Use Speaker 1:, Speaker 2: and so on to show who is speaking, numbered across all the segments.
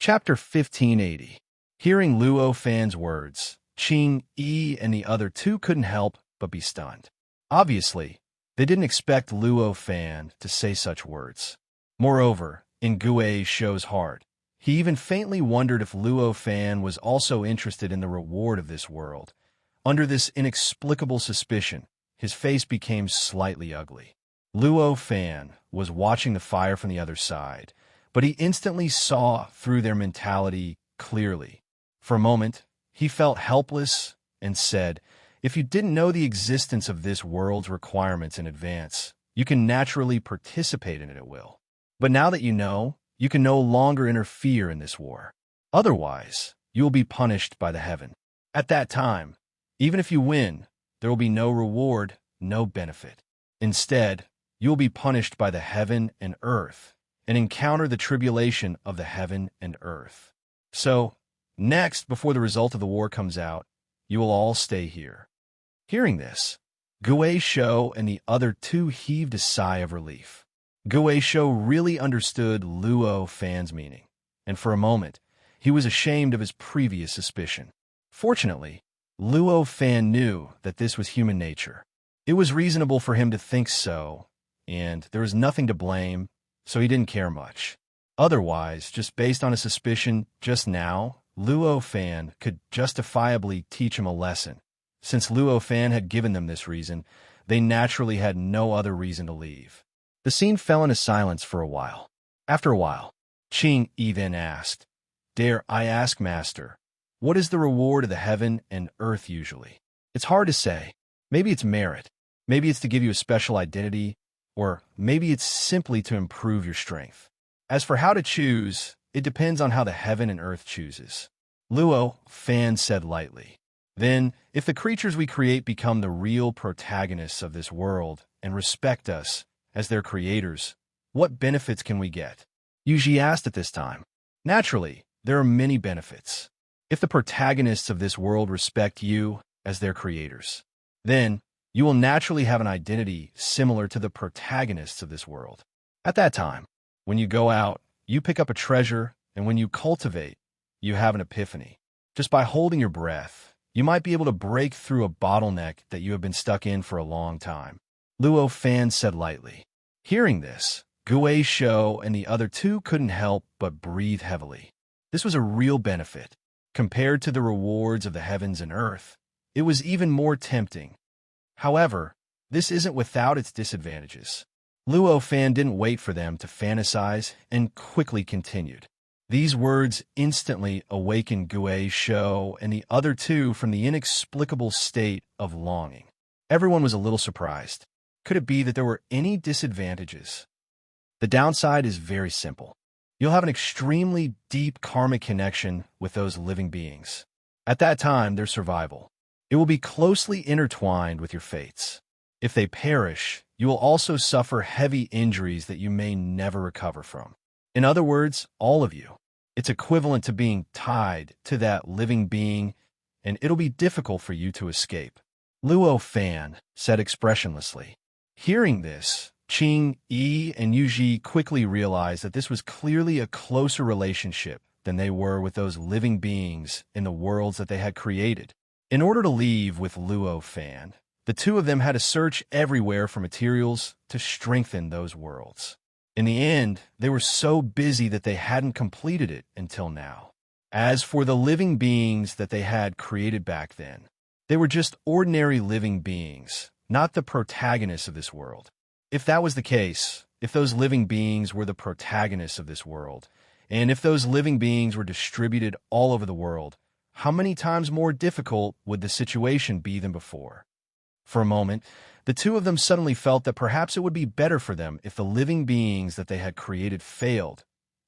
Speaker 1: Chapter 1580. Hearing Luo Fan's words, Qing Yi and the other two couldn't help but be stunned. Obviously, they didn't expect Luo Fan to say such words. Moreover, in Gui Shou's heart, he even faintly wondered if Luo Fan was also interested in the reward of this world. Under this inexplicable suspicion, his face became slightly ugly. Luo Fan was watching the fire from the other side, but he instantly saw through their mentality clearly. For a moment, he felt helpless and said, "If you didn't know the existence of this world's requirements in advance, you can naturally participate in it at will. But now that you know, you can no longer interfere in this war. Otherwise, you will be punished by the heaven. At that time, even if you win, there will be no reward, no benefit. Instead, you will be punished by the heaven and earth, and encounter the tribulation of the heaven and earth. So, next, before the result of the war comes out, you will all stay here." Hearing this, Gui Shou and the other two heaved a sigh of relief. Gui Shou really understood Luo Fan's meaning, and for a moment, he was ashamed of his previous suspicion. Fortunately, Luo Fan knew that this was human nature. It was reasonable for him to think so, and there was nothing to blame, so he didn't care much. Otherwise, just based on a suspicion just now, Luo Fan could justifiably teach him a lesson. Since Luo Fan had given them this reason, they naturally had no other reason to leave. The scene fell into silence for a while. After a while, Qing Yi then asked, "Dare I ask, Master, what is the reward of the heaven and earth usually?" "It's hard to say. Maybe it's merit. Maybe it's to give you a special identity, or maybe it's simply to improve your strength. As for how to choose, it depends on how the heaven and earth chooses," Luo Fan said lightly. "Then, if the creatures we create become the real protagonists of this world and respect us as their creators, what benefits can we get?" Yuji asked at this time. "Naturally, there are many benefits. If the protagonists of this world respect you as their creators, then you will naturally have an identity similar to the protagonists of this world. At that time, when you go out, you pick up a treasure, and when you cultivate, you have an epiphany. Just by holding your breath, you might be able to break through a bottleneck that you have been stuck in for a long time," Luo Fan said lightly. Hearing this, Gui Shou and the other two couldn't help but breathe heavily. This was a real benefit. Compared to the rewards of the heavens and earth, it was even more tempting. However, this isn't without its disadvantages. Luo Fan didn't wait for them to fantasize and quickly continued. These words instantly awakened Gui Shou and the other two from the inexplicable state of longing. Everyone was a little surprised. Could it be that there were any disadvantages? The downside is very simple. You'll have an extremely deep karmic connection with those living beings. At that time, their survival. It will be closely intertwined with your fates. If they perish, you will also suffer heavy injuries that you may never recover from. In other words, all of you. It's equivalent to being tied to that living being, and it'll be difficult for you to escape, Luo Fan said expressionlessly. Hearing this, Qing Yi and Yuji quickly realized that this was clearly a closer relationship than they were with those living beings in the worlds that they had created. In order to leave with Luo Fan, the two of them had to search everywhere for materials to strengthen those worlds. In the end, they were so busy that they hadn't completed it until now. As for the living beings that they had created back then, they were just ordinary living beings, not the protagonists of this world. If that was the case, if those living beings were the protagonists of this world, and if those living beings were distributed all over the world, how many times more difficult would the situation be than before? For a moment, the two of them suddenly felt that perhaps it would be better for them if the living beings that they had created failed.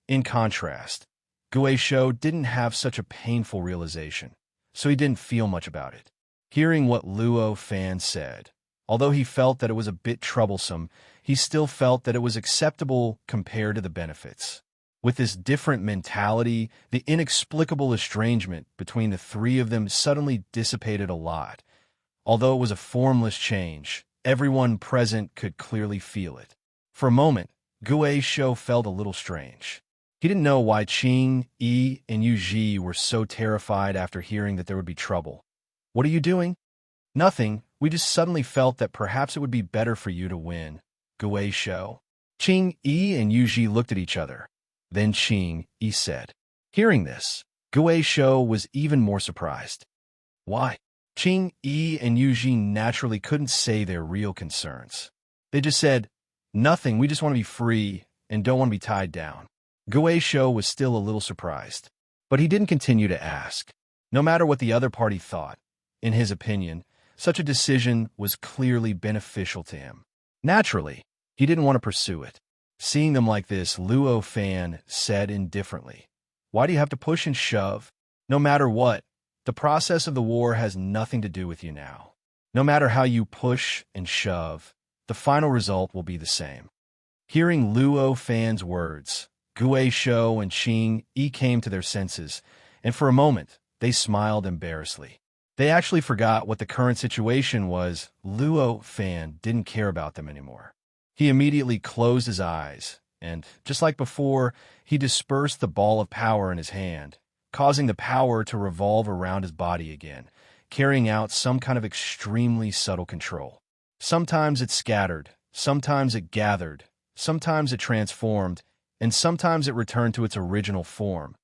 Speaker 1: In contrast, Gui Shou didn't have such a painful realization, so he didn't feel much about it. Hearing what Luo Fan said, although he felt that it was a bit troublesome, he still felt that it was acceptable compared to the benefits. With this different mentality, the inexplicable estrangement between the three of them suddenly dissipated a lot. Although it was a formless change, everyone present could clearly feel it. For a moment, Gui Shou felt a little strange. He didn't know why Qing, Yi, and Yuji were so terrified after hearing that there would be trouble. "What are you doing?" "Nothing. We just suddenly felt that perhaps it would be better for you to win." Gue Shou. Qing, Yi, and Yuji looked at each other. Then Qing, Yi said. Hearing this, Gue Shou was even more surprised. Why? Qing, Yi, and Yuji naturally couldn't say their real concerns. They just said, "Nothing, we just want to be free and don't want to be tied down." Gue Shou was still a little surprised, but he didn't continue to ask. No matter what the other party thought, in his opinion, such a decision was clearly beneficial to him. Naturally, he didn't want to pursue it. Seeing them like this, Luo Fan said indifferently, "Why do you have to push and shove? No matter what, the process of the war has nothing to do with you now. No matter how you push and shove, the final result will be the same." Hearing Luo Fan's words, Gue Shou and Qing Yi came to their senses, and for a moment, they smiled embarrassedly. They actually forgot what the current situation was. Luo Fan didn't care about them anymore. He immediately closed his eyes, and, just like before, he dispersed the ball of power in his hand, causing the power to revolve around his body again, carrying out some kind of extremely subtle control. Sometimes it scattered, sometimes it gathered, sometimes it transformed, and sometimes it returned to its original form.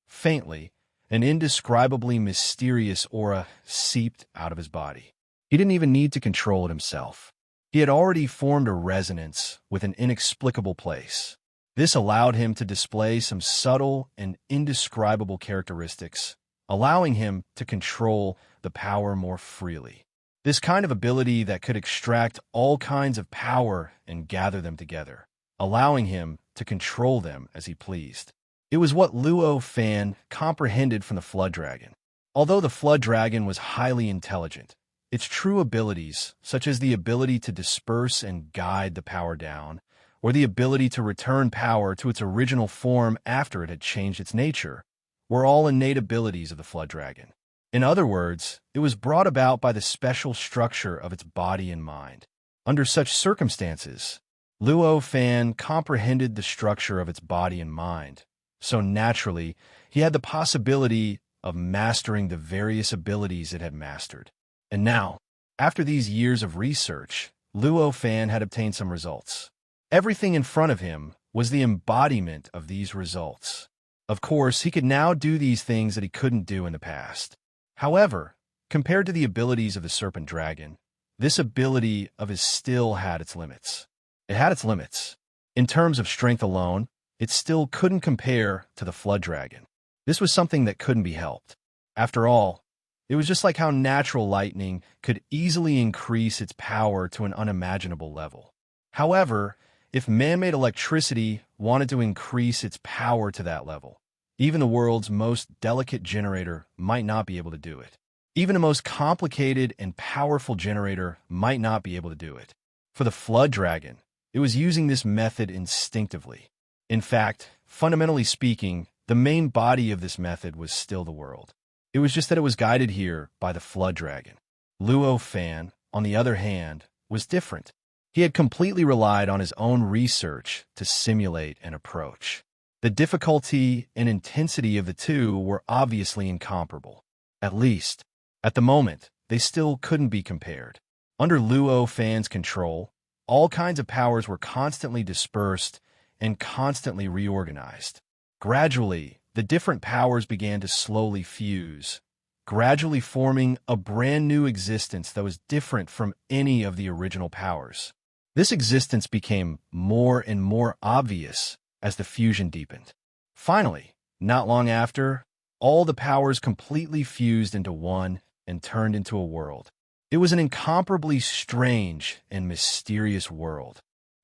Speaker 1: Faintly, an indescribably mysterious aura seeped out of his body. He didn't even need to control it himself. He had already formed a resonance with an inexplicable place. This allowed him to display some subtle and indescribable characteristics, allowing him to control the power more freely. This kind of ability that could extract all kinds of power and gather them together, allowing him to control them as he pleased. It was what Luo Fan comprehended from the Flood Dragon. Although the Flood Dragon was highly intelligent, its true abilities, such as the ability to disperse and guide the power down, or the ability to return power to its original form after it had changed its nature, were all innate abilities of the Flood Dragon. In other words, it was brought about by the special structure of its body and mind. Under such circumstances, Luo Fan comprehended the structure of its body and mind, so naturally, he had the possibility of mastering the various abilities it had mastered. And now, after these years of research, Luo Fan had obtained some results. Everything in front of him was the embodiment of these results. Of course, he could now do these things that he couldn't do in the past. However, compared to the abilities of the Serpent Dragon, this ability of his still had its limits. It had its limits. In terms of strength alone, it still couldn't compare to the Flood Dragon. This was something that couldn't be helped. After all, it was just like how natural lightning could easily increase its power to an unimaginable level. However, if man-made electricity wanted to increase its power to that level, even the world's most delicate generator might not be able to do it. Even the most complicated and powerful generator might not be able to do it. For the Flood Dragon, it was using this method instinctively. In fact, fundamentally speaking, the main body of this method was still the world. It was just that it was guided here by the Flood Dragon. Luo Fan, on the other hand, was different. He had completely relied on his own research to simulate an approach. The difficulty and intensity of the two were obviously incomparable. At least, at the moment, they still couldn't be compared. Under Luo Fan's control, all kinds of powers were constantly dispersed and constantly reorganized. Gradually, the different powers began to slowly fuse, gradually forming a brand new existence that was different from any of the original powers. This existence became more and more obvious as the fusion deepened. Finally, not long after, all the powers completely fused into one and turned into a world. It was an incomparably strange and mysterious world.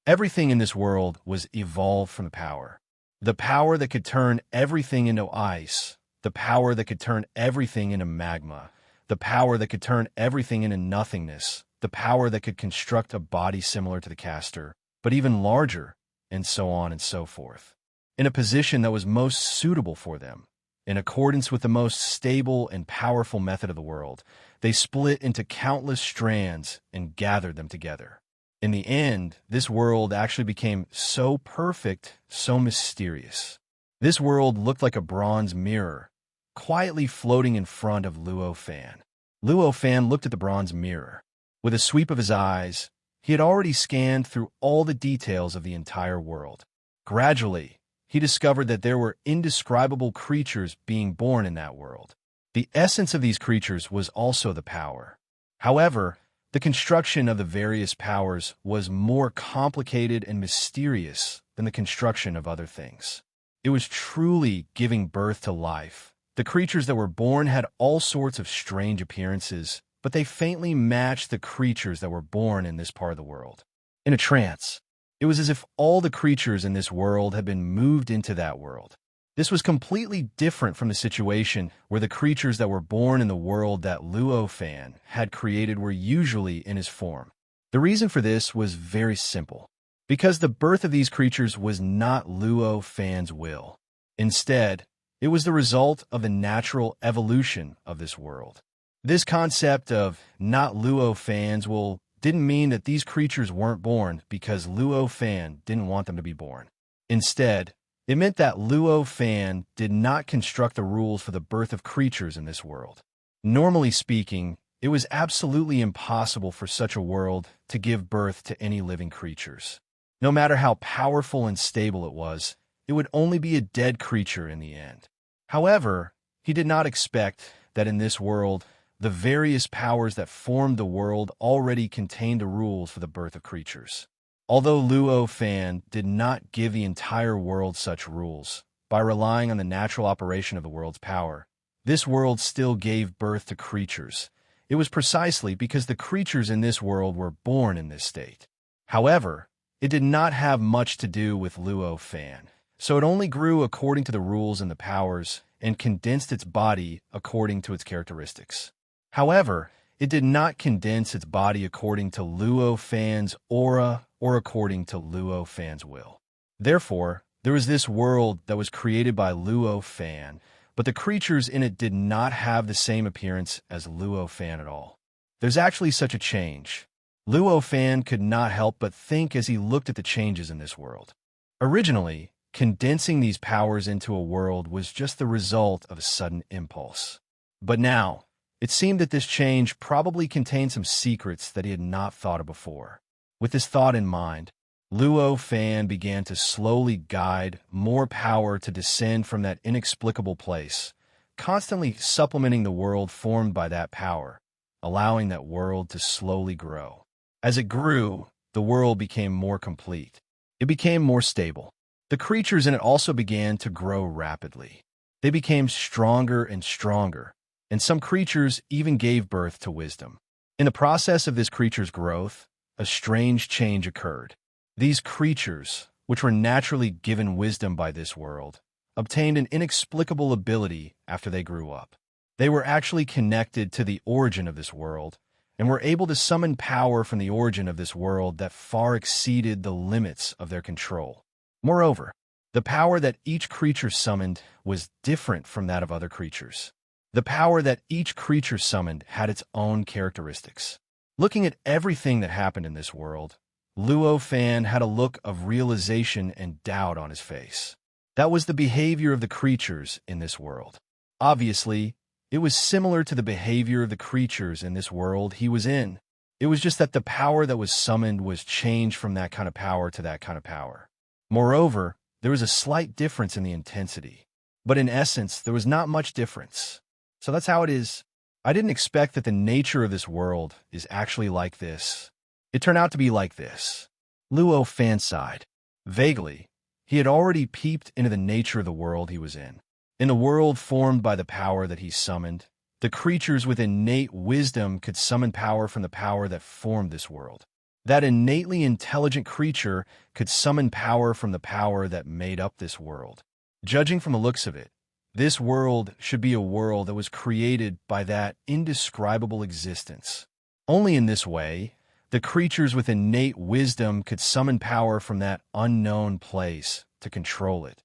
Speaker 1: Everything in this world was evolved from the power. The power that could turn everything into ice, the power that could turn everything into magma, the power that could turn everything into nothingness, the power that could construct a body similar to the caster, but even larger, and so on and so forth, in a position that was most suitable for them. In accordance with the most stable and powerful method of the world, they split into countless strands and gathered them together. In the end, this world actually became so perfect, so mysterious. This world looked like a bronze mirror, quietly floating in front of Luo Fan. Luo Fan looked at the bronze mirror. With a sweep of his eyes, he had already scanned through all the details of the entire world. Gradually, he discovered that there were indescribable creatures being born in that world. The essence of these creatures was also the power. However, the construction of the various powers was more complicated and mysterious than the construction of other things. It was truly giving birth to life. The creatures that were born had all sorts of strange appearances, but they faintly matched the creatures that were born in this part of the world. In a trance, it was as if all the creatures in this world had been moved into that world. This was completely different from the situation where the creatures that were born in the world that Luo Fan had created were usually in his form. The reason for this was very simple. Because the birth of these creatures was not Luo Fan's will. Instead, it was the result of the natural evolution of this world. This concept of not Luo Fan's will didn't mean that these creatures weren't born because Luo Fan didn't want them to be born. Instead, it meant that Luo Fan did not construct the rules for the birth of creatures in this world. Normally speaking, it was absolutely impossible for such a world to give birth to any living creatures. No matter how powerful and stable it was, it would only be a dead creature in the end. However, he did not expect that in this world, the various powers that formed the world already contained the rules for the birth of creatures. Although Luo Fan did not give the entire world such rules, by relying on the natural operation of the world's power, this world still gave birth to creatures. It was precisely because the creatures in this world were born in this state. However, it did not have much to do with Luo Fan, so it only grew according to the rules and the powers and condensed its body according to its characteristics. However, it did not condense its body according to Luo Fan's aura or according to Luo Fan's will. Therefore, there was this world that was created by Luo Fan, but the creatures in it did not have the same appearance as Luo Fan at all. There's actually such a change. Luo Fan could not help but think as he looked at the changes in this world. Originally, condensing these powers into a world was just the result of a sudden impulse. But now, it seemed that this change probably contained some secrets that he had not thought of before. With this thought in mind, Luo Fan began to slowly guide more power to descend from that inexplicable place, constantly supplementing the world formed by that power, allowing that world to slowly grow. As it grew, the world became more complete. It became more stable. The creatures in it also began to grow rapidly. They became stronger and stronger, and some creatures even gave birth to wisdom. In the process of this creature's growth, a strange change occurred. These creatures, which were naturally given wisdom by this world, obtained an inexplicable ability after they grew up. They were actually connected to the origin of this world, and were able to summon power from the origin of this world that far exceeded the limits of their control. Moreover, the power that each creature summoned was different from that of other creatures. The power that each creature summoned had its own characteristics. Looking at everything that happened in this world, Luo Fan had a look of realization and doubt on his face. That was the behavior of the creatures in this world. Obviously, it was similar to the behavior of the creatures in this world he was in. It was just that the power that was summoned was changed from that kind of power to that kind of power. Moreover, there was a slight difference in the intensity. But in essence, there was not much difference. So that's how it is. I didn't expect that the nature of this world is actually like this. It turned out to be like this. Luo Fan sighed. Vaguely, he had already peeped into the nature of the world he was in. In the world formed by the power that he summoned, the creatures with innate wisdom could summon power from the power that formed this world. That innately intelligent creature could summon power from the power that made up this world. Judging from the looks of it, this world should be a world that was created by that indescribable existence. Only in this way, the creatures with innate wisdom could summon power from that unknown place to control it.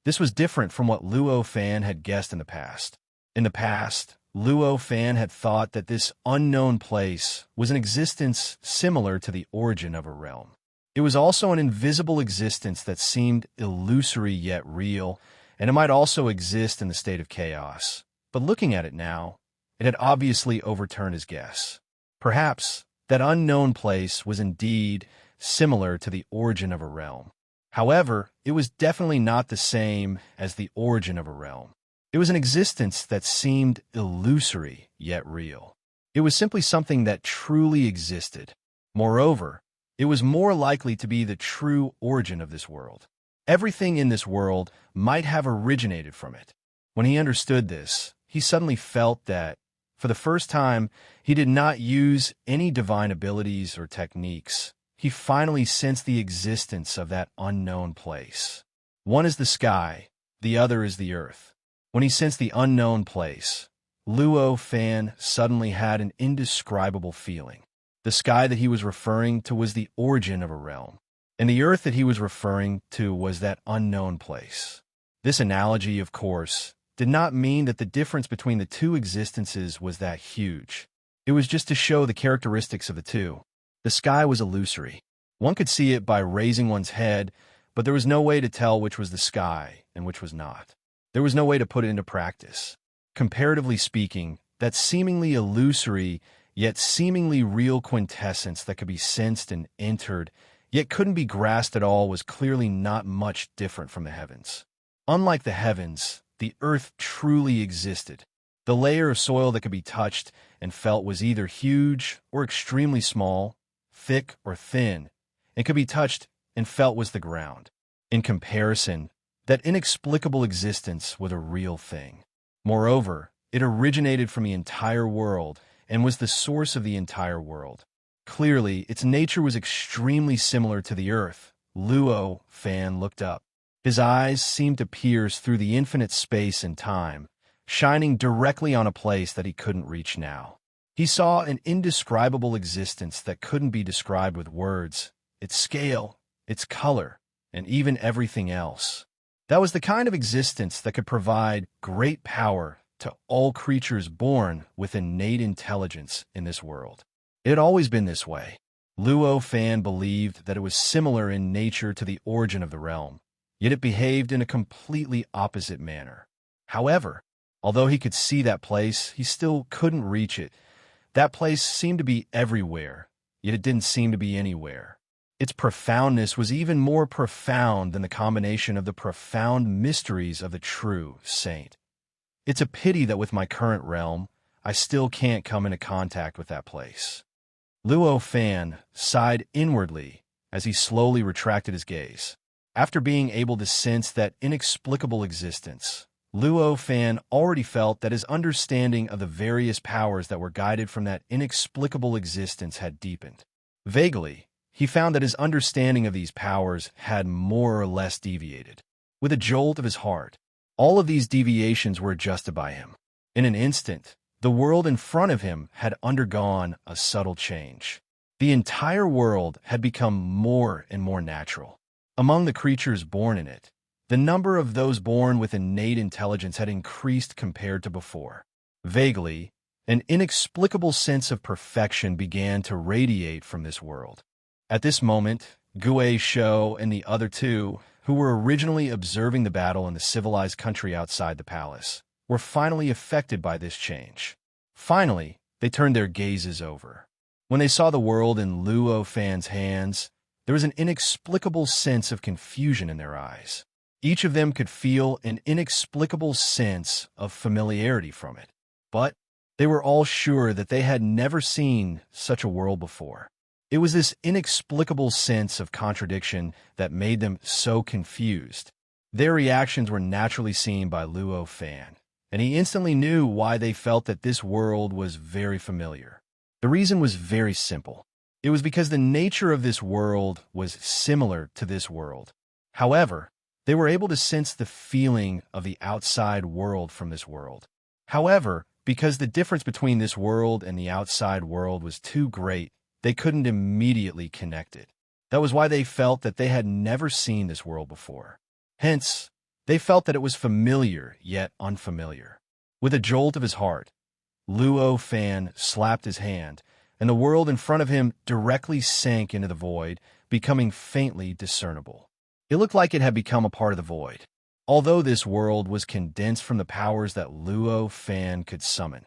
Speaker 1: This was different from what Luo Fan had guessed in the past. In the past, Luo Fan had thought that this unknown place was an existence similar to the origin of a realm. It was also an invisible existence that seemed illusory yet real, and it might also exist in the state of chaos. But looking at it now, it had obviously overturned his guess. Perhaps that unknown place was indeed similar to the origin of a realm. However, it was definitely not the same as the origin of a realm. It was an existence that seemed illusory yet real. It was simply something that truly existed. Moreover, it was more likely to be the true origin of this world. Everything in this world might have originated from it. When he understood this, he suddenly felt that, for the first time, he did not use any divine abilities or techniques. He finally sensed the existence of that unknown place. One is the sky, the other is the earth. When he sensed the unknown place, Luo Fan suddenly had an indescribable feeling. The sky that he was referring to was the origin of a realm, and the earth that he was referring to was that unknown place. This analogy, of course, did not mean that the difference between the two existences was that huge. It was just to show the characteristics of the two. The sky was illusory. One could see it by raising one's head, but there was no way to tell which was the sky and which was not. There was no way to put it into practice. Comparatively speaking, that seemingly illusory, yet seemingly real quintessence that could be sensed and entered, yet couldn't be grasped at all, was clearly not much different from the heavens. Unlike the heavens, the earth truly existed. The layer of soil that could be touched and felt was either huge or extremely small, thick or thin, and could be touched and felt was the ground. In comparison, that inexplicable existence was a real thing. Moreover, it originated from the entire world and was the source of the entire world. Clearly, its nature was extremely similar to the earth. Luo Fan looked up. His eyes seemed to pierce through the infinite space and time, shining directly on a place that he couldn't reach now. He saw an indescribable existence that couldn't be described with words, its scale, its color, and even everything else. That was the kind of existence that could provide great power to all creatures born with innate intelligence in this world. It had always been this way. Luo Fan believed that it was similar in nature to the origin of the realm, yet it behaved in a completely opposite manner. However, although he could see that place, he still couldn't reach it. That place seemed to be everywhere, yet it didn't seem to be anywhere. Its profoundness was even more profound than the combination of the profound mysteries of the true saint. It's a pity that with my current realm, I still can't come into contact with that place. Luo Fan sighed inwardly as he slowly retracted his gaze. After being able to sense that inexplicable existence, Luo Fan already felt that his understanding of the various powers that were guided from that inexplicable existence had deepened. Vaguely, he found that his understanding of these powers had more or less deviated. With a jolt of his heart, all of these deviations were adjusted by him. In an instant, the world in front of him had undergone a subtle change. The entire world had become more and more natural. Among the creatures born in it, the number of those born with innate intelligence had increased compared to before. Vaguely, an inexplicable sense of perfection began to radiate from this world. At this moment, Gue Shou and the other two, who were originally observing the battle in the civilized country outside the palace, were finally affected by this change. Finally, they turned their gazes over. When they saw the world in Luo Fan's hands, there was an inexplicable sense of confusion in their eyes. Each of them could feel an inexplicable sense of familiarity from it, but they were all sure that they had never seen such a world before. It was this inexplicable sense of contradiction that made them so confused. Their reactions were naturally seen by Luo Fan, and he instantly knew why they felt that this world was very familiar. The reason was very simple. It was because the nature of this world was similar to this world. However, they were able to sense the feeling of the outside world from this world. However, because the difference between this world and the outside world was too great, they couldn't immediately connect it. That was why they felt that they had never seen this world before. Hence, they felt that it was familiar yet unfamiliar. With a jolt of his heart, Luo Fan slapped his hand, and the world in front of him directly sank into the void, becoming faintly discernible. It looked like it had become a part of the void. Although this world was condensed from the powers that Luo Fan could summon,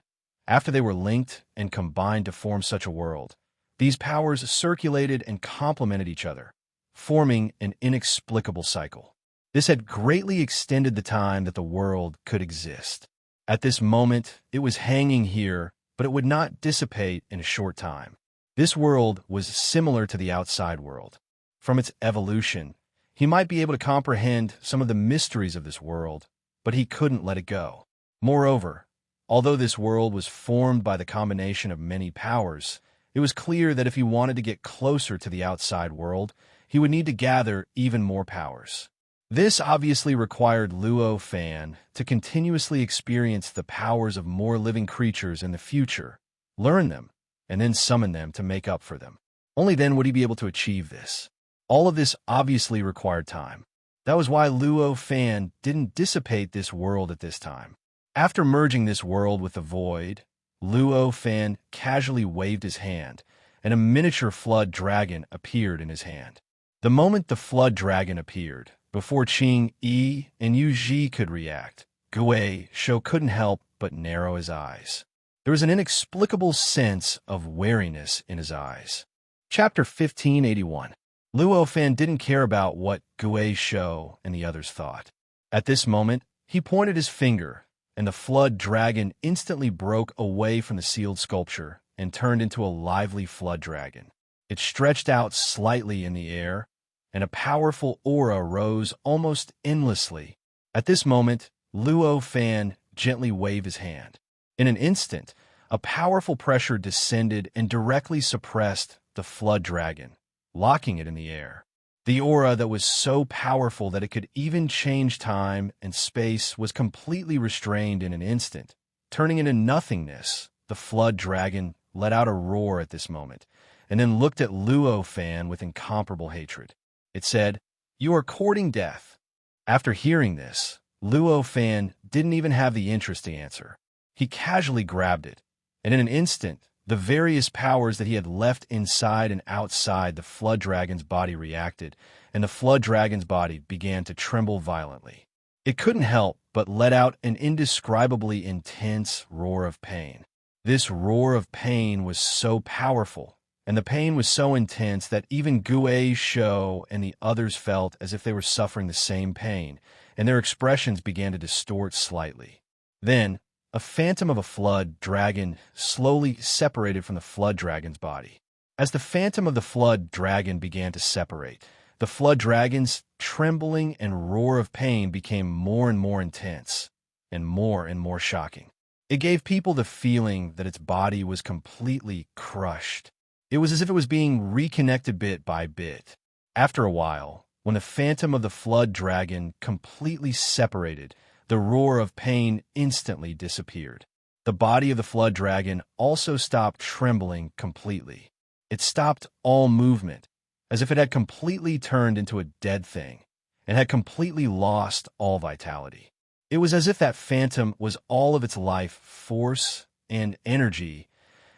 Speaker 1: after they were linked and combined to form such a world, these powers circulated and complemented each other, forming an inexplicable cycle. This had greatly extended the time that the world could exist. At this moment, it was hanging here, but it would not dissipate in a short time. This world was similar to the outside world. From its evolution, he might be able to comprehend some of the mysteries of this world, but he couldn't let it go. Moreover, although this world was formed by the combination of many powers, it was clear that if he wanted to get closer to the outside world, he would need to gather even more powers. This obviously required Luo Fan to continuously experience the powers of more living creatures in the future, learn them, and then summon them to make up for them. Only then would he be able to achieve this. All of this obviously required time. That was why Luo Fan didn't dissipate this world at this time. After merging this world with the void, Luo Fan casually waved his hand, and a miniature flood dragon appeared in his hand. The moment the flood dragon appeared, before Qing Yi and Yu Ji could react, Gui Shou couldn't help but narrow his eyes. There was an inexplicable sense of wariness in his eyes. Chapter 1581. Luo Fan didn't care about what Gui Shou and the others thought. At this moment, he pointed his finger, and the flood dragon instantly broke away from the sealed sculpture and turned into a lively flood dragon. It stretched out slightly in the air, and a powerful aura rose almost endlessly. At this moment, Luo Fan gently waved his hand. In an instant, a powerful pressure descended and directly suppressed the flood dragon, locking it in the air. The aura that was so powerful that it could even change time and space was completely restrained in an instant. Turning into nothingness, the flood dragon let out a roar at this moment, and then looked at Luo Fan with incomparable hatred. It said, "You are courting death." After hearing this, Luo Fan didn't even have the interest to answer. He casually grabbed it, and in an instant, the various powers that he had left inside and outside the flood dragon's body reacted, and the flood dragon's body began to tremble violently. It couldn't help but let out an indescribably intense roar of pain. This roar of pain was so powerful, and the pain was so intense that even Gui Shou and the others felt as if they were suffering the same pain, and their expressions began to distort slightly. Then, a phantom of a flood dragon slowly separated from the flood dragon's body. As the phantom of the flood dragon began to separate, the flood dragon's trembling and roar of pain became more and more intense, and more shocking. It gave people the feeling that its body was completely crushed. It was as if it was being reconnected bit by bit. After a while, when the phantom of the flood dragon completely separated, the roar of pain instantly disappeared. The body of the flood dragon also stopped trembling completely. It stopped all movement, as if it had completely turned into a dead thing, and had completely lost all vitality. It was as if that phantom was all of its life, force, and energy.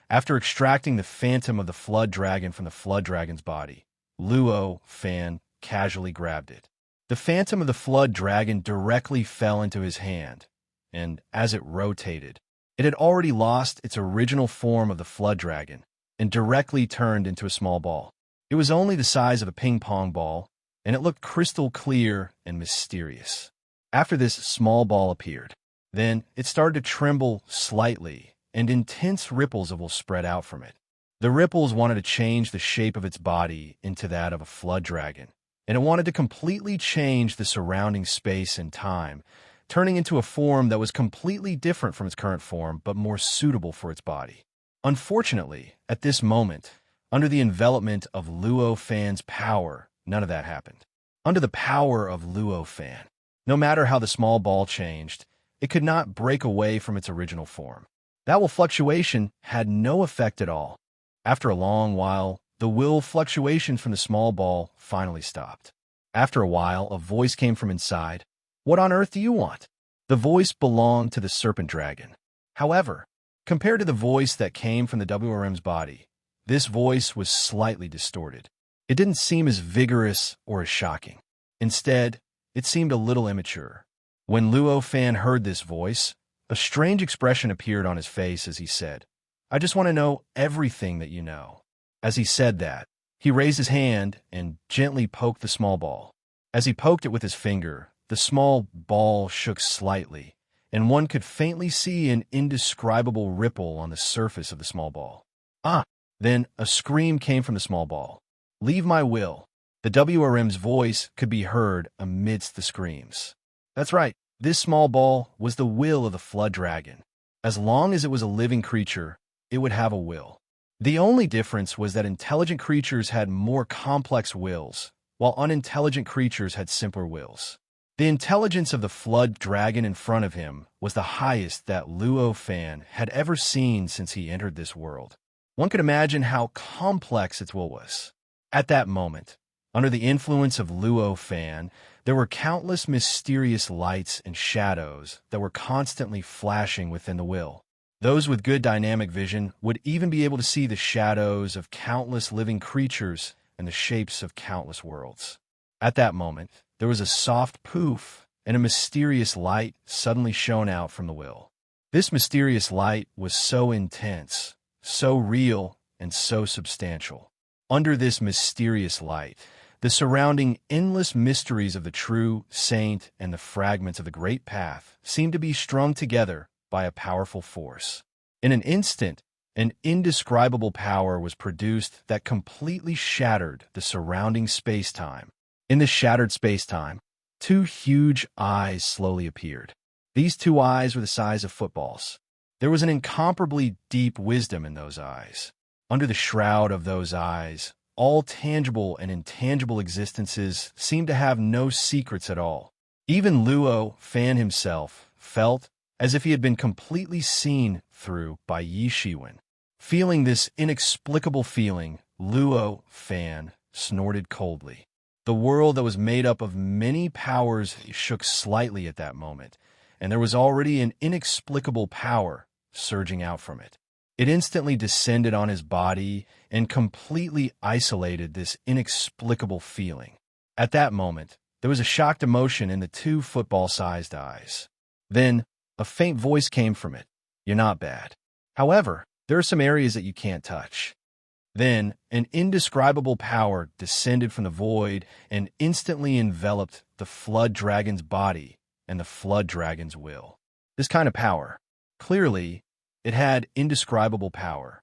Speaker 1: After extracting the phantom of the flood dragon from the flood dragon's body, Luo Fan casually grabbed it. The phantom of the flood dragon directly fell into his hand, and as it rotated, it had already lost its original form of the flood dragon and directly turned into a small ball. It was only the size of a ping-pong ball, and it looked crystal clear and mysterious. After this small ball appeared, then it started to tremble slightly, and intense ripples will spread out from it. The ripples wanted to change the shape of its body into that of a flood dragon, and it wanted to completely change the surrounding space and time, turning into a form that was completely different from its current form, but more suitable for its body. Unfortunately, at this moment, under the envelopment of Luo Fan's power, none of that happened. Under the power of Luo Fan, no matter how the small ball changed, it could not break away from its original form. That will fluctuation had no effect at all. After a long while, the will fluctuations from the small ball finally stopped. After a while, a voice came from inside. "What on earth do you want?" The voice belonged to the serpent dragon. However, compared to the voice that came from the WRM's body, this voice was slightly distorted. It didn't seem as vigorous or as shocking. Instead, it seemed a little immature. When Luo Fan heard this voice, a strange expression appeared on his face as he said, "I just want to know everything that you know." As he said that, he raised his hand and gently poked the small ball. As he poked it with his finger, the small ball shook slightly, and one could faintly see an indescribable ripple on the surface of the small ball. Ah! Then a scream came from the small ball. "Leave my will." The WRM's voice could be heard amidst the screams. That's right, this small ball was the will of the flood dragon. As long as it was a living creature, it would have a will. The only difference was that intelligent creatures had more complex wills, while unintelligent creatures had simpler wills. The intelligence of the flood dragon in front of him was the highest that Luo Fan had ever seen since he entered this world. One could imagine how complex its will was. At that moment, under the influence of Luo Fan, there were countless mysterious lights and shadows that were constantly flashing within the will. Those with good dynamic vision would even be able to see the shadows of countless living creatures and the shapes of countless worlds. At that moment, there was a soft poof, and a mysterious light suddenly shone out from the will. This mysterious light was so intense, so real, and so substantial. Under this mysterious light, the surrounding endless mysteries of the true saint and the fragments of the great path seemed to be strung together by a powerful force. In an instant, an indescribable power was produced that completely shattered the surrounding space-time. In this shattered space-time, two huge eyes slowly appeared. These two eyes were the size of footballs. There was an incomparably deep wisdom in those eyes. Under the shroud of those eyes, all tangible and intangible existences seemed to have no secrets at all. Even Luo Fan himself felt as if he had been completely seen through by Yi Shiwen. Feeling this inexplicable feeling, Luo Fan snorted coldly. The world that was made up of many powers shook slightly at that moment, and there was already an inexplicable power surging out from it. It instantly descended on his body and completely isolated this inexplicable feeling. At that moment, there was a shocked emotion in the two football-sized eyes. Then, a faint voice came from it. "You're not bad. However, there are some areas that you can't touch." Then, an indescribable power descended from the void and instantly enveloped the flood dragon's body and the flood dragon's will. This kind of power, clearly, it had indescribable power.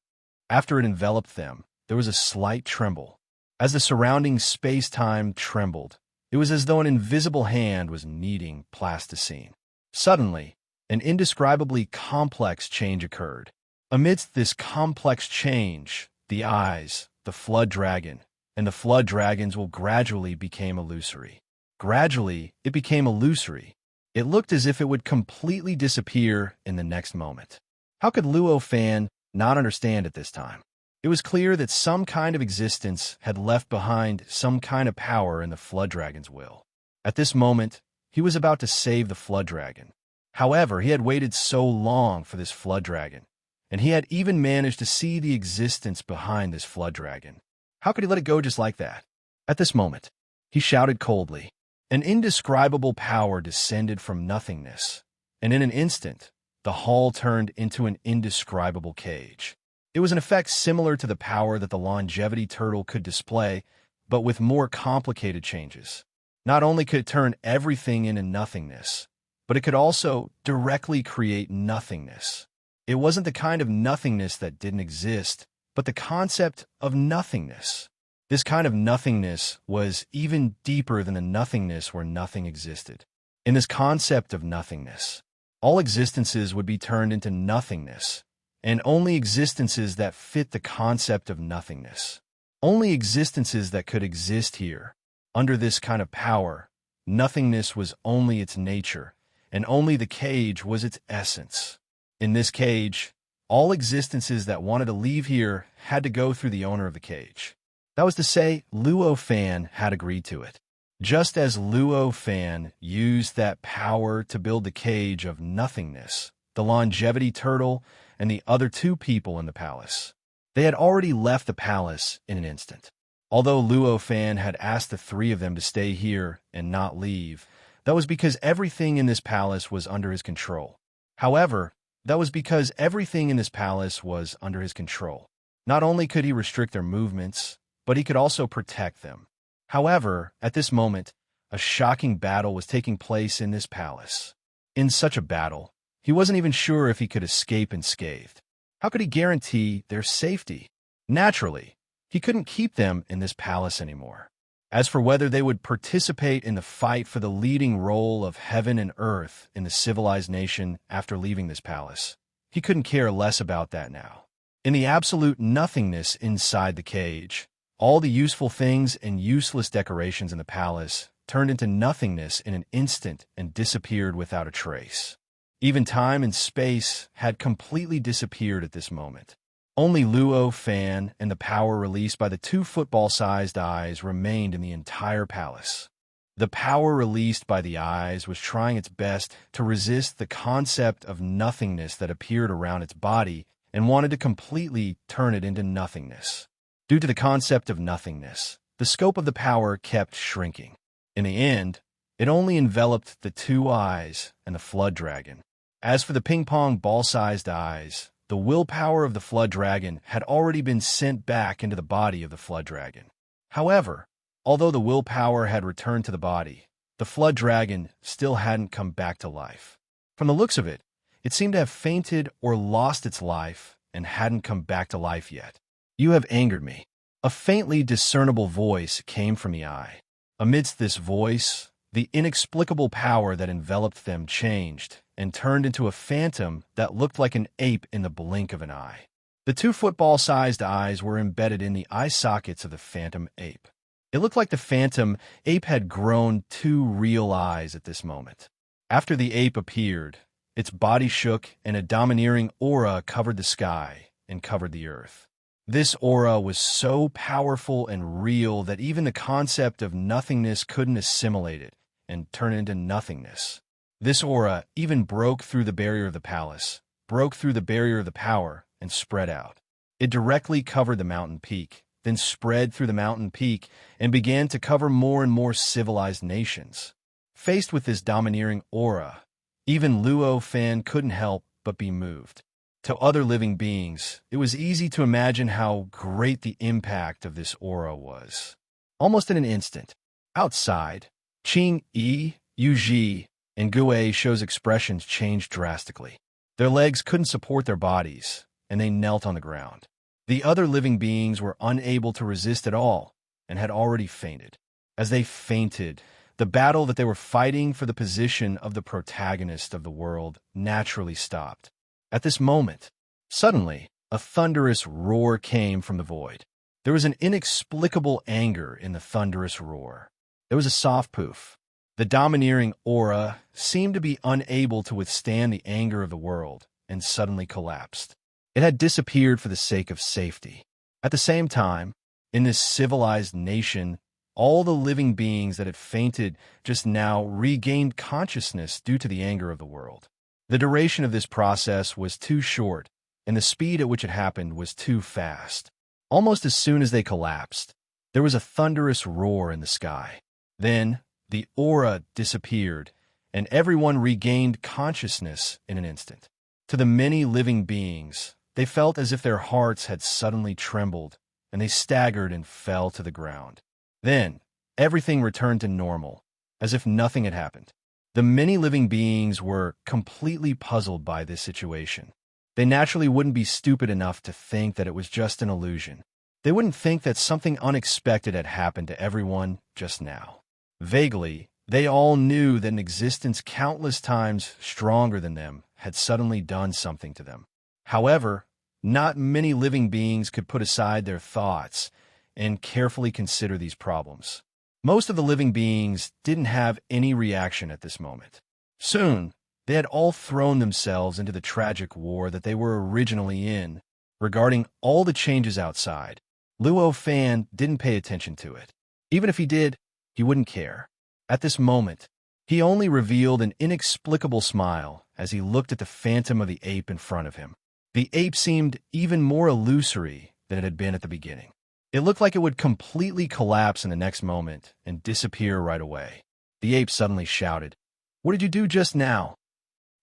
Speaker 1: After it enveloped them, there was a slight tremble. As the surrounding space-time trembled, it was as though an invisible hand was kneading plasticine. Suddenly, an indescribably complex change occurred. Amidst this complex change, the eyes, the flood dragon, and the flood dragons will gradually became illusory. Gradually, it became illusory. It looked as if it would completely disappear in the next moment. How could Luo Fan not understand at this time? It was clear that some kind of existence had left behind some kind of power in the flood dragon's will. At this moment, he was about to save the flood dragon. However, he had waited so long for this flood dragon, and he had even managed to see the existence behind this flood dragon. How could he let it go just like that? At this moment, he shouted coldly. An indescribable power descended from nothingness, and in an instant, the hall turned into an indescribable cage. It was an effect similar to the power that the longevity turtle could display, but with more complicated changes. Not only could it turn everything into nothingness, but it could also directly create nothingness. It wasn't the kind of nothingness that didn't exist, but the concept of nothingness. This kind of nothingness was even deeper than the nothingness where nothing existed. In this concept of nothingness, all existences would be turned into nothingness, and only existences that fit the concept of nothingness. Only existences that could exist here. Under this kind of power, nothingness was only its nature, and only the cage was its essence. In this cage, all existences that wanted to leave here had to go through the owner of the cage. That was to say, Luo Fan had agreed to it. Just as Luo Fan used that power to build the cage of nothingness, the longevity turtle, and the other two people in the palace. They had already left the palace in an instant. Although Luo Fan had asked the three of them to stay here and not leave, That was because everything in this palace was under his control. However, that was because everything in this palace was under his control. Not only could he restrict their movements, but he could also protect them. However, at this moment, a shocking battle was taking place in this palace. In such a battle, he wasn't even sure if he could escape unscathed. How could he guarantee their safety? Naturally, he couldn't keep them in this palace anymore. As for whether they would participate in the fight for the leading role of heaven and earth in the civilized nation after leaving this palace, he couldn't care less about that now. In the absolute nothingness inside the cage, all the useful things and useless decorations in the palace turned into nothingness in an instant and disappeared without a trace. Even time and space had completely disappeared at this moment. Only Luo Fan and the power released by the two football-sized eyes remained in the entire palace. The power released by the eyes was trying its best to resist the concept of nothingness that appeared around its body and wanted to completely turn it into nothingness. Due to the concept of nothingness, the scope of the power kept shrinking. In the end, it only enveloped the two eyes and the flood dragon. As for the ping-pong ball-sized eyes, the willpower of the flood dragon had already been sent back into the body of the flood dragon. However, although the willpower had returned to the body, the flood dragon still hadn't come back to life. From the looks of it, it seemed to have fainted or lost its life and hadn't come back to life yet. "You have angered me." A faintly discernible voice came from the eye. Amidst this voice, the inexplicable power that enveloped them changed and turned into a phantom that looked like an ape in the blink of an eye. The two football-sized eyes were embedded in the eye sockets of the phantom ape. It looked like the phantom ape had grown two real eyes at this moment. After the ape appeared, its body shook and a domineering aura covered the sky and covered the earth. This aura was so powerful and real that even the concept of nothingness couldn't assimilate it and turn it into nothingness. This aura even broke through the barrier of the palace, broke through the barrier of the power, and spread out. It directly covered the mountain peak, then spread through the mountain peak and began to cover more and more civilized nations. Faced with this domineering aura, even Luo Fan couldn't help but be moved. To other living beings, it was easy to imagine how great the impact of this aura was. Almost in an instant, outside, Qing Yi, Yu Ji, and Gue Shou's expressions changed drastically. Their legs couldn't support their bodies, and they knelt on the ground. The other living beings were unable to resist at all and had already fainted. As they fainted, the battle that they were fighting for the position of the protagonist of the world naturally stopped. At this moment, suddenly, a thunderous roar came from the void. There was an inexplicable anger in the thunderous roar. There was a soft poof. The domineering aura seemed to be unable to withstand the anger of the world and suddenly collapsed. It had disappeared for the sake of safety. At the same time, in this civilized nation, all the living beings that had fainted just now regained consciousness due to the anger of the world. The duration of this process was too short, and the speed at which it happened was too fast. Almost as soon as they collapsed, there was a thunderous roar in the sky. Then, the aura disappeared, and everyone regained consciousness in an instant. To the many living beings, they felt as if their hearts had suddenly trembled, and they staggered and fell to the ground. Then, everything returned to normal, as if nothing had happened. The many living beings were completely puzzled by this situation. They naturally wouldn't be stupid enough to think that it was just an illusion. They wouldn't think that something unexpected had happened to everyone just now. Vaguely, they all knew that an existence countless times stronger than them had suddenly done something to them. However, not many living beings could put aside their thoughts and carefully consider these problems. Most of the living beings didn't have any reaction at this moment. Soon, they had all thrown themselves into the tragic war that they were originally in. Regarding all the changes outside, Luo Fan didn't pay attention to it. Even if he did, he wouldn't care. At this moment, he only revealed an inexplicable smile as he looked at the phantom of the ape in front of him. The ape seemed even more illusory than it had been at the beginning. It looked like it would completely collapse in the next moment and disappear right away. The ape suddenly shouted, "What did you do just now?"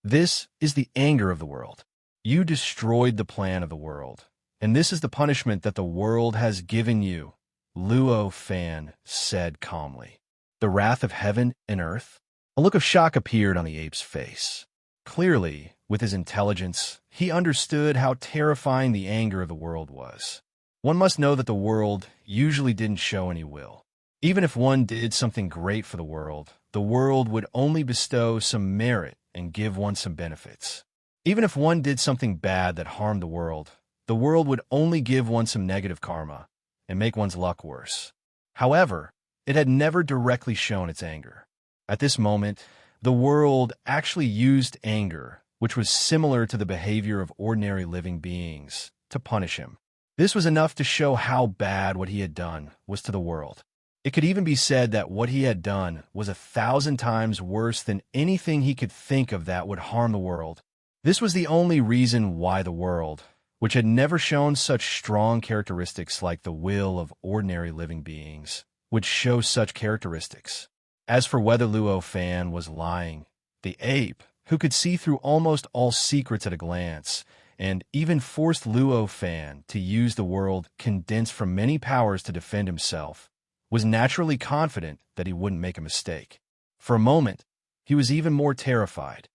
Speaker 1: "This is the anger of the world. You destroyed the plan of the world, and this is the punishment that the world has given you," Luo Fan said calmly. "The wrath of heaven and earth?" A look of shock appeared on the ape's face. Clearly, with his intelligence, he understood how terrifying the anger of the world was. One must know that the world usually didn't show any will. Even if one did something great for the world would only bestow some merit and give one some benefits. Even if one did something bad that harmed the world would only give one some negative karma and make one's luck worse. However, it had never directly shown its anger. At this moment, the world actually used anger, which was similar to the behavior of ordinary living beings, to punish him. This was enough to show how bad what he had done was to the world. It could even be said that what he had done was 1,000 times worse than anything he could think of that would harm the world. This was the only reason why the world, which had never shown such strong characteristics like the will of ordinary living beings, would show such characteristics. As for whether Luo Fan was lying, the ape, who could see through almost all secrets at a glance, and even forced Luo Fan to use the world condensed from many powers to defend himself, was naturally confident that he wouldn't make a mistake. For a moment, he was even more terrified.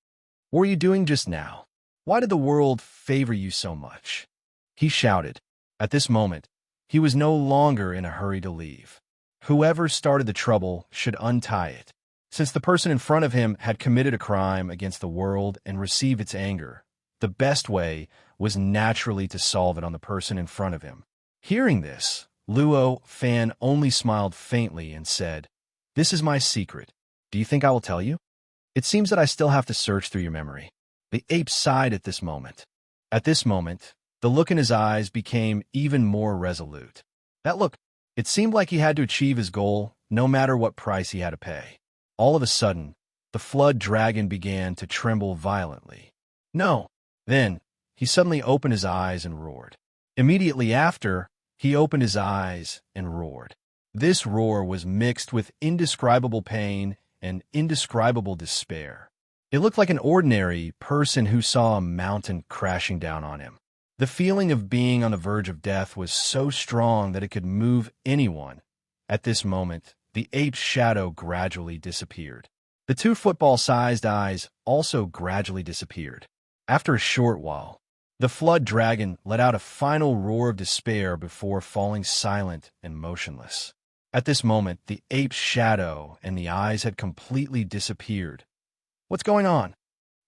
Speaker 1: "What were you doing just now? Why did the world favor you so much?" he shouted. At this moment, he was no longer in a hurry to leave. Whoever started the trouble should untie it. Since the person in front of him had committed a crime against the world and received its anger, the best way was naturally to solve it on the person in front of him. Hearing this, Luo Fan only smiled faintly and said, "This is my secret. Do you think I will tell you? It seems that I still have to search through your memory." The ape sighed at this moment. At this moment, the look in his eyes became even more resolute. That look, it seemed like he had to achieve his goal, no matter what price he had to pay. All of a sudden, the flood dragon began to tremble violently. "No!" Then, he suddenly opened his eyes and roared. Immediately after, he opened his eyes and roared. This roar was mixed with indescribable pain and indescribable despair. It looked like an ordinary person who saw a mountain crashing down on him. The feeling of being on the verge of death was so strong that it could move anyone. At this moment, the ape's shadow gradually disappeared. The two football-sized eyes also gradually disappeared. After a short while, the flood dragon let out a final roar of despair before falling silent and motionless. At this moment, the ape's shadow and the eyes had completely disappeared. "What's going on?"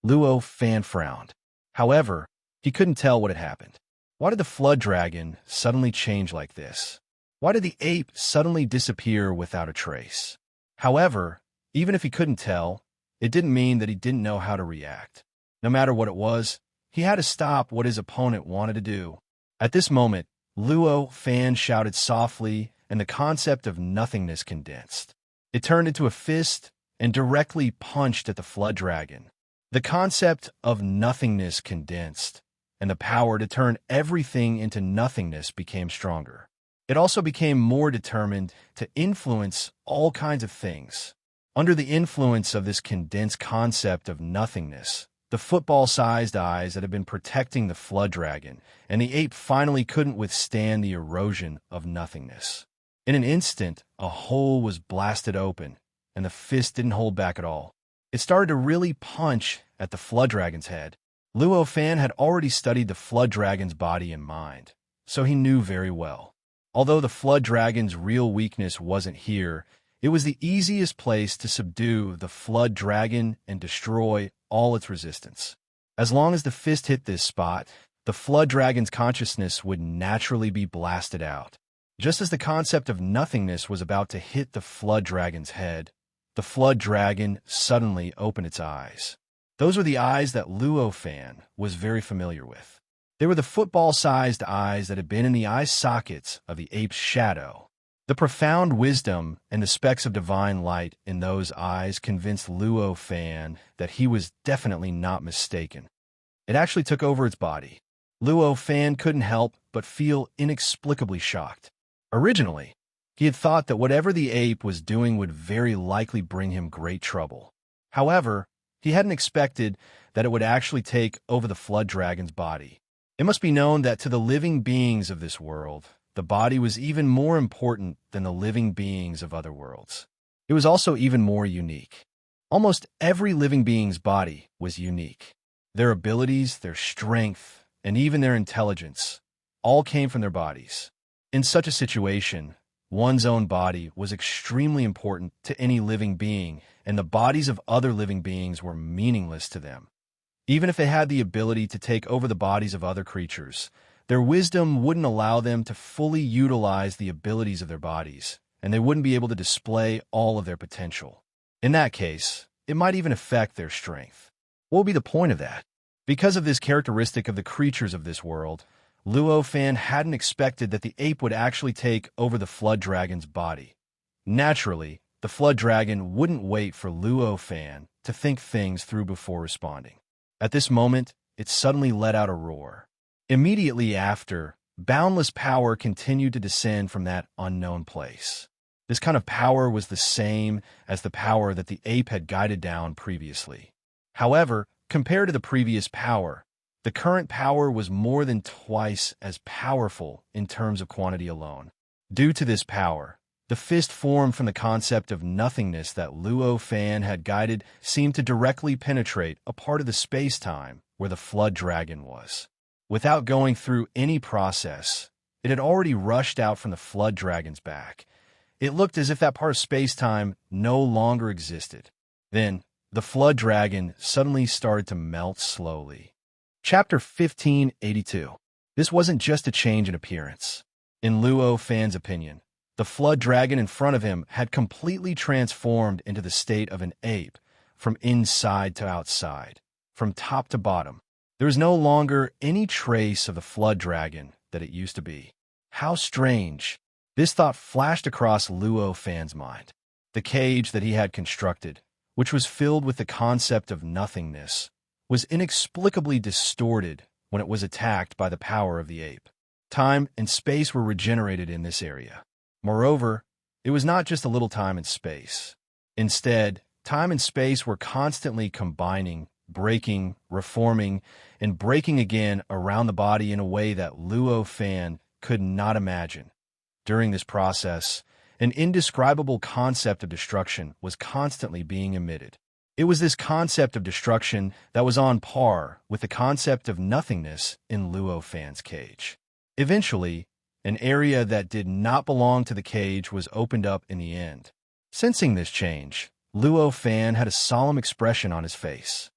Speaker 1: Luo Fan frowned. However, he couldn't tell what had happened. Why did the flood dragon suddenly change like this? Why did the ape suddenly disappear without a trace? However, even if he couldn't tell, it didn't mean that he didn't know how to react. No matter what it was, he had to stop what his opponent wanted to do. At this moment, Luo Fan shouted softly, and the concept of nothingness condensed. It turned into a fist and directly punched at the flood dragon. The concept of nothingness condensed, and the power to turn everything into nothingness became stronger. It also became more determined to influence all kinds of things. Under the influence of this condensed concept of nothingness, the football-sized eyes that had been protecting the flood dragon and the ape finally couldn't withstand the erosion of nothingness. In an instant, a hole was blasted open, and the fist didn't hold back at all. It started to really punch at the flood dragon's head. Luo Fan had already studied the flood dragon's body and mind, so he knew very well. Although the flood dragon's real weakness wasn't here, it was the easiest place to subdue the flood dragon and destroy all its resistance. As long as the fist hit this spot, the flood dragon's consciousness would naturally be blasted out. Just as the concept of nothingness was about to hit the flood dragon's head, the flood dragon suddenly opened its eyes. Those were the eyes that Luo Fan was very familiar with. They were the football-sized eyes that had been in the eye sockets of the ape's shadow. The profound wisdom and the specks of divine light in those eyes convinced Luo Fan that he was definitely not mistaken. It actually took over its body. Luo Fan couldn't help but feel inexplicably shocked. Originally, He had thought that whatever the ape was doing would very likely bring him great trouble. However, he hadn't expected that it would actually take over the flood dragon's body. It must be known that to the living beings of this world, the body was even more important than the living beings of other worlds. It was also even more unique. Almost every living being's body was unique. Their abilities, their strength, and even their intelligence all came from their bodies. In such a situation, one's own body was extremely important to any living being, and the bodies of other living beings were meaningless to them. Even if they had the ability to take over the bodies of other creatures, their wisdom wouldn't allow them to fully utilize the abilities of their bodies, and they wouldn't be able to display all of their potential. In that case, it might even affect their strength. What would be the point of that? Because of this characteristic of the creatures of this world, Luo Fan hadn't expected that the ape would actually take over the flood dragon's body. Naturally, the flood dragon wouldn't wait for Luo Fan to think things through before responding. At this moment, it suddenly let out a roar. Immediately after, boundless power continued to descend from that unknown place. This kind of power was the same as the power that the ape had guided down previously. However, compared to the previous power, the current power was more than twice as powerful in terms of quantity alone. Due to this power, the fist formed from the concept of nothingness that Luo Fan had guided seemed to directly penetrate a part of the space-time where the flood dragon was. Without going through any process, it had already rushed out from the flood dragon's back. It looked as if that part of space-time no longer existed. Then, the flood dragon suddenly started to melt slowly. Chapter 1582. This wasn't just a change in appearance. In Luo Fan's opinion, the flood dragon in front of him had completely transformed into the state of an ape, from inside to outside, from top to bottom. There was no longer any trace of the flood dragon that it used to be. How strange. This thought flashed across Luo Fan's mind. The cage that he had constructed, which was filled with the concept of nothingness, was inexplicably distorted when it was attacked by the power of the ape. Time and space were regenerated in this area. Moreover, it was not just a little time and space. Instead, time and space were constantly combining, breaking, reforming, and breaking again around the body in a way that Luo Fan could not imagine. During this process, an indescribable concept of destruction was constantly being emitted. It was this concept of destruction that was on par with the concept of nothingness in Luo Fan's cage. Eventually, an area that did not belong to the cage was opened up in the end. Sensing this change, Luo Fan had a solemn expression on his face.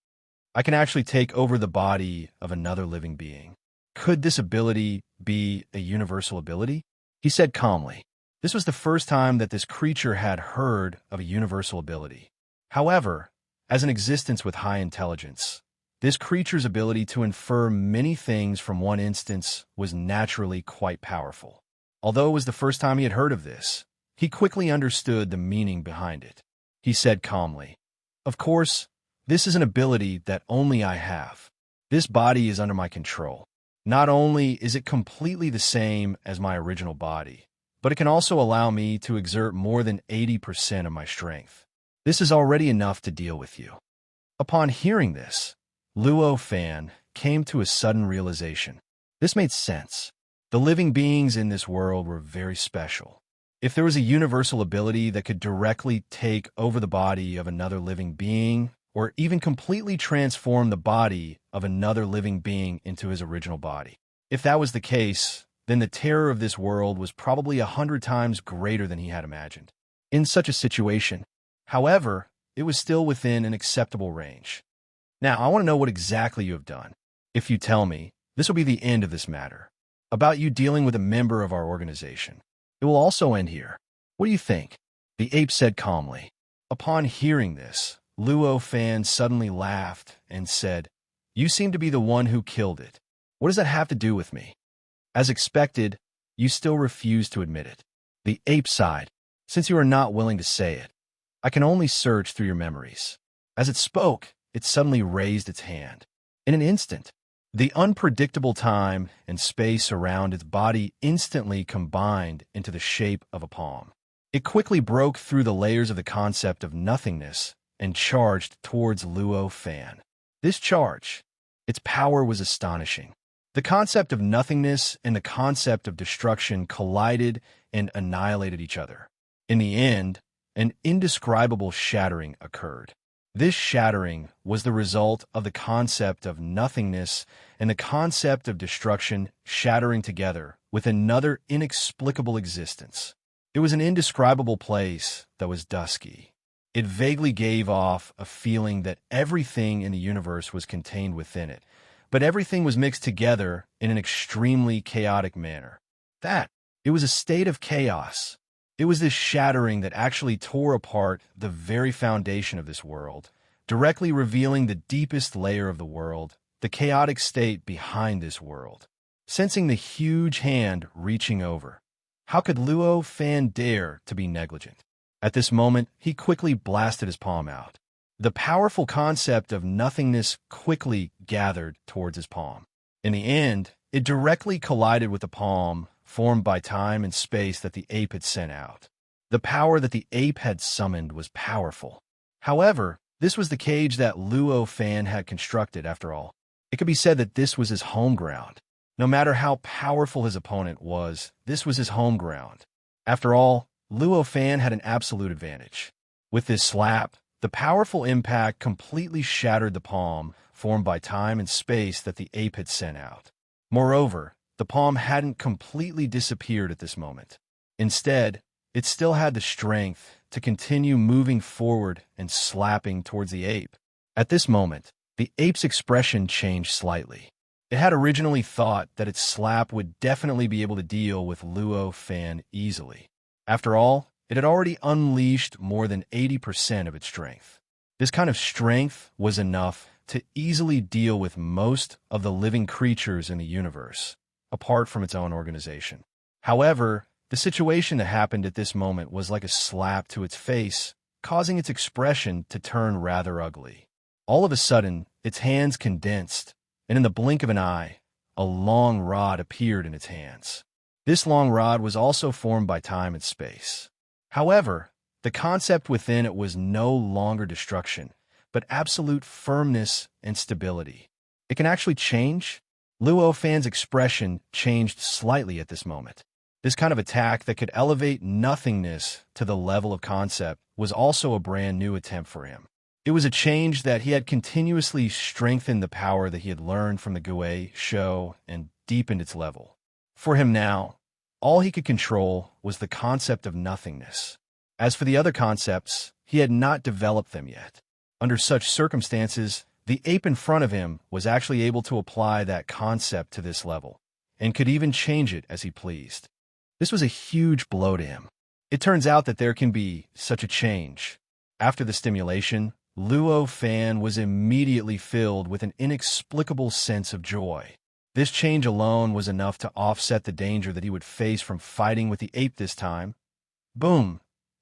Speaker 1: I can actually take over the body of another living being. Could this ability be a universal ability? He said calmly. This was the first time that this creature had heard of a universal ability. However, as an existence with high intelligence, this creature's ability to infer many things from one instance was naturally quite powerful. Although it was the first time he had heard of this, he quickly understood the meaning behind it. He said calmly, "Of course, this is an ability that only I have. This body is under my control. Not only is it completely the same as my original body, but it can also allow me to exert more than 80% of my strength. This is already enough to deal with you." Upon hearing this, Luo Fan came to a sudden realization. This made sense. The living beings in this world were very special. If there was a universal ability that could directly take over the body of another living being, or even completely transform the body of another living being into his original body, if that was the case, then the terror of this world was probably 100 times greater than he had imagined. In such a situation, however, it was still within an acceptable range. Now, I want to know what exactly you have done. If you tell me, this will be the end of this matter. About you dealing with a member of our organization. It will also end here. What do you think? The ape said calmly. Upon hearing this, Luo Fan suddenly laughed and said, "You seem to be the one who killed it. What does that have to do with me?" As expected, you still refuse to admit it. The ape sighed. "Since you are not willing to say it, I can only search through your memories." As it spoke, it suddenly raised its hand. In an instant, The unpredictable time and space around its body instantly combined into the shape of a palm. It quickly broke through the layers of the concept of nothingness and charged towards Luo Fan. This charge, its power was astonishing. The concept of nothingness and the concept of destruction collided and annihilated each other. In the end, an indescribable shattering occurred. This shattering was the result of the concept of nothingness and the concept of destruction shattering together with another inexplicable existence. It was an indescribable place that was dusky. It vaguely gave off a feeling that everything in the universe was contained within it, but everything was mixed together in an extremely chaotic manner. It was a state of chaos. It was this shattering that actually tore apart the very foundation of this world, directly revealing the deepest layer of the world, the chaotic state behind this world. Sensing the huge hand reaching over, how could Luo Fan dare to be negligent? At this moment, he quickly blasted his palm out. The powerful concept of nothingness quickly gathered towards his palm. In the end, it directly collided with the palm formed by time and space that the ape had sent out. The power that the ape had summoned was powerful. However, this was the cage that Luo Fan had constructed, after all. It could be said that this was his home ground. No matter how powerful his opponent was, this was his home ground. After all, Luo Fan had an absolute advantage. With this slap, the powerful impact completely shattered the palm formed by time and space that the ape had sent out. Moreover, the palm hadn't completely disappeared at this moment. Instead, it still had the strength to continue moving forward and slapping towards the ape. At this moment, the ape's expression changed slightly. It had originally thought that its slap would definitely be able to deal with Luo Fan easily. After all, it had already unleashed more than 80% of its strength. This kind of strength was enough to easily deal with most of the living creatures in the universe, apart from its own organization. However, the situation that happened at this moment was like a slap to its face, causing its expression to turn rather ugly. All of a sudden, its hands condensed, and in the blink of an eye, a long rod appeared in its hands. This long rod was also formed by time and space. However, the concept within it was no longer destruction, but absolute firmness and stability. It can actually change. Luo Fan's expression changed slightly at this moment. This kind of attack that could elevate nothingness to the level of concept was also a brand new attempt for him. It was a change that he had continuously strengthened the power that he had learned from the Gue show and deepened its level. For him now, all he could control was the concept of nothingness. As for the other concepts, he had not developed them yet. Under such circumstances, the ape in front of him was actually able to apply that concept to this level, and could even change it as he pleased. This was a huge blow to him. It turns out that there can be such a change. After the stimulation, Luo Fan was immediately filled with an inexplicable sense of joy. This change alone was enough to offset the danger that he would face from fighting with the ape this time. Boom!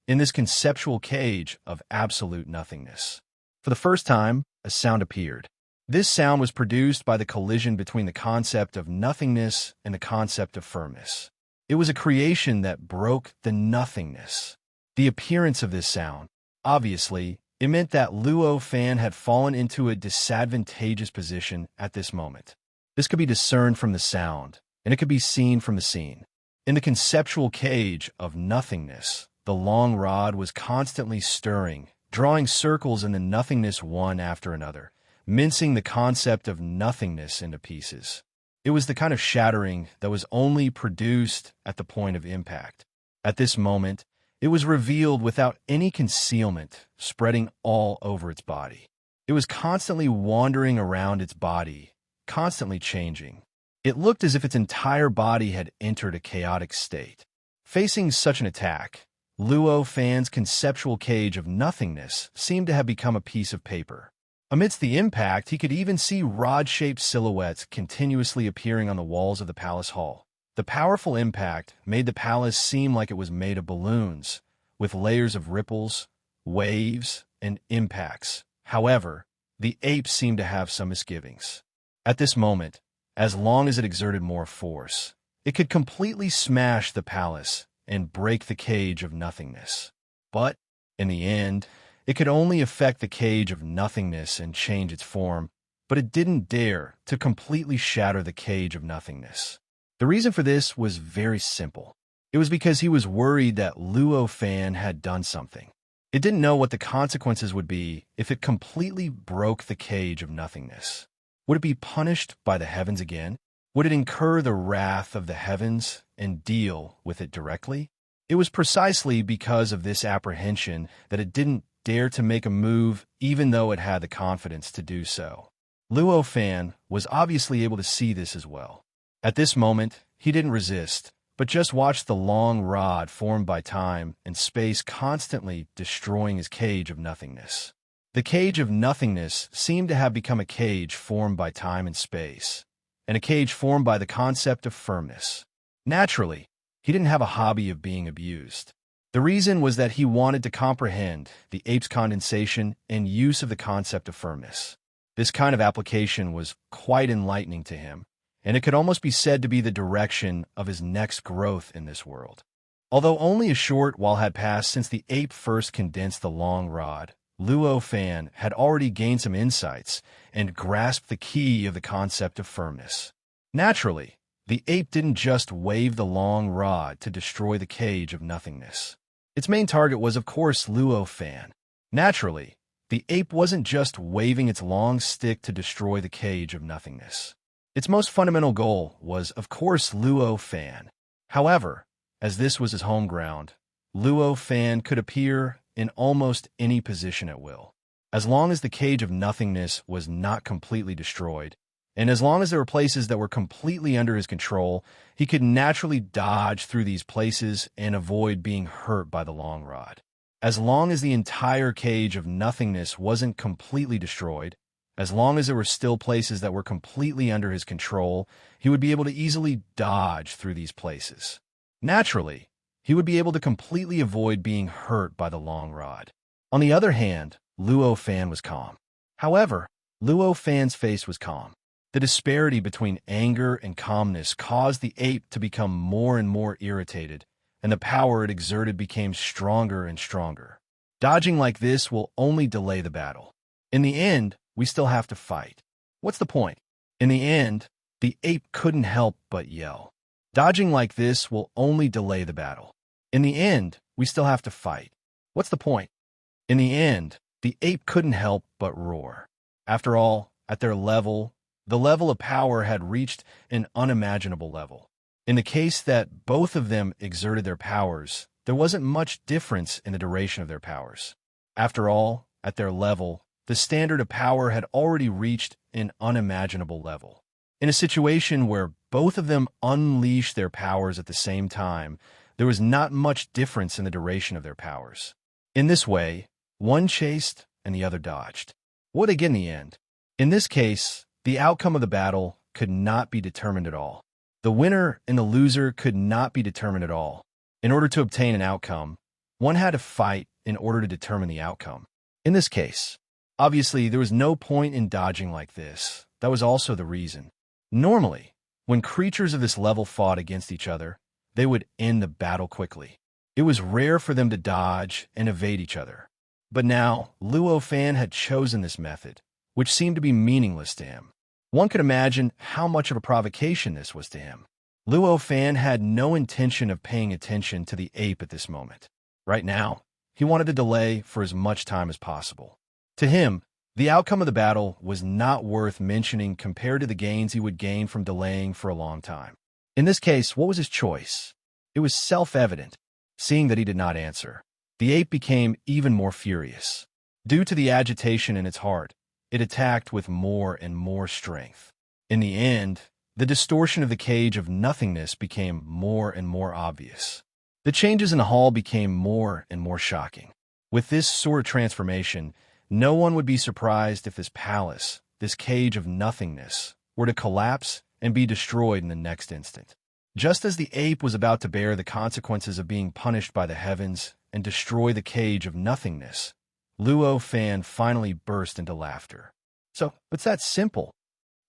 Speaker 1: In this conceptual cage of absolute nothingness. For the first time, a sound appeared. This sound was produced by the collision between the concept of nothingness and the concept of firmness. It was a creation that broke the nothingness. The appearance of this sound, obviously, it meant that Luo Fan had fallen into a disadvantageous position at this moment. This could be discerned from the sound, and it could be seen from the scene. In the conceptual cage of nothingness, the long rod was constantly stirring, drawing circles in the nothingness one after another, mincing the concept of nothingness into pieces. It was the kind of shattering that was only produced at the point of impact. At this moment, it was revealed without any concealment, spreading all over its body. It was constantly wandering around its body, constantly changing. It looked as if its entire body had entered a chaotic state. Facing such an attack, Luo Fan's conceptual cage of nothingness seemed to have become a piece of paper. Amidst the impact, he could even see rod-shaped silhouettes continuously appearing on the walls of the palace hall. The powerful impact made the palace seem like it was made of balloons, with layers of ripples, waves, and impacts. However, the ape seemed to have some misgivings. At this moment, as long as it exerted more force, it could completely smash the palace and break the cage of nothingness. But, in the end, it could only affect the cage of nothingness and change its form, but it didn't dare to completely shatter the cage of nothingness. The reason for this was very simple. It was because he was worried that Luo Fan had done something. It didn't know what the consequences would be if it completely broke the cage of nothingness. Would it be punished by the heavens again? Would it incur the wrath of the heavens and deal with it directly? It was precisely because of this apprehension that it didn't dare to make a move even though it had the confidence to do so. Luo Fan was obviously able to see this as well. At this moment, he didn't resist, but just watched the long rod formed by time and space constantly destroying his cage of nothingness. The cage of nothingness seemed to have become a cage formed by time and space, and a cage formed by the concept of firmness. Naturally, he didn't have a hobby of being abused. The reason was that he wanted to comprehend the ape's condensation and use of the concept of firmness. This kind of application was quite enlightening to him, and it could almost be said to be the direction of his next growth in this world. Although only a short while had passed since the ape first condensed the long rod, Luo Fan had already gained some insights and grasped the key of the concept of firmness. Naturally, the ape didn't just wave the long rod to destroy the cage of nothingness. Its main target was, of course, Luo Fan. Naturally, the ape wasn't just waving its long stick to destroy the cage of nothingness. Its most fundamental goal was, of course, Luo Fan. However, as this was his home ground, Luo Fan could appear in almost any position at will. As long as the cage of nothingness was not completely destroyed, and as long as there were places that were completely under his control, he could naturally dodge through these places and avoid being hurt by the long rod. As long as the entire cage of nothingness wasn't completely destroyed, as long as there were still places that were completely under his control, he would be able to easily dodge through these places. Naturally, he would be able to completely avoid being hurt by the long rod. On the other hand, Luo Fan was calm. However, Luo Fan's face was calm. The disparity between anger and calmness caused the ape to become more and more irritated, and the power it exerted became stronger and stronger. Dodging like this will only delay the battle. In the end, we still have to fight. What's the point? In the end, the ape couldn't help but yell. Dodging like this will only delay the battle. In the end, we still have to fight. What's the point? In the end, the ape couldn't help but roar. After all, at their level, the level of power had reached an unimaginable level. In the case that both of them exerted their powers, there wasn't much difference in the duration of their powers. After all, at their level, the standard of power had already reached an unimaginable level. In a situation where both of them unleashed their powers at the same time, there was not much difference in the duration of their powers. In this way, one chased and the other dodged. What would they get in the end? In this case, the outcome of the battle could not be determined at all. The winner and the loser could not be determined at all. In order to obtain an outcome, one had to fight in order to determine the outcome. In this case, obviously, there was no point in dodging like this. That was also the reason. Normally, when creatures of this level fought against each other, they would end the battle quickly. It was rare for them to dodge and evade each other. But now, Luo Fan had chosen this method, which seemed to be meaningless to him. One could imagine how much of a provocation this was to him. Luo Fan had no intention of paying attention to the ape at this moment. Right now, he wanted to delay for as much time as possible. To him, the outcome of the battle was not worth mentioning compared to the gains he would gain from delaying for a long time. In this case, what was his choice? It was self-evident. Seeing that he did not answer, the ape became even more furious. Due to the agitation in its heart, it attacked with more and more strength. In the end, the distortion of the cage of nothingness became more and more obvious. The changes in the hall became more and more shocking. With this sort of transformation, no one would be surprised if this palace, this cage of nothingness, were to collapse and be destroyed in the next instant. Just as the ape was about to bear the consequences of being punished by the heavens and destroy the cage of nothingness, Luo Fan finally burst into laughter. So, it's that simple.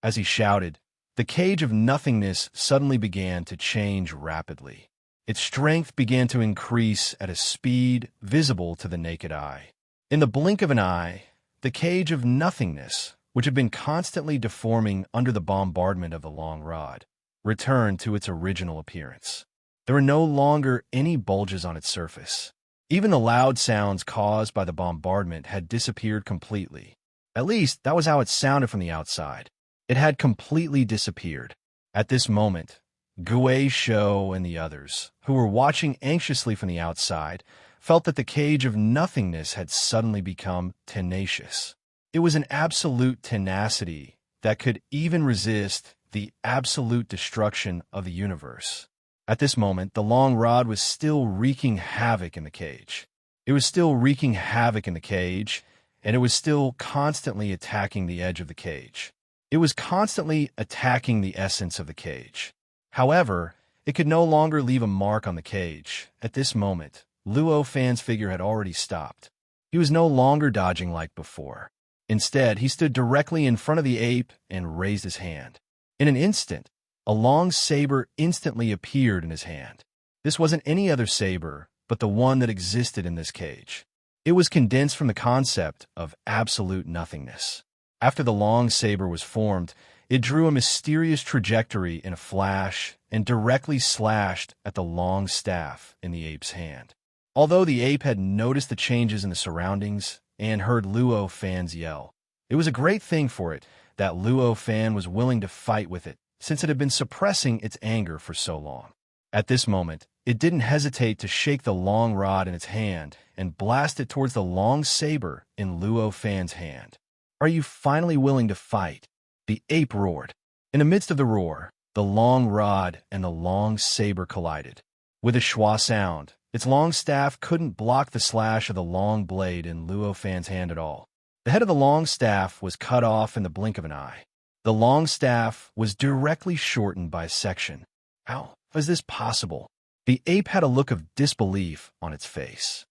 Speaker 1: As he shouted, the cage of nothingness suddenly began to change rapidly. Its strength began to increase at a speed visible to the naked eye. In the blink of an eye, the cage of nothingness, which had been constantly deforming under the bombardment of the long rod, returned to its original appearance. There were no longer any bulges on its surface. Even the loud sounds caused by the bombardment had disappeared completely. At least, that was how it sounded from the outside. It had completely disappeared. At this moment, Gui Shou and the others, who were watching anxiously from the outside, felt that the cage of nothingness had suddenly become tenacious. It was an absolute tenacity that could even resist the absolute destruction of the universe. At this moment, the long rod was still wreaking havoc in the cage. It was still wreaking havoc in the cage, and it was still constantly attacking the edge of the cage. It was constantly attacking the essence of the cage. However, it could no longer leave a mark on the cage. At this moment, Luo Fan's figure had already stopped. He was no longer dodging like before. Instead, he stood directly in front of the ape and raised his hand. In an instant, a long saber instantly appeared in his hand. This wasn't any other saber, but the one that existed in this cage. It was condensed from the concept of absolute nothingness. After the long saber was formed, it drew a mysterious trajectory in a flash and directly slashed at the long staff in the ape's hand. Although the ape had noticed the changes in the surroundings and heard Luo Fan's yell, it was a great thing for it that Luo Fan was willing to fight with it, since it had been suppressing its anger for so long. At this moment, it didn't hesitate to shake the long rod in its hand and blast it towards the long saber in Luo Fan's hand. "Are you finally willing to fight?" the ape roared. In the midst of the roar, the long rod and the long saber collided. With a schwa sound, its long staff couldn't block the slash of the long blade in Luo Fan's hand at all. The head of the long staff was cut off in the blink of an eye. The long staff was directly shortened by a section. How was this possible? The ape had a look of disbelief on its face.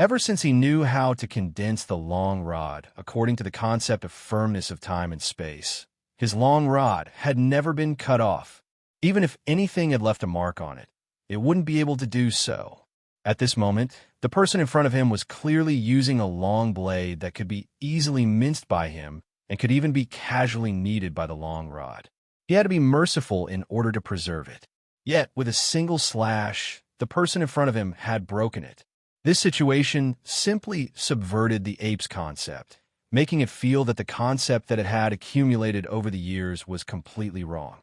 Speaker 1: Ever since he knew how to condense the long rod according to the concept of firmness of time and space, his long rod had never been cut off. Even if anything had left a mark on it, it wouldn't be able to do so. At this moment, the person in front of him was clearly using a long blade that could be easily minced by him and could even be casually kneaded by the long rod. He had to be merciful in order to preserve it. Yet, with a single slash, the person in front of him had broken it. This situation simply subverted the ape's concept, making it feel that the concept that it had accumulated over the years was completely wrong.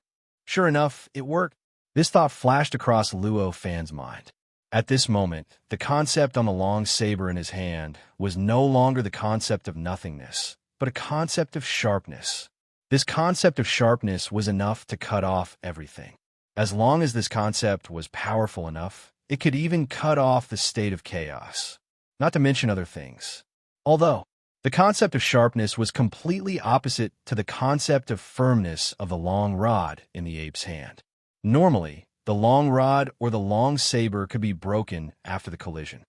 Speaker 1: Sure enough, it worked. This thought flashed across Luo Fan's mind. At this moment, the concept on the long saber in his hand was no longer the concept of nothingness, but a concept of sharpness. This concept of sharpness was enough to cut off everything. As long as this concept was powerful enough, it could even cut off the state of chaos, not to mention other things. Although, the concept of sharpness was completely opposite to the concept of firmness of the long rod in the ape's hand. Normally, the long rod or the long saber could be broken after the collision.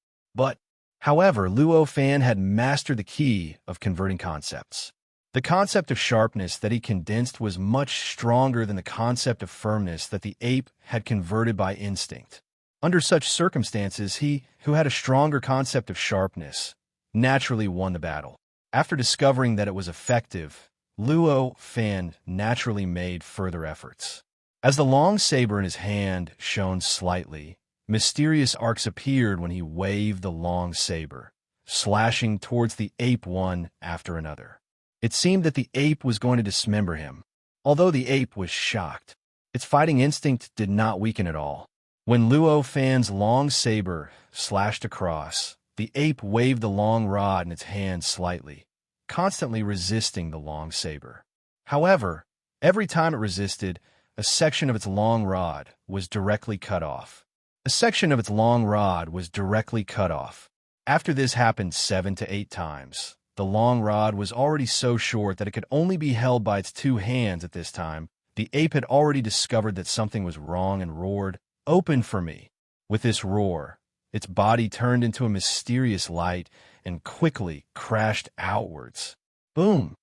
Speaker 1: However, Luo Fan had mastered the key of converting concepts. The concept of sharpness that he condensed was much stronger than the concept of firmness that the ape had converted by instinct. Under such circumstances, he, who had a stronger concept of sharpness, naturally won the battle. After discovering that it was effective, Luo Fan naturally made further efforts. As the long saber in his hand shone slightly, mysterious arcs appeared when he waved the long saber, slashing towards the ape one after another. It seemed that the ape was going to dismember him. Although the ape was shocked, its fighting instinct did not weaken at all. When Luo Fan's long saber slashed across, the ape waved the long rod in its hand slightly, constantly resisting the long saber. However, every time it resisted, a section of its long rod was directly cut off. A section of its long rod was directly cut off. After this happened 7 to 8 times, the long rod was already so short that it could only be held by its 2 hands at this time. The ape had already discovered that something was wrong and roared, "Open for me." With this roar, its body turned into a mysterious light and quickly crashed outwards. Boom!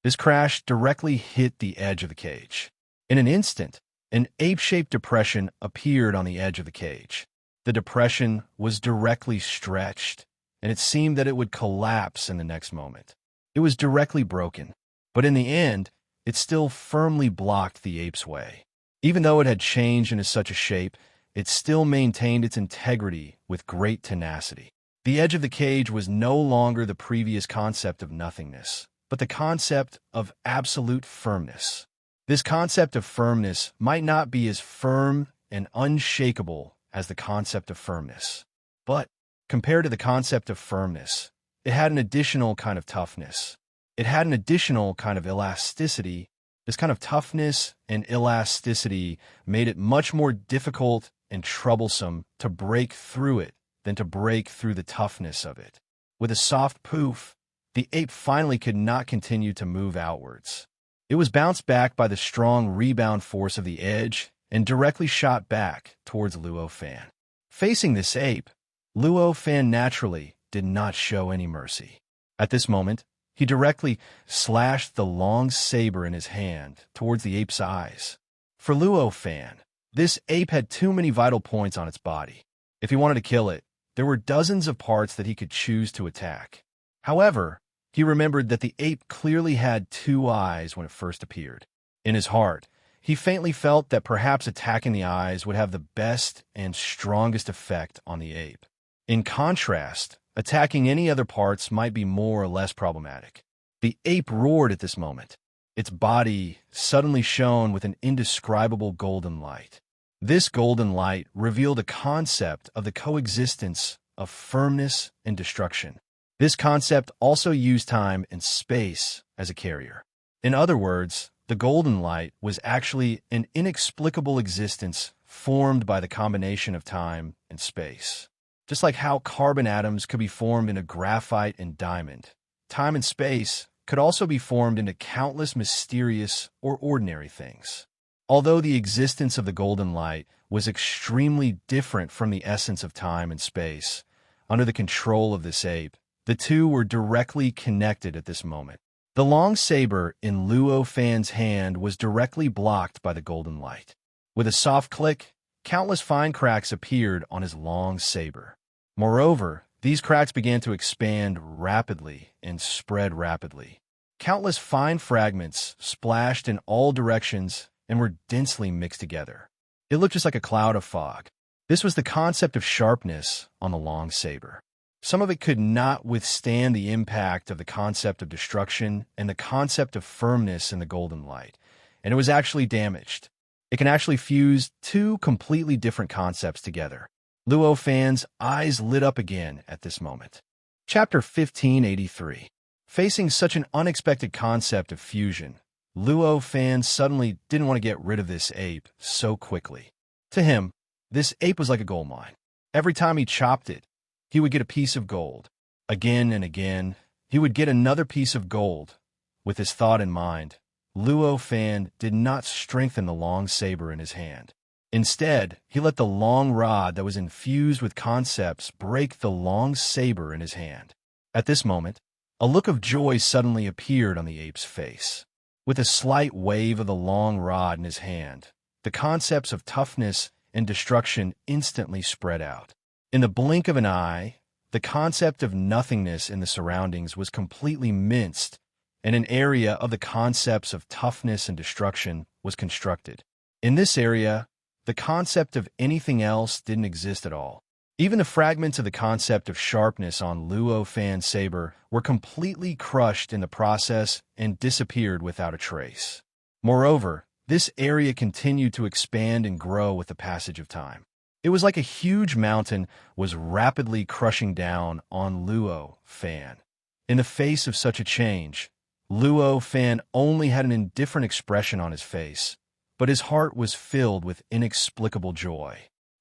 Speaker 1: This crash directly hit the edge of the cage. In an instant, an ape-shaped depression appeared on the edge of the cage. The depression was directly stretched, and it seemed that it would collapse in the next moment. It was directly broken, but in the end, it still firmly blocked the ape's way. Even though it had changed into such a shape, it still maintained its integrity with great tenacity. The edge of the cage was no longer the previous concept of nothingness, but the concept of absolute firmness. This concept of firmness might not be as firm and unshakable as the concept of firmness, but compared to the concept of firmness, it had an additional kind of toughness. It had an additional kind of elasticity. This kind of toughness and elasticity made it much more difficult and troublesome to break through it than to break through the toughness of it. With a soft poof, the ape finally could not continue to move outwards. It was bounced back by the strong rebound force of the edge and directly shot back towards Luo Fan. Facing this ape, Luo Fan naturally did not show any mercy. At this moment, he directly slashed the long saber in his hand towards the ape's eyes. For Luo Fan, this ape had too many vital points on its body. If he wanted to kill it, there were dozens of parts that he could choose to attack. However, he remembered that the ape clearly had two eyes when it first appeared. In his heart, he faintly felt that perhaps attacking the eyes would have the best and strongest effect on the ape. In contrast, attacking any other parts might be more or less problematic. The ape roared at this moment. Its body suddenly shone with an indescribable golden light. This golden light revealed a concept of the coexistence of firmness and destruction. This concept also used time and space as a carrier. In other words, the golden light was actually an inexplicable existence formed by the combination of time and space. Just like how carbon atoms could be formed into graphite and diamond, time and space could also be formed into countless mysterious or ordinary things. Although the existence of the golden light was extremely different from the essence of time and space, under the control of this ape, the two were directly connected at this moment. The long saber in Luo Fan's hand was directly blocked by the golden light. With a soft click, countless fine cracks appeared on his long saber. Moreover, these cracks began to expand rapidly and spread rapidly. Countless fine fragments splashed in all directions and were densely mixed together. It looked just like a cloud of fog. This was the concept of sharpness on the long saber. Some of it could not withstand the impact of the concept of destruction and the concept of firmness in the golden light, and it was actually damaged. It can actually fuse two completely different concepts together. Luo Fan's eyes lit up again at this moment. Chapter 1583. Facing such an unexpected concept of fusion, Luo Fan suddenly didn't want to get rid of this ape so quickly. To him, this ape was like a gold mine. Every time he chopped it, he would get a piece of gold. Again and again, he would get another piece of gold. With this thought in mind, Luo Fan did not strengthen the long saber in his hand. Instead, he let the long rod that was infused with concepts break the long saber in his hand. At this moment, a look of joy suddenly appeared on the ape's face. With a slight wave of the long rod in his hand, the concepts of toughness and destruction instantly spread out. In the blink of an eye, the concept of nothingness in the surroundings was completely minced, and an area of the concepts of toughness and destruction was constructed. In this area, the concept of anything else didn't exist at all. Even the fragments of the concept of sharpness on Luo Fan's saber were completely crushed in the process and disappeared without a trace. Moreover, this area continued to expand and grow with the passage of time. It was like a huge mountain was rapidly crushing down on Luo Fan. In the face of such a change, Luo Fan only had an indifferent expression on his face, but his heart was filled with inexplicable joy.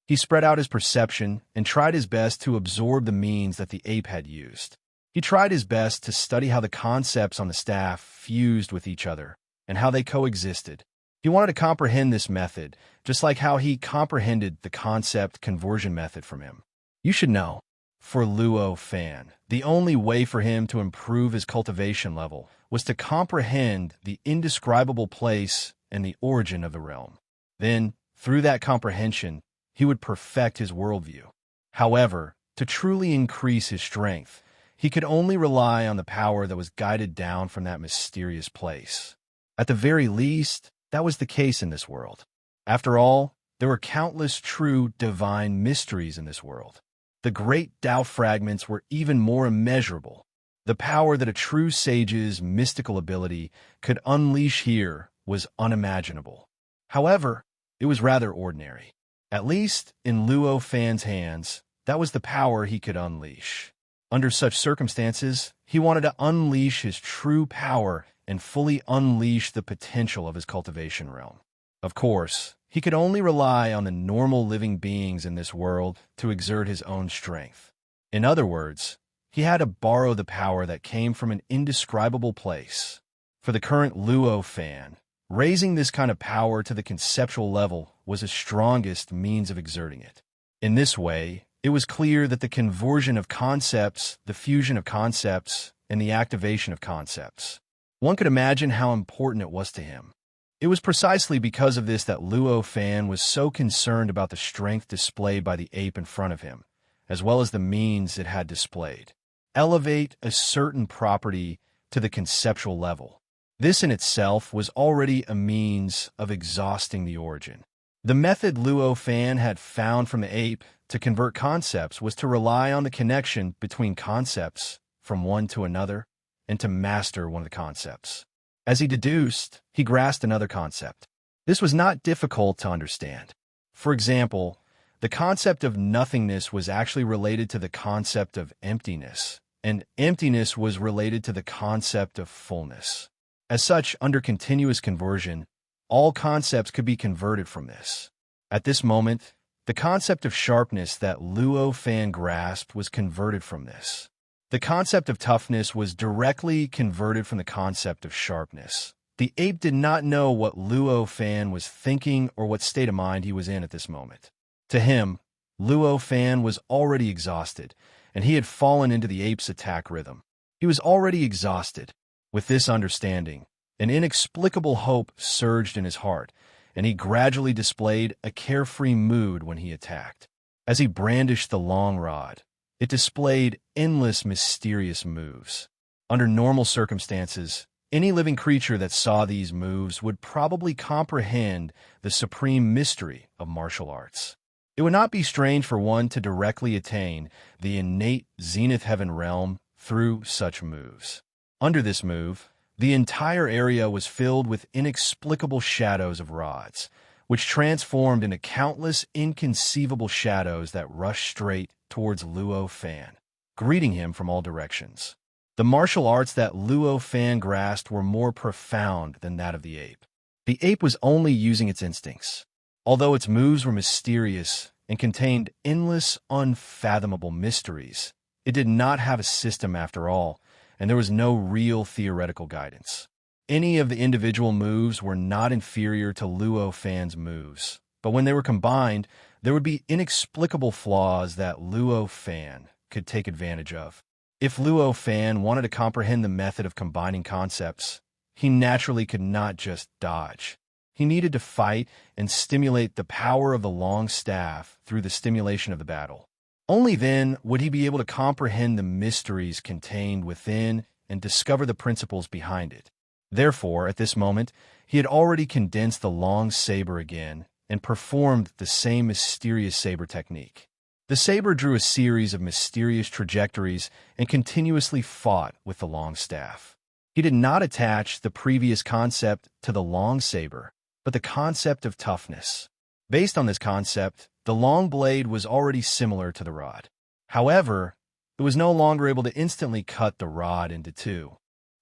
Speaker 1: He spread out his perception and tried his best to absorb the means that the ape had used. He tried his best to study how the concepts on the staff fused with each other and how they coexisted. He wanted to comprehend this method, just like how he comprehended the concept conversion method from him. You should know, For Luo Fan, the only way for him to improve his cultivation level was to comprehend the indescribable place and the origin of the realm. Then, through that comprehension, he would perfect his worldview. However, to truly increase his strength, he could only rely on the power that was guided down from that mysterious place. At the very least, that was the case in this world. After all, there were countless true divine mysteries in this world. The great Tao fragments were even more immeasurable. The power that a true sage's mystical ability could unleash here was unimaginable. However, it was rather ordinary. At least, in Luo Fan's hands, that was the power he could unleash. Under such circumstances, he wanted to unleash his true power and fully unleash the potential of his cultivation realm. Of course, he could only rely on the normal living beings in this world to exert his own strength. In other words, he had to borrow the power that came from an indescribable place. For the current Luo Fan, raising this kind of power to the conceptual level was his strongest means of exerting it. In this way, it was clear that the conversion of concepts, the fusion of concepts, and the activation of concepts. One could imagine how important it was to him. It was precisely because of this that Luo Fan was so concerned about the strength displayed by the ape in front of him, as well as the means it had displayed. Elevate a certain property to the conceptual level. This in itself was already a means of exhausting the origin. The method Luo Fan had found from the ape to convert concepts was to rely on the connection between concepts from one to another and to master one of the concepts. As he deduced, he grasped another concept. This was not difficult to understand. For example, the concept of nothingness was actually related to the concept of emptiness, and emptiness was related to the concept of fullness. As such, under continuous conversion, all concepts could be converted from this. At this moment, the concept of sharpness that Luo Fan grasped was converted from this. The concept of toughness was directly converted from the concept of sharpness. The ape did not know what Luo Fan was thinking or what state of mind he was in at this moment. To him, Luo Fan was already exhausted, and he had fallen into the ape's attack rhythm. He was already exhausted. With this understanding, an inexplicable hope surged in his heart, and he gradually displayed a carefree mood when he attacked. As he brandished the long rod, it displayed endless mysterious moves. Under normal circumstances, any living creature that saw these moves would probably comprehend the supreme mystery of martial arts. It would not be strange for one to directly attain the innate zenith heaven realm through such moves. Under this move, the entire area was filled with inexplicable shadows of rods, which transformed into countless inconceivable shadows that rushed straight towards Luo Fan, greeting him from all directions. The martial arts that Luo Fan grasped were more profound than that of the ape. The ape was only using its instincts. Although its moves were mysterious and contained endless, unfathomable mysteries, it did not have a system after all, and there was no real theoretical guidance. Any of the individual moves were not inferior to Luo Fan's moves, but when they were combined, there would be inexplicable flaws that Luo Fan could take advantage of. If Luo Fan wanted to comprehend the method of combining concepts, he naturally could not just dodge. He needed to fight and stimulate the power of the long staff through the stimulation of the battle. Only then would he be able to comprehend the mysteries contained within and discover the principles behind it. Therefore, at this moment, he had already condensed the long saber again and performed the same mysterious saber technique. The saber drew a series of mysterious trajectories and continuously fought with the long staff. He did not attach the previous concept to the long saber, but the concept of toughness. Based on this concept, the long blade was already similar to the rod. However, it was no longer able to instantly cut the rod into two.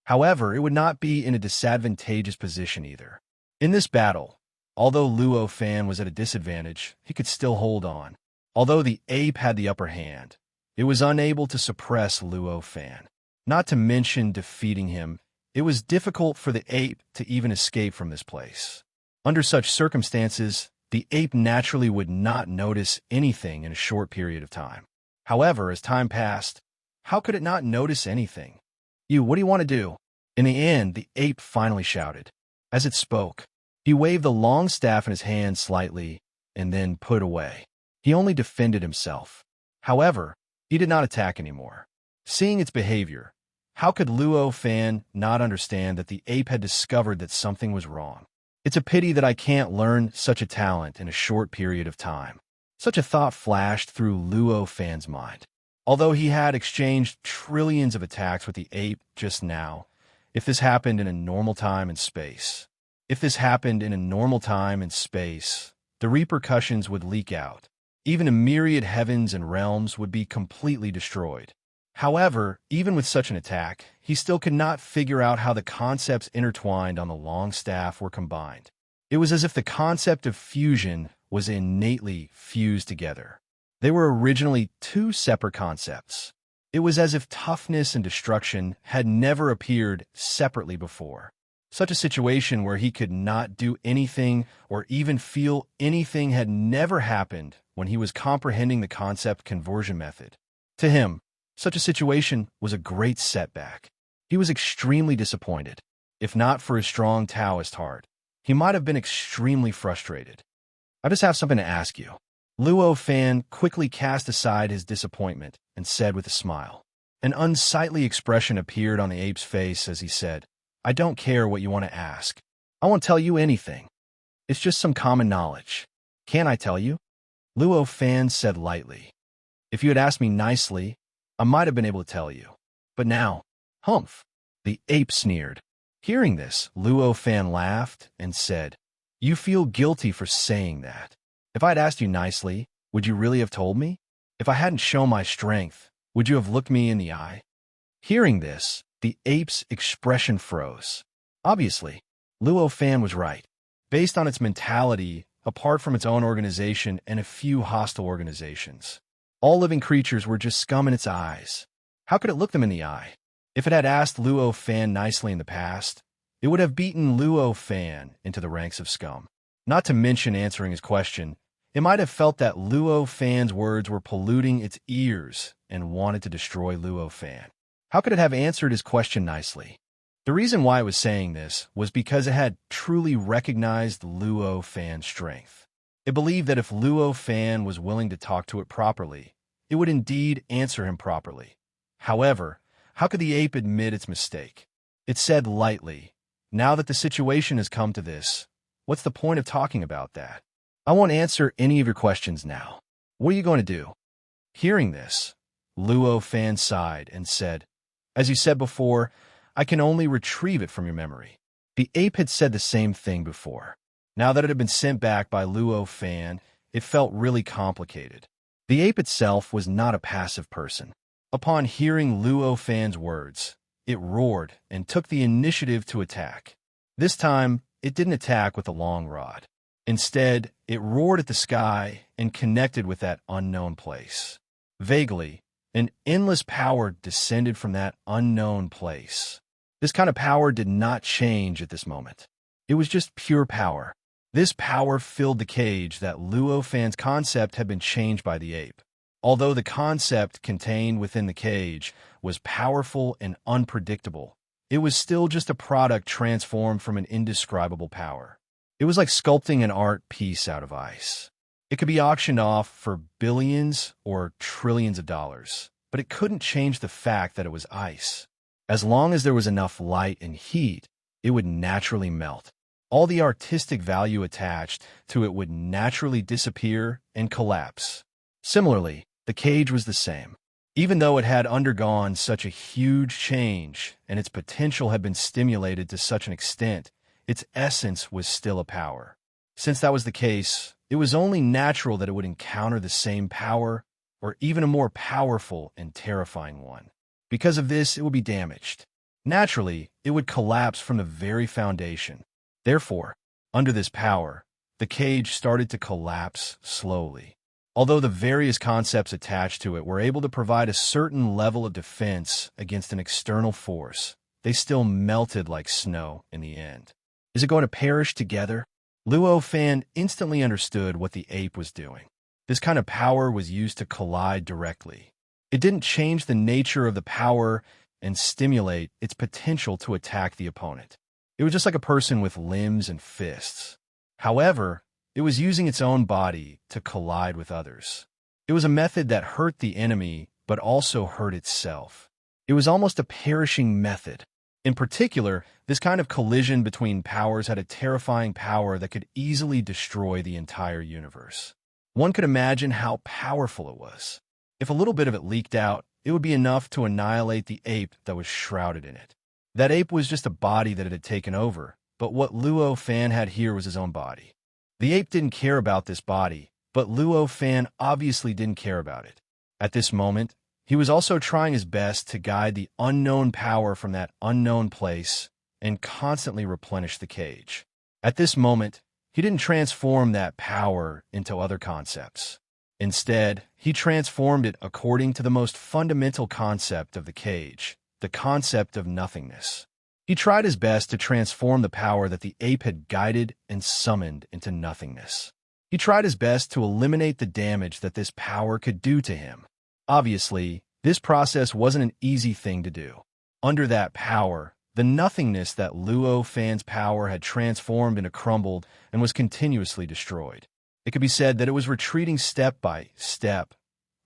Speaker 1: However, it would not be in a disadvantageous position either. In this battle, although Luo Fan was at a disadvantage, he could still hold on. Although the ape had the upper hand, it was unable to suppress Luo Fan. Not to mention defeating him, it was difficult for the ape to even escape from this place. Under such circumstances, the ape naturally would not notice anything in a short period of time. However, as time passed, how could it not notice anything? What do you want to do? In the end, the ape finally shouted. As it spoke, he waved the long staff in his hand slightly and then put it away. He only defended himself. However, he did not attack anymore. Seeing its behavior, how could Luo Fan not understand that the ape had discovered that something was wrong? It's a pity that I can't learn such a talent in a short period of time. Such a thought flashed through Luo Fan's mind. Although he had exchanged trillions of attacks with the ape just now, if this happened in a normal time and space, the repercussions would leak out. Even a myriad heavens and realms would be completely destroyed. However, even with such an attack, he still could not figure out how the concepts intertwined on the long staff were combined. It was as if the concept of fusion was innately fused together. They were originally two separate concepts. It was as if toughness and destruction had never appeared separately before. Such a situation where he could not do anything or even feel anything had never happened when he was comprehending the concept conversion method. To him, such a situation was a great setback. He was extremely disappointed. If not for his strong Taoist heart, he might have been extremely frustrated. I just have something to ask you. Luo Fan quickly cast aside his disappointment and said with a smile. An unsightly expression appeared on the ape's face as he said, I don't care what you want to ask. I won't tell you anything. It's just some common knowledge. Can't I tell you? Luo Fan said lightly. If you had asked me nicely, I might have been able to tell you. But now, humph. The ape sneered. Hearing this, Luo Fan laughed and said, You feel guilty for saying that. If I'd asked you nicely, would you really have told me? If I hadn't shown my strength, would you have looked me in the eye? Hearing this, the ape's expression froze. Obviously, Luo Fan was right. Based on its mentality, apart from its own organization and a few hostile organizations, all living creatures were just scum in its eyes. How could it look them in the eye? If it had asked Luo Fan nicely in the past, it would have beaten Luo Fan into the ranks of scum. Not to mention answering his question, it might have felt that Luo Fan's words were polluting its ears and wanted to destroy Luo Fan. How could it have answered his question nicely? The reason why it was saying this was because it had truly recognized Luo Fan's strength. It believed that if Luo Fan was willing to talk to it properly, it would indeed answer him properly. However, how could the ape admit its mistake? It said lightly, Now that the situation has come to this, what's the point of talking about that? I won't answer any of your questions now. What are you going to do? Hearing this, Luo Fan sighed and said, As you said before, I can only retrieve it from your memory. The ape had said the same thing before. Now that it had been sent back by Luo Fan, it felt really complicated. The ape itself was not a passive person. Upon hearing Luo Fan's words, it roared and took the initiative to attack. This time, it didn't attack with a long rod. Instead, it roared at the sky and connected with that unknown place. Vaguely, an endless power descended from that unknown place. This kind of power did not change at this moment. It was just pure power. This power filled the cage that Luo Fan's concept had been changed by the ape. Although the concept contained within the cage was powerful and unpredictable, it was still just a product transformed from an indescribable power. It was like sculpting an art piece out of ice. It could be auctioned off for billions or trillions of dollars, but it couldn't change the fact that it was ice. As long as there was enough light and heat, it would naturally melt. All the artistic value attached to it would naturally disappear and collapse. Similarly, the cage was the same. Even though it had undergone such a huge change and its potential had been stimulated to such an extent, its essence was still a power. Since that was the case, it was only natural that it would encounter the same power, or even a more powerful and terrifying one. Because of this, it would be damaged. Naturally, it would collapse from the very foundation. Therefore, under this power, the cage started to collapse slowly. Although the various concepts attached to it were able to provide a certain level of defense against an external force, they still melted like snow in the end. Is it going to perish together? Luo Fan instantly understood what the ape was doing. This kind of power was used to collide directly, It didn't change the nature of the power and stimulate its potential to attack the opponent. It was just like a person with limbs and fists. However, it was using its own body to collide with others. It was a method that hurt the enemy, but also hurt itself. It was almost a perishing method. In particular, this kind of collision between powers had a terrifying power that could easily destroy the entire universe. One could imagine how powerful it was. If a little bit of it leaked out, it would be enough to annihilate the ape that was shrouded in it. That ape was just a body that it had taken over, but what Luo Fan had here was his own body. The ape didn't care about this body, but Luo Fan obviously didn't care about it. At this moment, he was also trying his best to guide the unknown power from that unknown place and constantly replenish the cage. At this moment, he didn't transform that power into other concepts. Instead, he transformed it according to the most fundamental concept of the cage, the concept of nothingness. He tried his best to transform the power that the ape had guided and summoned into nothingness. He tried his best to eliminate the damage that this power could do to him. Obviously, this process wasn't an easy thing to do. Under that power, the nothingness that Luo Fan's power had transformed into crumbled and was continuously destroyed. It could be said that it was retreating step by step.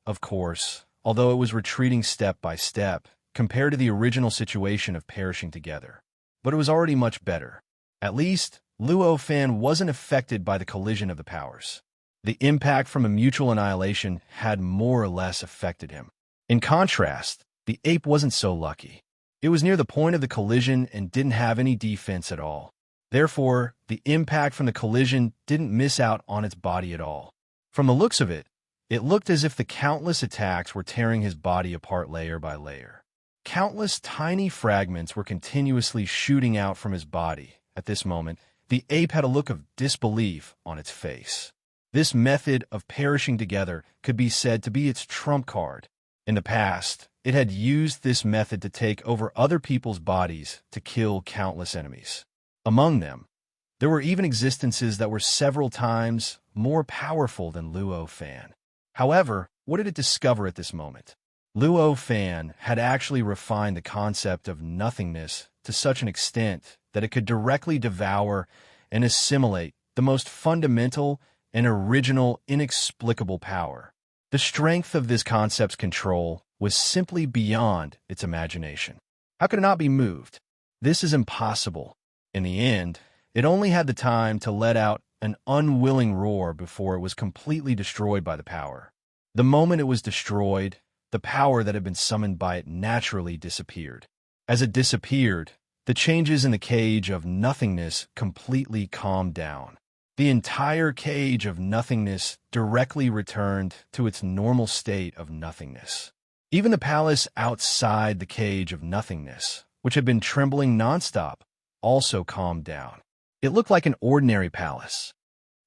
Speaker 1: Of course, although it was retreating step by step, compared to the original situation of perishing together. But it was already much better. At least, Luo Fan wasn't affected by the collision of the powers. The impact from a mutual annihilation had more or less affected him. In contrast, the ape wasn't so lucky. It was near the point of the collision and didn't have any defense at all. Therefore, the impact from the collision didn't miss out on its body at all. From the looks of it, it looked as if the countless attacks were tearing his body apart layer by layer. Countless tiny fragments were continuously shooting out from his body. At this moment, the ape had a look of disbelief on its face. This method of perishing together could be said to be its trump card. In the past, it had used this method to take over other people's bodies to kill countless enemies. Among them, there were even existences that were several times more powerful than Luo Fan. However, what did it discover at this moment? Luo Fan had actually refined the concept of nothingness to such an extent that it could directly devour and assimilate the most fundamental and original inexplicable power. The strength of this concept's control was simply beyond its imagination. How could it not be moved? This is impossible. In the end, it only had the time to let out an unwilling roar before it was completely destroyed by the power. The moment it was destroyed, the power that had been summoned by it naturally disappeared. As it disappeared, the changes in the cage of nothingness completely calmed down. The entire cage of nothingness directly returned to its normal state of nothingness. Even the palace outside the cage of nothingness, which had been trembling nonstop, also calmed down. It looked like an ordinary palace.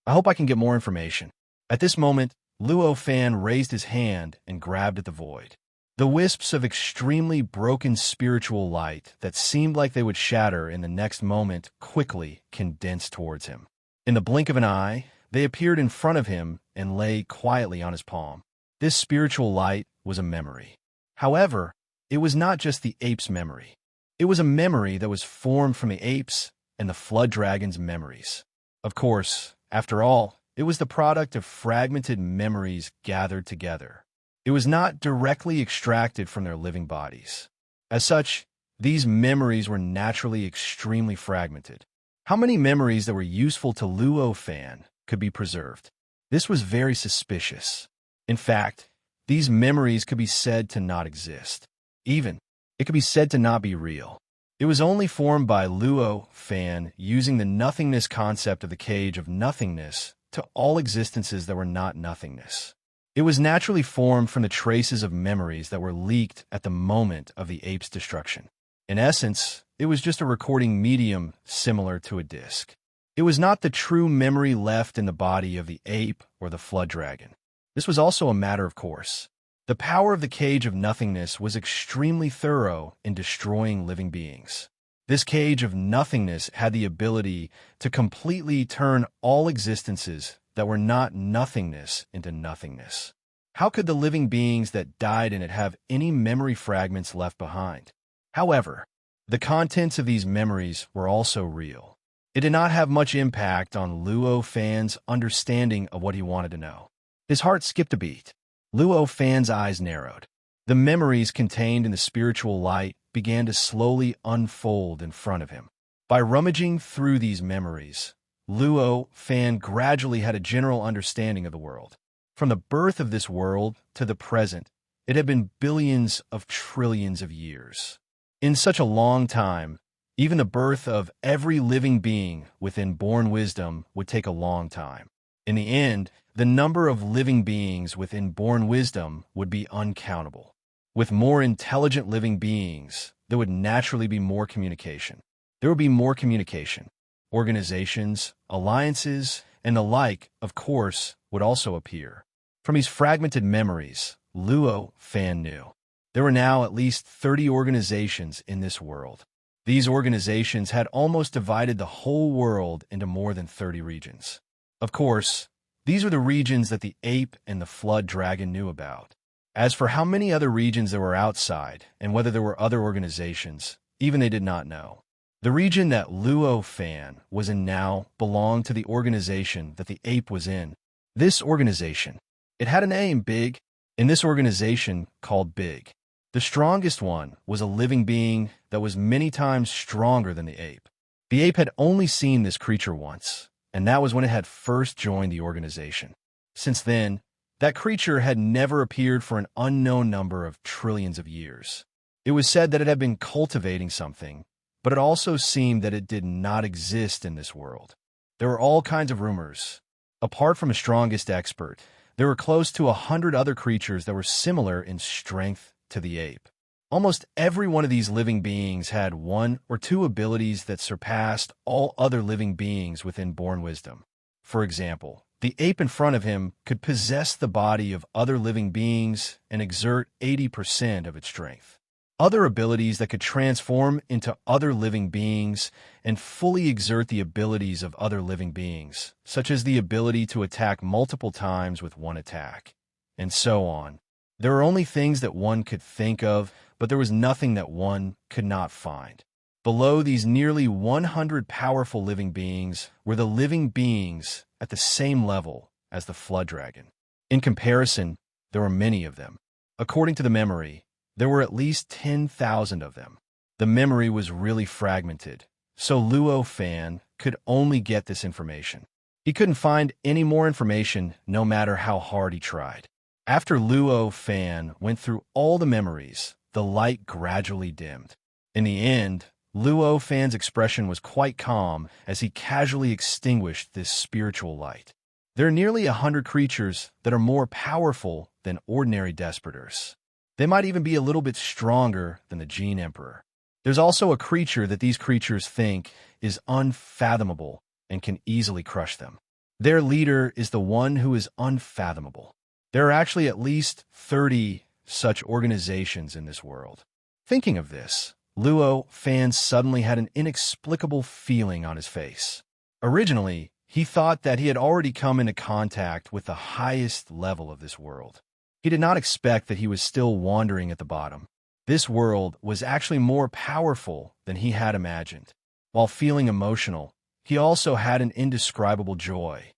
Speaker 1: I hope I can get more information. At this moment, Luo Fan raised his hand and grabbed at the void. The wisps of extremely broken spiritual light that seemed like they would shatter in the next moment quickly condensed towards him. In the blink of an eye, they appeared in front of him and lay quietly on his palm. This spiritual light was a memory. However, it was not just the ape's memory. It was a memory that was formed from the apes and the flood dragon's memories. Of course, after all, it was the product of fragmented memories gathered together. It was not directly extracted from their living bodies. As such, these memories were naturally extremely fragmented. How many memories that were useful to Luo Fan could be preserved? This was very suspicious. In fact, these memories could be said to not exist. Even, it could be said to not be real. It was only formed by Luo Fan using the nothingness concept of the cage of nothingness to all existences that were not nothingness. It was naturally formed from the traces of memories that were leaked at the moment of the ape's destruction. In essence, it was just a recording medium similar to a disc. It was not the true memory left in the body of the ape or the flood dragon. This was also a matter of course. The power of the cage of nothingness was extremely thorough in destroying living beings. This cage of nothingness had the ability to completely turn all existences that were not nothingness into nothingness. How could the living beings that died in it have any memory fragments left behind? However, the contents of these memories were also real. It did not have much impact on Luo Fan's understanding of what he wanted to know. His heart skipped a beat. Luo Fan's eyes narrowed. The memories contained in the spiritual light began to slowly unfold in front of him. By rummaging through these memories, Luo Fan gradually had a general understanding of the world. From the birth of this world to the present, it had been billions of trillions of years. In such a long time, even the birth of every living being within born wisdom would take a long time. In the end, the number of living beings within born wisdom would be uncountable. With more intelligent living beings, there would naturally be more communication. There would be more communication. Organizations, alliances, and the like, of course, would also appear. From these fragmented memories, Luo Fan knew there were now at least 30 organizations in this world. These organizations had almost divided the whole world into more than 30 regions. Of course, these were the regions that the ape and the flood dragon knew about. As for how many other regions there were outside, and whether there were other organizations, even they did not know. The region that Luo Fan was in now belonged to the organization that the ape was in. This organization, it had a name, Big. In this organization called Big, the strongest one was a living being that was many times stronger than the ape. The ape had only seen this creature once, and that was when it had first joined the organization. Since then, that creature had never appeared for an unknown number of trillions of years. It was said that it had been cultivating something, but it also seemed that it did not exist in this world. There were all kinds of rumors. Apart from a strongest expert, there were close to 100 other creatures that were similar in strength to the ape. Almost every one of these living beings had one or two abilities that surpassed all other living beings within born wisdom. For example, the ape in front of him could possess the body of other living beings and exert 80% of its strength. Other abilities that could transform into other living beings and fully exert the abilities of other living beings, such as the ability to attack multiple times with one attack, and so on. There were only things that one could think of, but there was nothing that one could not find. Below these nearly 100 powerful living beings were the living beings at the same level as the flood dragon. In comparison, there were many of them. According to the memory, there were at least 10,000 of them. The memory was really fragmented, so Luo Fan could only get this information. He couldn't find any more information no matter how hard he tried. After Luo Fan went through all the memories, the light gradually dimmed. In the end, Luo Fan's expression was quite calm as he casually extinguished this spiritual light. There are nearly 100 creatures that are more powerful than ordinary desperators. They might even be a little bit stronger than the Gene Emperor. There's also a creature that these creatures think is unfathomable and can easily crush them. Their leader is the one who is unfathomable. There are actually at least 30 such organizations in this world. Thinking of this, Luo Fan suddenly had an inexplicable feeling on his face. Originally, he thought that he had already come into contact with the highest level of this world. He did not expect that he was still wandering at the bottom. This world was actually more powerful than he had imagined. While feeling emotional, he also had an indescribable joy.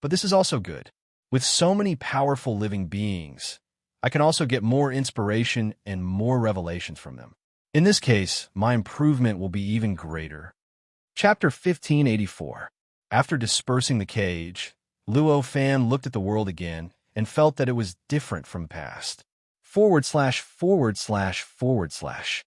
Speaker 1: But this is also good. With so many powerful living beings, I can also get more inspiration and more revelations from them. In this case, my improvement will be even greater. Chapter 1584. After dispersing the cage, Luo Fan looked at the world again and felt that it was different from past. //////.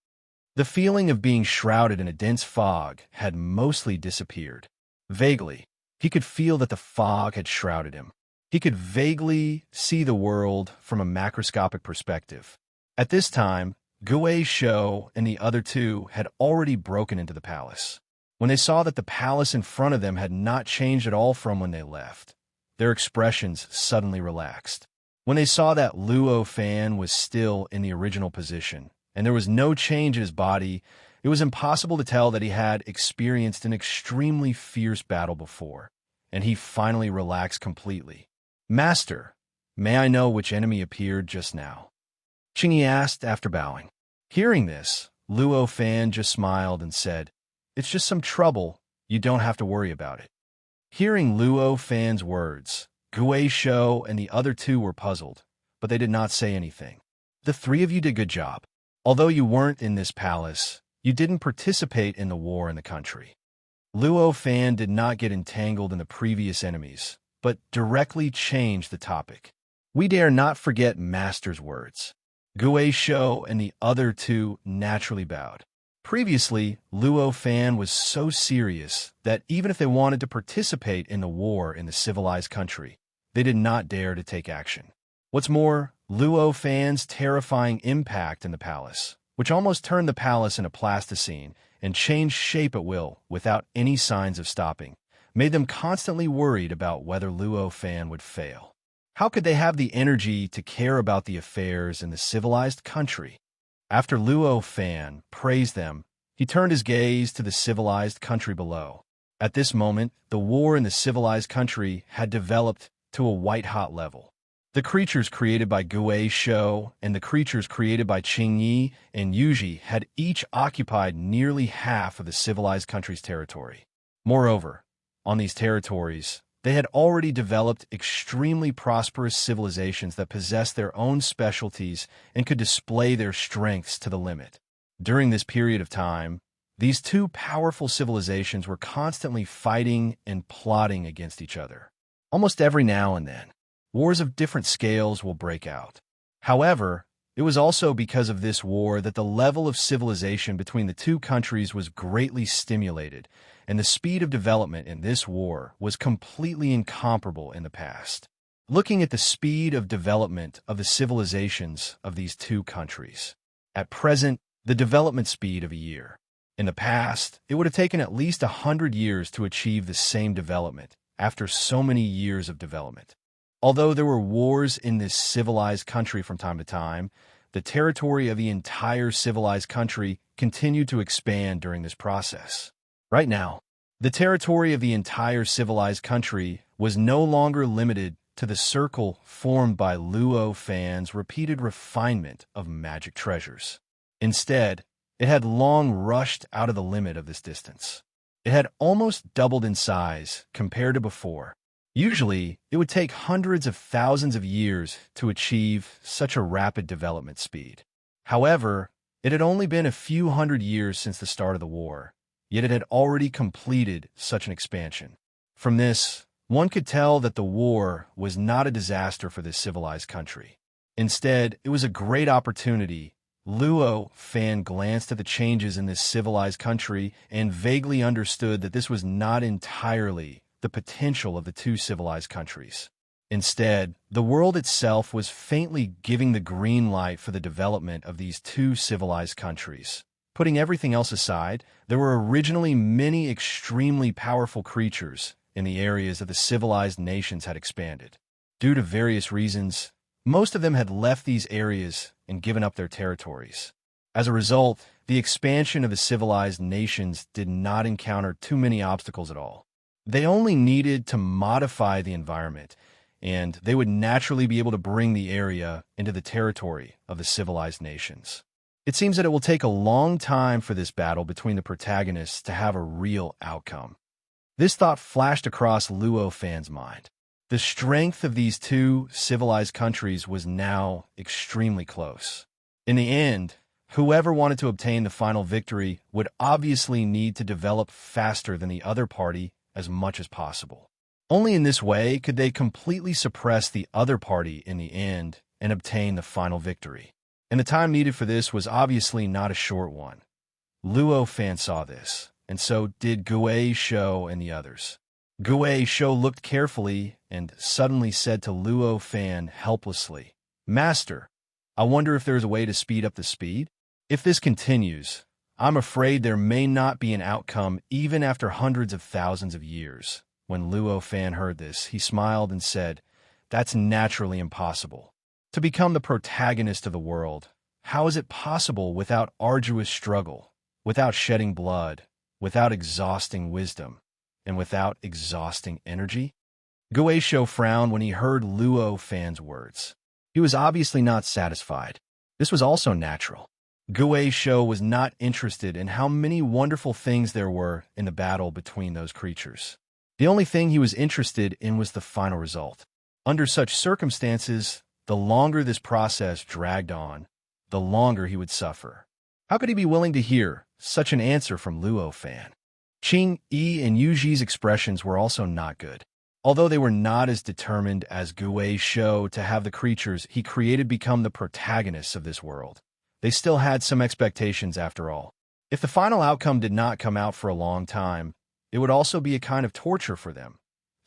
Speaker 1: The feeling of being shrouded in a dense fog had mostly disappeared. Vaguely, he could feel that the fog had shrouded him. He could vaguely see the world from a macroscopic perspective. At this time, Gue Shou and the other two had already broken into the palace. When they saw that the palace in front of them had not changed at all from when they left, their expressions suddenly relaxed. When they saw that Luo Fan was still in the original position, and there was no change in his body, it was impossible to tell that he had experienced an extremely fierce battle before, and he finally relaxed completely. "Master," may I know which enemy appeared just now? Qingyi asked after bowing. Hearing this, Luo Fan just smiled and said, It's just some trouble. You don't have to worry about it. Hearing Luo Fan's words, Gui Shou and the other two were puzzled, but they did not say anything. The three of you did a good job. Although you weren't in this palace, you didn't participate in the war in the country. Luo Fan did not get entangled in the previous enemies, but directly changed the topic. We dare not forget Master's words. Gui Shou and the other two naturally bowed. Previously, Luo Fan was so serious that even if they wanted to participate in the war in the civilized country, they did not dare to take action. What's more, Luo Fan's terrifying impact in the palace, which almost turned the palace into plasticine and changed shape at will without any signs of stopping, made them constantly worried about whether Luo Fan would fail. How could they have the energy to care about the affairs in the civilized country? After Luo Fan praised them, he turned his gaze to the civilized country below. At this moment, the war in the civilized country had developed to a white-hot level. The creatures created by Gui Shou and the creatures created by Qingyi and Yuji had each occupied nearly half of the civilized country's territory. Moreover, on these territories, they had already developed extremely prosperous civilizations that possessed their own specialties and could display their strengths to the limit. During this period of time, these two powerful civilizations were constantly fighting and plotting against each other. Almost every now and then, wars of different scales will break out. However, it was also because of this war that the level of civilization between the two countries was greatly stimulated, and the speed of development in this war was completely incomparable in the past. Looking at the speed of development of the civilizations of these two countries. At present, the development speed of a year. In the past, it would have taken at least 100 years to achieve the same development after so many years of development. Although there were wars in this civilized country from time to time, the territory of the entire civilized country continued to expand during this process. Right now, the territory of the entire civilized country was no longer limited to the circle formed by Luo Fan's repeated refinement of magic treasures. Instead, it had long rushed out of the limit of this distance. It had almost doubled in size compared to before. Usually, it would take hundreds of thousands of years to achieve such a rapid development speed. However, it had only been a few hundred years since the start of the war, yet it had already completed such an expansion. From this, one could tell that the war was not a disaster for this civilized country. Instead, it was a great opportunity. Luo Fan glanced at the changes in this civilized country and vaguely understood that this was not entirely the potential of the two civilized countries. Instead, the world itself was faintly giving the green light for the development of these two civilized countries. Putting everything else aside, there were originally many extremely powerful creatures in the areas that the civilized nations had expanded. Due to various reasons, most of them had left these areas and given up their territories. As a result, the expansion of the civilized nations did not encounter too many obstacles at all. They only needed to modify the environment, and they would naturally be able to bring the area into the territory of the civilized nations. It seems that it will take a long time for this battle between the protagonists to have a real outcome. This thought flashed across Luo Fan's mind. The strength of these two civilized countries was now extremely close. In the end, whoever wanted to obtain the final victory would obviously need to develop faster than the other party as much as possible. Only in this way could they completely suppress the other party in the end and obtain the final victory. And the time needed for this was obviously not a short one. Luo Fan saw this, and so did Gui Shou and the others. Gui Shou looked carefully and suddenly said to Luo Fan helplessly, Master, I wonder if there is a way to speed up the speed? If this continues, I'm afraid there may not be an outcome even after hundreds of thousands of years. When Luo Fan heard this, he smiled and said, That's naturally impossible. To become the protagonist of the world, how is it possible without arduous struggle, without shedding blood, without exhausting wisdom, and without exhausting energy? Guesho frowned when he heard Luo Fan's words. He was obviously not satisfied. This was also natural. Guesho was not interested in how many wonderful things there were in the battle between those creatures. The only thing he was interested in was the final result. Under such circumstances, the longer this process dragged on, the longer he would suffer. How could he be willing to hear such an answer from Luo Fan? Qing Yi and Yuji's expressions were also not good. Although they were not as determined as Guesho to have the creatures he created become the protagonists of this world, they still had some expectations after all. If the final outcome did not come out for a long time, it would also be a kind of torture for them.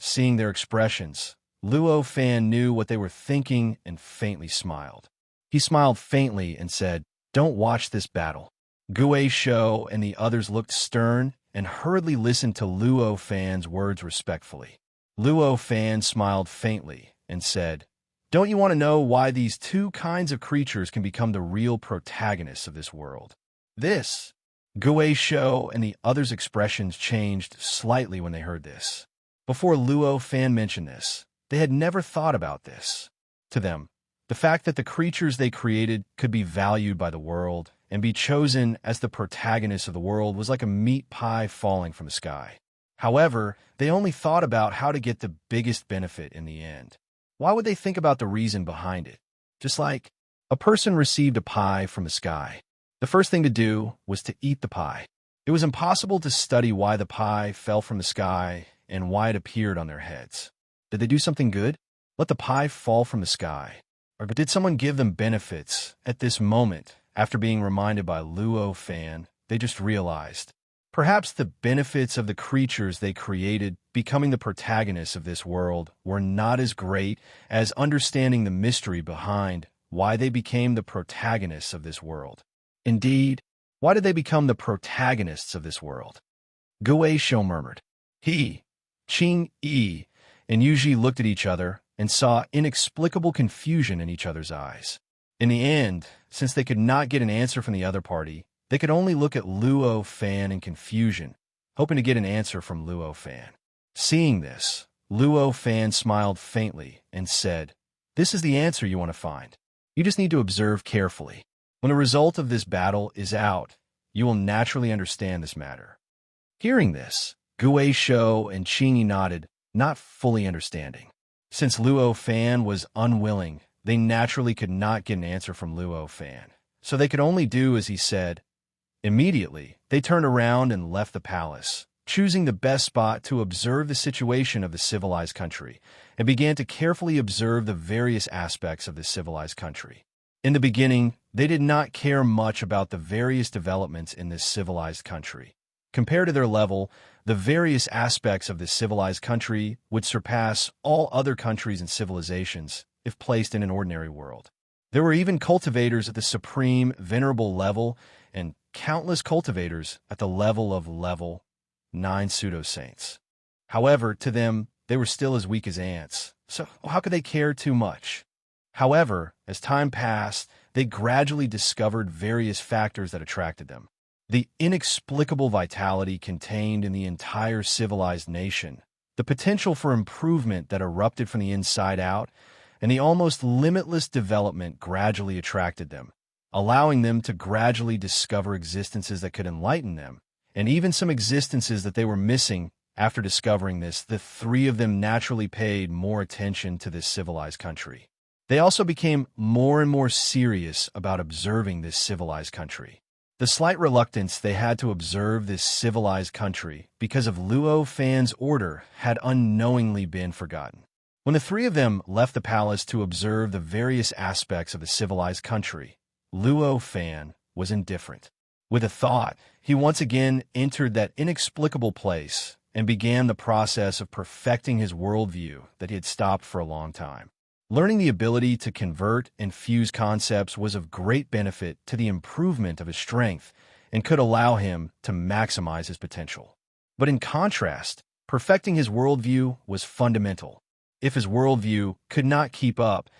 Speaker 1: Seeing their expressions, Luo Fan knew what they were thinking and faintly smiled. He smiled faintly and said, "Don't watch this battle." Guesho and the others looked stern and hurriedly listened to Luo Fan's words respectfully. Luo Fan smiled faintly and said, "Don't you want to know why these two kinds of creatures can become the real protagonists of this world?" This. Guesho and the others' expressions changed slightly when they heard this. Before Luo Fan mentioned this, they had never thought about this. To them, the fact that the creatures they created could be valued by the world and be chosen as the protagonists of the world was like a meat pie falling from the sky. However, they only thought about how to get the biggest benefit in the end. Why would they think about the reason behind it? Just like a person received a pie from the sky. The first thing to do was to eat the pie. It was impossible to study why the pie fell from the sky and why it appeared on their heads. Did they do something good? Let the pie fall from the sky. Or did someone give them benefits at this moment after being reminded by Luo Fan? They just realized. Perhaps the benefits of the creatures they created becoming the protagonists of this world were not as great as understanding the mystery behind why they became the protagonists of this world. Indeed, why did they become the protagonists of this world? Guesho murmured. He, Qing Yi, and Yuji looked at each other and saw inexplicable confusion in each other's eyes. In the end, since they could not get an answer from the other party, they could only look at Luo Fan in confusion, hoping to get an answer from Luo Fan. Seeing this, Luo Fan smiled faintly and said, "This is the answer you want to find. You just need to observe carefully. When the result of this battle is out, you will naturally understand this matter." Hearing this, Guesho and Qingyi nodded, not fully understanding. Since Luo Fan was unwilling, they naturally could not get an answer from Luo Fan, so they could only do as he said. Immediately, they turned around and left the palace, choosing the best spot to observe the situation of the civilized country, and began to carefully observe the various aspects of the civilized country. In the beginning, they did not care much about the various developments in this civilized country. Compared to their level, the various aspects of this civilized country would surpass all other countries and civilizations if placed in an ordinary world. There were even cultivators at the supreme, venerable level, and countless cultivators at the level of level 9 pseudo-saints. However, to them, they were still as weak as ants, so how could they care too much? However, as time passed, they gradually discovered various factors that attracted them. The inexplicable vitality contained in the entire civilized nation, the potential for improvement that erupted from the inside out, and the almost limitless development gradually attracted them, allowing them to gradually discover existences that could enlighten them, and even some existences that they were missing. After discovering this, the three of them naturally paid more attention to this civilized country. They also became more and more serious about observing this civilized country. The slight reluctance they had to observe this civilized country because of Luo Fan's order had unknowingly been forgotten. When the three of them left the palace to observe the various aspects of the civilized country, Luo Fan was indifferent. With a thought, he once again entered that inexplicable place and began the process of perfecting his worldview that he had stopped for a long time. Learning the ability to convert and fuse concepts was of great benefit to the improvement of his strength and could allow him to maximize his potential. But in contrast, perfecting his worldview was fundamental. If his worldview could not keep up,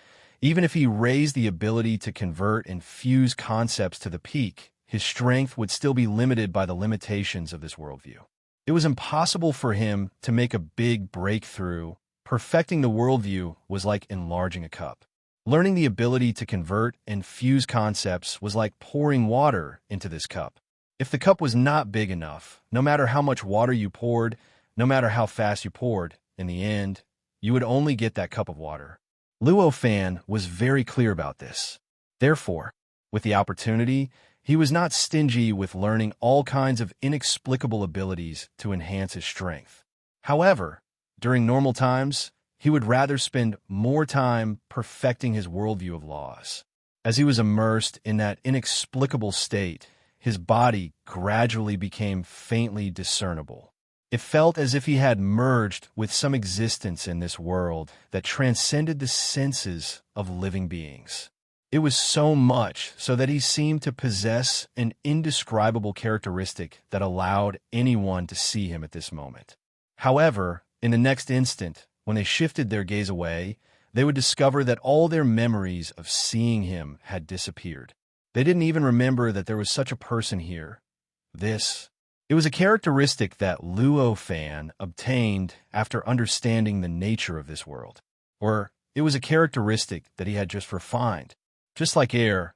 Speaker 1: even if he raised the ability to convert and fuse concepts to the peak, his strength would still be limited by the limitations of this worldview. It was impossible for him to make a big breakthrough perfecting the worldview was like enlarging a cup. Learning the ability to convert and fuse concepts was like pouring water into this cup. If the cup was not big enough, no matter how much water you poured, no matter how fast you poured, in the end, you would only get that cup of water. Luo Fan was very clear about this. Therefore, with the opportunity, he was not stingy with learning all kinds of inexplicable abilities to enhance his strength. However, during normal times, he would rather spend more time perfecting his worldview of laws. As he was immersed in that inexplicable state, his body gradually became faintly discernible. It felt as if he had merged with some existence in this world that transcended the senses of living beings. It was so much so that he seemed to possess an indescribable characteristic that allowed anyone to see him at this moment. However, in the next instant, when they shifted their gaze away, they would discover that all their memories of seeing him had disappeared. They didn't even remember that there was such a person here. It was a characteristic that Luo Fan obtained after understanding the nature of this world. Or it was a characteristic that he had just refined. Just like air,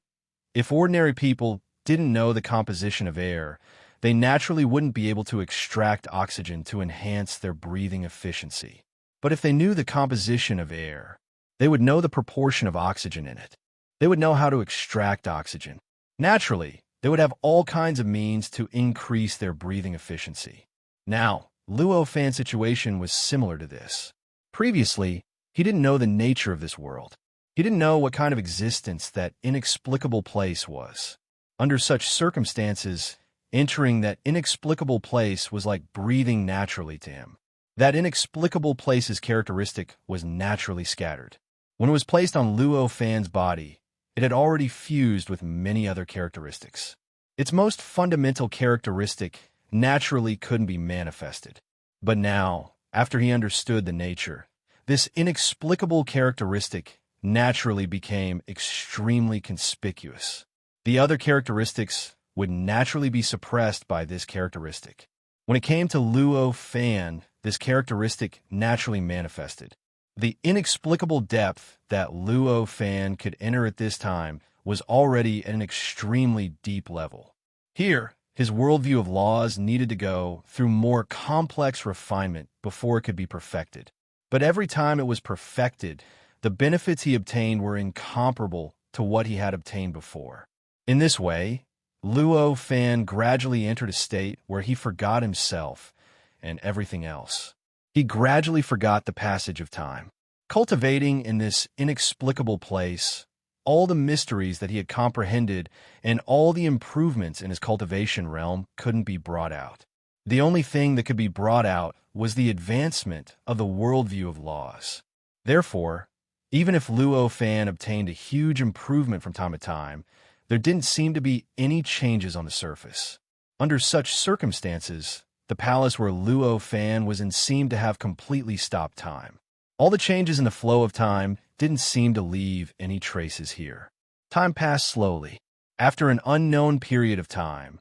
Speaker 1: if ordinary people didn't know the composition of air, they naturally wouldn't be able to extract oxygen to enhance their breathing efficiency. But if they knew the composition of air, they would know the proportion of oxygen in it. They would know how to extract oxygen. Naturally, they would have all kinds of means to increase their breathing efficiency. Now, Luo Fan's situation was similar to this. Previously, he didn't know the nature of this world. He didn't know what kind of existence that inexplicable place was. Under such circumstances, entering that inexplicable place was like breathing naturally to him. That inexplicable place's characteristic was naturally scattered. When it was placed on Luo Fan's body, it had already fused with many other characteristics. Its most fundamental characteristic naturally couldn't be manifested. But now, after he understood the nature, this inexplicable characteristic naturally became extremely conspicuous. The other characteristics would naturally be suppressed by this characteristic. When it came to Luo Fan, this characteristic naturally manifested. The inexplicable depth that Luo Fan could enter at this time was already at an extremely deep level. Here, his worldview of laws needed to go through more complex refinement before it could be perfected. But every time it was perfected, the benefits he obtained were incomparable to what he had obtained before. In this way, Luo Fan gradually entered a state where he forgot himself and everything else. He gradually forgot the passage of time, cultivating in this inexplicable place all the mysteries that he had comprehended, and all the improvements in his cultivation realm couldn't be brought out. The only thing that could be brought out was the advancement of the worldview of laws. Therefore, even if Luo Fan obtained a huge improvement from time to time, there didn't seem to be any changes on the surface. Under such circumstances, the palace where Luo Fan was in seemed to have completely stopped time. All the changes in the flow of time didn't seem to leave any traces here. Time passed slowly. After an unknown period of time,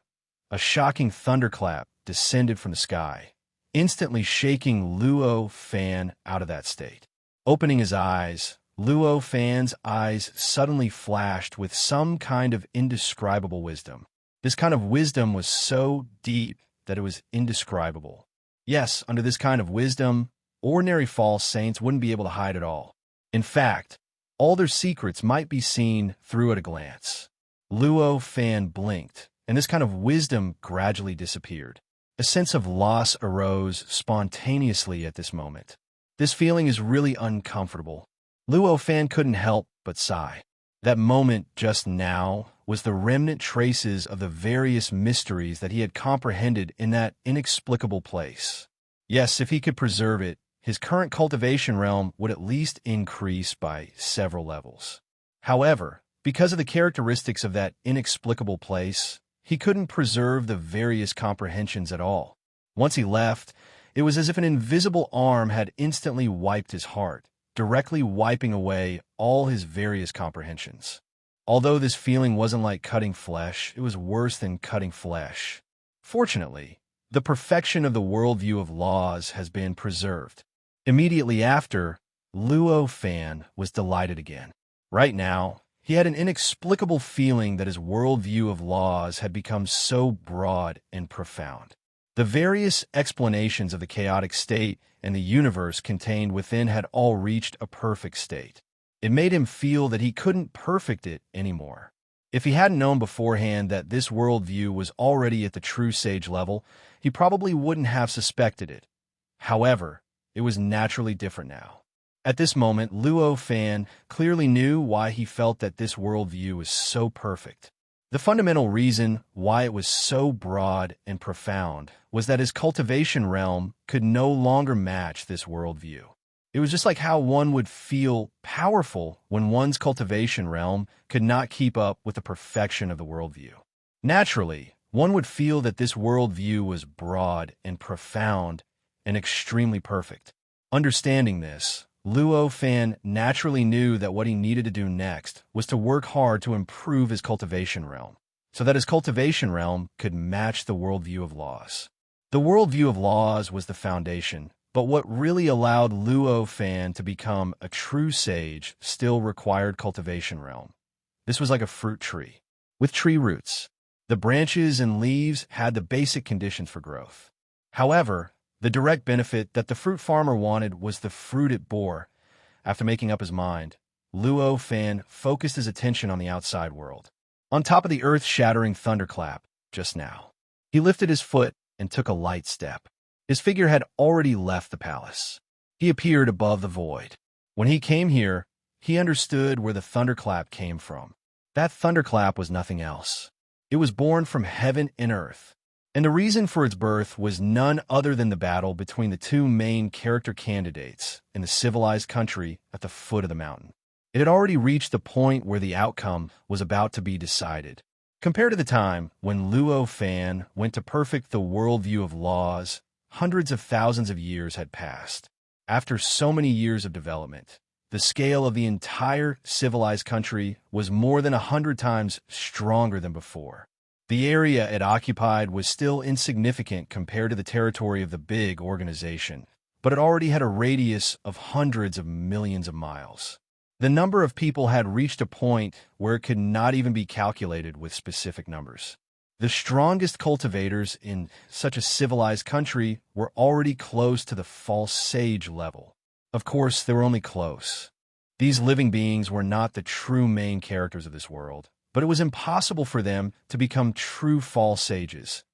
Speaker 1: a shocking thunderclap descended from the sky, instantly shaking Luo Fan out of that state. Opening his eyes, Luo Fan's eyes suddenly flashed with some kind of indescribable wisdom. This kind of wisdom was so deep that it was indescribable. Yes, under this kind of wisdom, ordinary false saints wouldn't be able to hide it all. In fact, all their secrets might be seen through at a glance. Luo Fan blinked, and this kind of wisdom gradually disappeared. A sense of loss arose spontaneously at this moment. This feeling is really uncomfortable. Luo Fan couldn't help but sigh. That moment just now was the remnant traces of the various mysteries that he had comprehended in that inexplicable place. Yes, if he could preserve it, his current cultivation realm would at least increase by several levels. However, because of the characteristics of that inexplicable place, he couldn't preserve the various comprehensions at all. Once he left, it was as if an invisible arm had instantly wiped his heart, directly wiping away all his various comprehensions. Although this feeling wasn't like cutting flesh, it was worse than cutting flesh. Fortunately, the perfection of the worldview of laws has been preserved. Immediately after, Luo Fan was delighted again. Right now, he had an inexplicable feeling that his worldview of laws had become so broad and profound. The various explanations of the chaotic state and the universe contained within had all reached a perfect state. It made him feel that he couldn't perfect it anymore. If he hadn't known beforehand that this worldview was already at the true sage level, he probably wouldn't have suspected it. However, it was naturally different now. At this moment, Luo Fan clearly knew why he felt that this worldview was so perfect. The fundamental reason why it was so broad and profound was that his cultivation realm could no longer match this worldview. It was just like how one would feel powerful when one's cultivation realm could not keep up with the perfection of the worldview. Naturally, one would feel that this worldview was broad and profound and extremely perfect. Understanding this, Luo Fan naturally knew that what he needed to do next was to work hard to improve his cultivation realm, so that his cultivation realm could match the worldview of laws. The worldview of laws was the foundation, but what really allowed Luo Fan to become a true sage still required cultivation realm. This was like a fruit tree, with tree roots. The branches and leaves had the basic conditions for growth. However, the direct benefit that the fruit farmer wanted was the fruit it bore. After making up his mind, Luo Fan focused his attention on the outside world. On top of the earth-shattering thunderclap, just now, he lifted his foot and took a light step. His figure had already left the palace. He appeared above the void. When he came here, he understood where the thunderclap came from. That thunderclap was nothing else. It was born from heaven and earth. And the reason for its birth was none other than the battle between the two main character candidates in the civilized country at the foot of the mountain. It had already reached the point where the outcome was about to be decided. Compared to the time when Luo Fan went to perfect the worldview of laws, hundreds of thousands of years had passed. After so many years of development, the scale of the entire civilized country was more than 100 times stronger than before. The area it occupied was still insignificant compared to the territory of the big organization, but it already had a radius of hundreds of millions of miles. The number of people had reached a point where it could not even be calculated with specific numbers. The strongest cultivators in such a civilized country were already close to the false sage level. Of course, they were only close. These living beings were not the true main characters of this world, but it was impossible for them to become true false sages.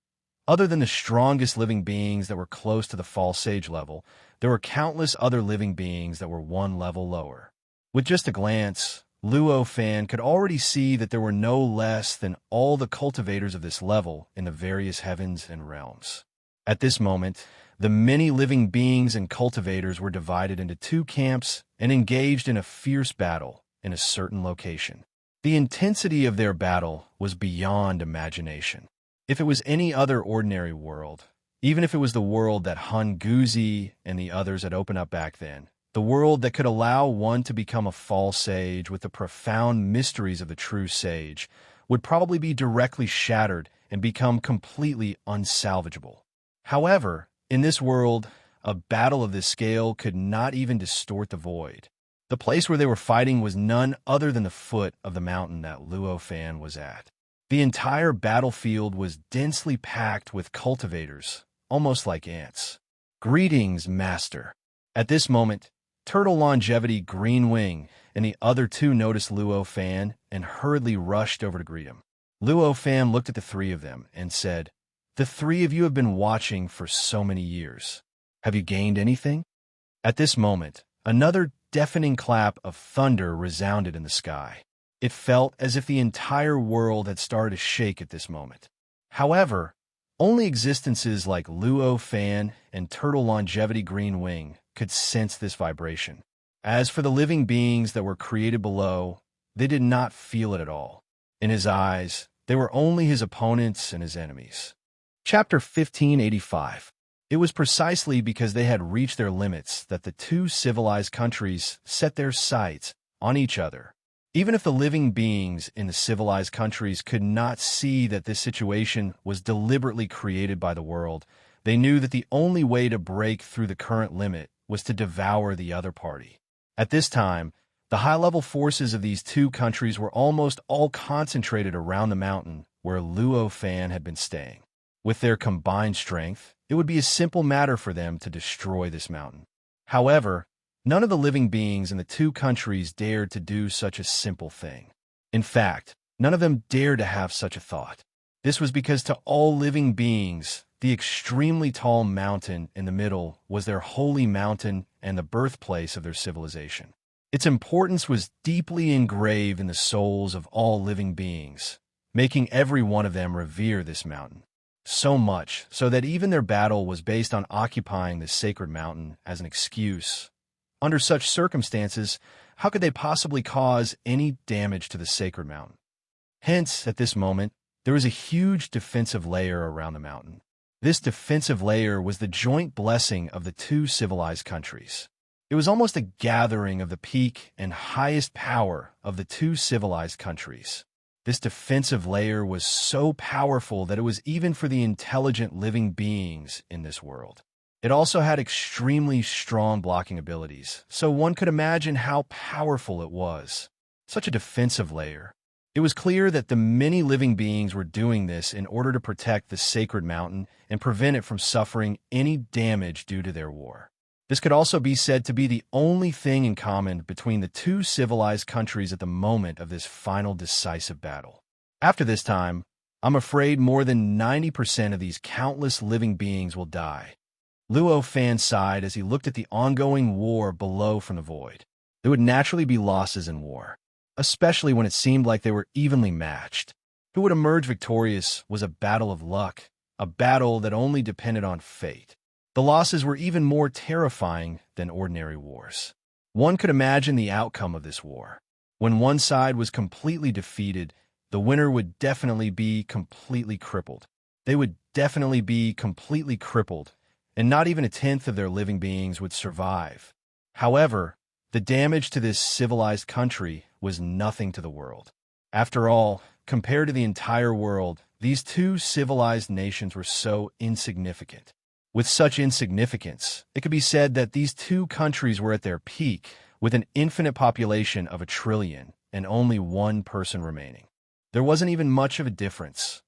Speaker 1: Other than the strongest living beings that were close to the false sage level, there were countless other living beings that were one level lower. With just a glance, Luo Fan could already see that there were no less than all the cultivators of this level in the various heavens and realms. At this moment, the many living beings and cultivators were divided into two camps and engaged in a fierce battle in a certain location. The intensity of their battle was beyond imagination. If it was any other ordinary world, even if it was the world that Hun Guzi and the others had opened up back then, the world that could allow one to become a false sage with the profound mysteries of the true sage, would probably be directly shattered and become completely unsalvageable. However, in this world, a battle of this scale could not even distort the void. The place where they were fighting was none other than the foot of the mountain that Luo Fan was at. The entire battlefield was densely packed with cultivators, almost like ants. Greetings, Master. At this moment, Turtle Longevity Green Wing and the other two noticed Luo Fan and hurriedly rushed over to greet him. Luo Fan looked at the three of them and said, "The three of you have been watching for so many years. Have you gained anything?" At this moment, another deafening clap of thunder resounded in the sky. It felt as if the entire world had started to shake at this moment. However, only existences like Luo Fan and Turtle Longevity Green Wing could sense this vibration. As for the living beings that were created below, they did not feel it at all. In his eyes, they were only his opponents and his enemies. Chapter 1585. It was precisely because they had reached their limits that the two civilized countries set their sights on each other. Even if the living beings in the civilized countries could not see that this situation was deliberately created by the world, they knew that the only way to break through the current limit was to devour the other party. At this time, the high-level forces of these two countries were almost all concentrated around the mountain where Luo Fan had been staying. With their combined strength, it would be a simple matter for them to destroy this mountain. However, none of the living beings in the two countries dared to do such a simple thing. In fact, none of them dared to have such a thought. This was because to all living beings, the extremely tall mountain in the middle was their holy mountain and the birthplace of their civilization. Its importance was deeply engraved in the souls of all living beings, making every one of them revere this mountain. So much so that even their battle was based on occupying this sacred mountain as an excuse. Under such circumstances, how could they possibly cause any damage to the sacred mountain? Hence, at this moment, there was a huge defensive layer around the mountain. This defensive layer was the joint blessing of the two civilized countries. It was almost a gathering of the peak and highest power of the two civilized countries. This defensive layer was so powerful that it was even for the intelligent living beings in this world. It also had extremely strong blocking abilities, so one could imagine how powerful it was. Such a defensive layer. It was clear that the many living beings were doing this in order to protect the sacred mountain and prevent it from suffering any damage due to their war. This could also be said to be the only thing in common between the two civilized countries at the moment of this final decisive battle. After this time, I'm afraid more than 90% of these countless living beings will die. Luo Fan sighed as he looked at the ongoing war below from the void. There would naturally be losses in war, especially when it seemed like they were evenly matched. Who would emerge victorious was a battle of luck, a battle that only depended on fate. The losses were even more terrifying than ordinary wars. One could imagine the outcome of this war. When one side was completely defeated, the winner would definitely be completely crippled. They would definitely be completely crippled, and not even a tenth of their living beings would survive. However, the damage to this civilized country was nothing to the world. After all, compared to the entire world, these two civilized nations were so insignificant. With such insignificance, it could be said that these two countries were at their peak, with an infinite population of 1 trillion and only one person remaining. There wasn't even much of a difference.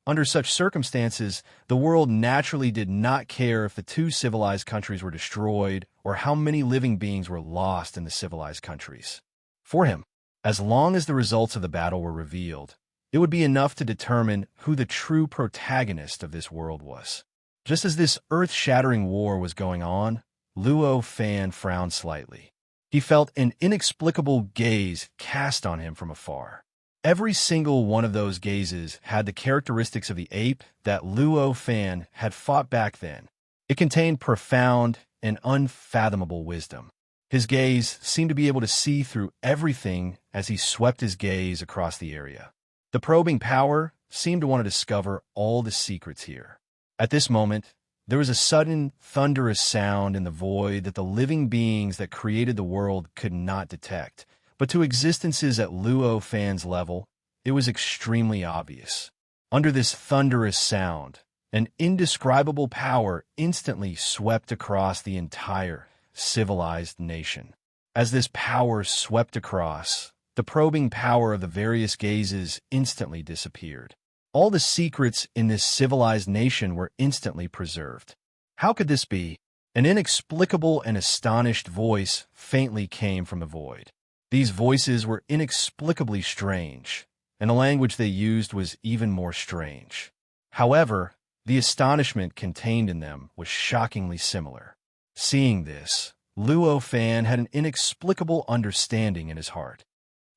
Speaker 1: Under such circumstances, the world naturally did not care if the two civilized countries were destroyed or how many living beings were lost in the civilized countries. For him, as long as the results of the battle were revealed, it would be enough to determine who the true protagonist of this world was. Just as this earth-shattering war was going on, Luo Fan frowned slightly. He felt an inexplicable gaze cast on him from afar. Every single one of those gazes had the characteristics of the ape that Luo Fan had fought back then. It contained profound and unfathomable wisdom. His gaze seemed to be able to see through everything as he swept his gaze across the area. The probing power seemed to want to discover all the secrets here. At this moment, there was a sudden, thunderous sound in the void that the living beings that created the world could not detect. But to existences at Luo Fan's level, it was extremely obvious. Under this thunderous sound, an indescribable power instantly swept across the entire civilized nation. As this power swept across, the probing power of the various gazes instantly disappeared. All the secrets in this civilized nation were instantly preserved. How could this be? An inexplicable and astonished voice faintly came from the void. These voices were inexplicably strange, and the language they used was even more strange. However, the astonishment contained in them was shockingly similar. Seeing this, Luo Fan had an inexplicable understanding in his heart.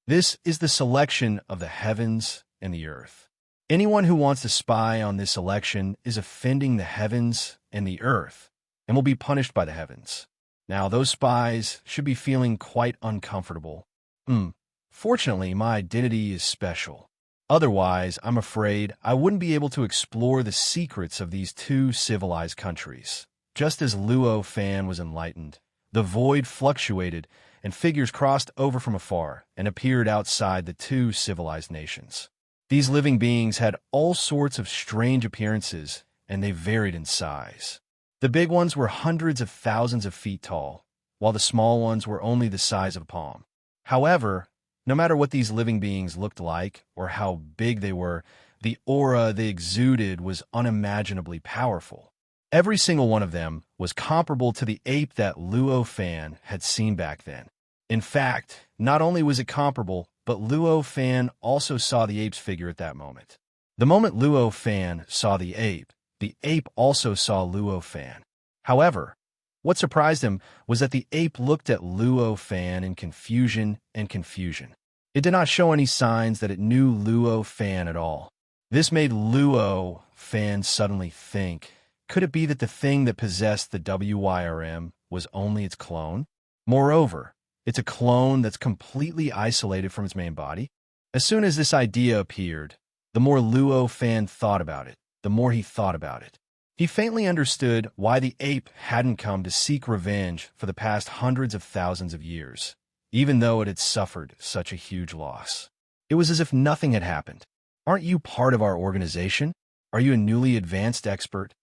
Speaker 1: This is the selection of the heavens and the earth. Anyone who wants to spy on this election is offending the heavens and the earth, and will be punished by the heavens. Now, those spies should be feeling quite uncomfortable. Fortunately, my identity is special. Otherwise, I'm afraid I wouldn't be able to explore the secrets of these two civilized countries. Just as Luo Fan was enlightened, the void fluctuated, and figures crossed over from afar and appeared outside the two civilized nations. These living beings had all sorts of strange appearances, and they varied in size. The big ones were hundreds of thousands of feet tall, while the small ones were only the size of a palm. However, no matter what these living beings looked like or how big they were, the aura they exuded was unimaginably powerful. Every single one of them was comparable to the ape that Luo Fan had seen back then. In fact, not only was it comparable, but Luo Fan also saw the ape's figure at that moment. The moment Luo Fan saw the ape also saw Luo Fan. However, what surprised him was that the ape looked at Luo Fan in confusion. It did not show any signs that it knew Luo Fan at all. This made Luo Fan suddenly think, could it be that the thing that possessed the WYRM was only its clone? Moreover, it's a clone that's completely isolated from its main body. As soon as this idea appeared, the more Luo Fan thought about it, the more he thought about it. He faintly understood why the ape hadn't come to seek revenge for the past hundreds of thousands of years, even though it had suffered such a huge loss. It was as if nothing had happened. Aren't you part of our organization? Are you a newly advanced expert?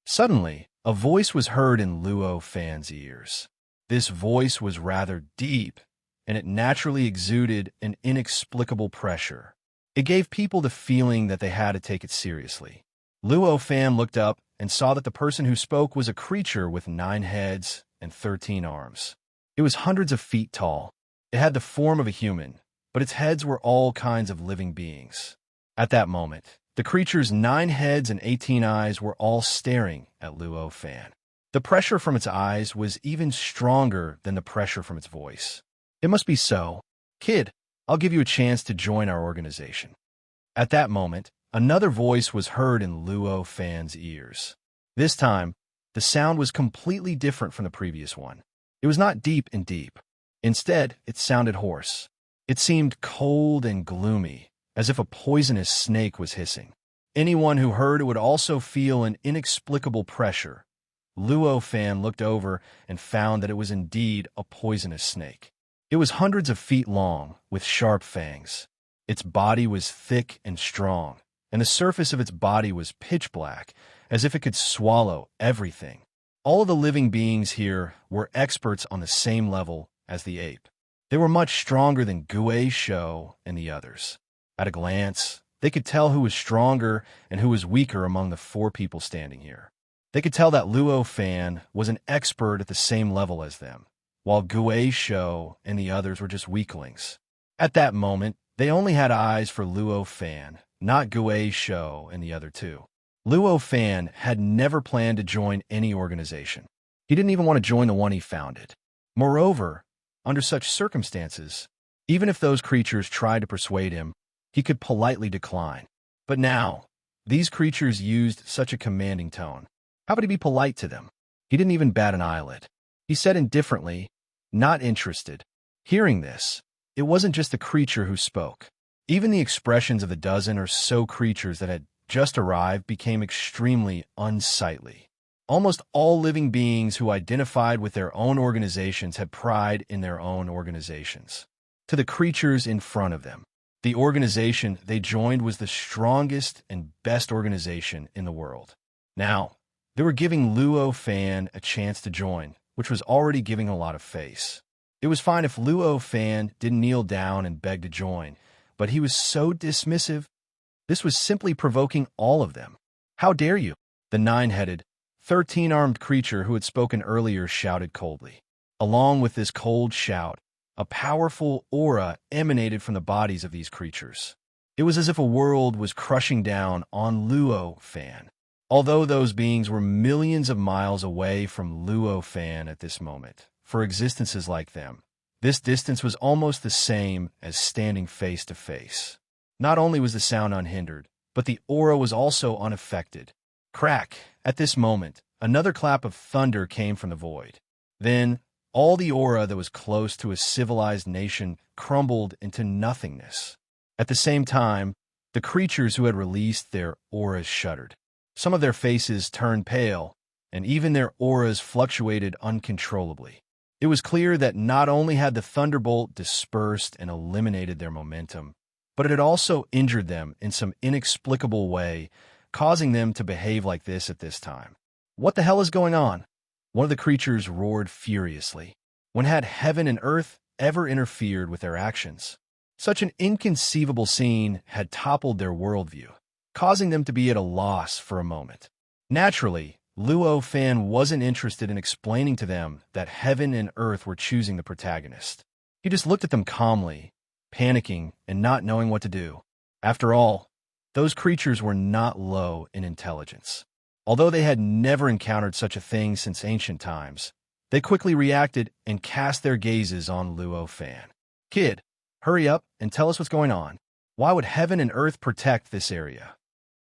Speaker 1: Suddenly, a voice was heard in Luo Fan's ears. This voice was rather deep, and it naturally exuded an inexplicable pressure. It gave people the feeling that they had to take it seriously. Luo Fan looked up and saw that the person who spoke was a creature with 9 heads and 13 arms. It was hundreds of feet tall. It had the form of a human, but its heads were all kinds of living beings. At that moment, the creature's 9 heads and 18 eyes were all staring at Luo Fan. The pressure from its eyes was even stronger than the pressure from its voice. It must be so. Kid, I'll give you a chance to join our organization. At that moment, another voice was heard in Luo Fan's ears. This time, the sound was completely different from the previous one. It was not deep and deep. Instead, it sounded hoarse. It seemed cold and gloomy, as if a poisonous snake was hissing. Anyone who heard it would also feel an inexplicable pressure. Luo Fan looked over and found that it was indeed a poisonous snake. It was hundreds of feet long, with sharp fangs. Its body was thick and strong, and the surface of its body was pitch black, as if it could swallow everything. All of the living beings here were experts on the same level as the ape. They were much stronger than Gue Shou and the others. At a glance, they could tell who was stronger and who was weaker among the 4 people standing here. They could tell that Luo Fan was an expert at the same level as them, while Gue Shou and the others were just weaklings. At that moment, they only had eyes for Luo Fan, not Gue Shou and the other 2. Luo Fan had never planned to join any organization. He didn't even want to join the one he founded. Moreover, under such circumstances, even if those creatures tried to persuade him, he could politely decline. But now, these creatures used such a commanding tone. How would he be polite to them? He didn't even bat an eyelid. He said indifferently, not interested. Hearing this, it wasn't just the creature who spoke. Even the expressions of the dozen or so creatures that had just arrived became extremely unsightly. Almost all living beings who identified with their own organizations had pride in their own organizations. To the creatures in front of them, the organization they joined was the strongest and best organization in the world. Now, they were giving Luo Fan a chance to join, which was already giving a lot of face. It was fine if Luo Fan didn't kneel down and beg to join, but he was so dismissive. This was simply provoking all of them. How dare you? The 9-headed, 13-armed creature who had spoken earlier shouted coldly. Along with this cold shout, a powerful aura emanated from the bodies of these creatures. It was as if a world was crushing down on Luo Fan. Although those beings were millions of miles away from Luo Fan at this moment, for existences like them, this distance was almost the same as standing face to face. Not only was the sound unhindered, but the aura was also unaffected. Crack! At this moment, another clap of thunder came from the void. Then, all the aura that was close to a civilized nation crumbled into nothingness. At the same time, the creatures who had released their auras shuddered. Some of their faces turned pale, and even their auras fluctuated uncontrollably. It was clear that not only had the thunderbolt dispersed and eliminated their momentum, but it had also injured them in some inexplicable way, causing them to behave like this at this time. What the hell is going on? One of the creatures roared furiously. When had heaven and earth ever interfered with their actions? Such an inconceivable scene had toppled their worldview, causing them to be at a loss for a moment. Naturally, Luo Fan wasn't interested in explaining to them that heaven and earth were choosing the protagonist. He just looked at them calmly, panicking and not knowing what to do. After all, those creatures were not low in intelligence. Although they had never encountered such a thing since ancient times, they quickly reacted and cast their gazes on Luo Fan. "Kid, hurry up and tell us what's going on. Why would heaven and earth protect this area?"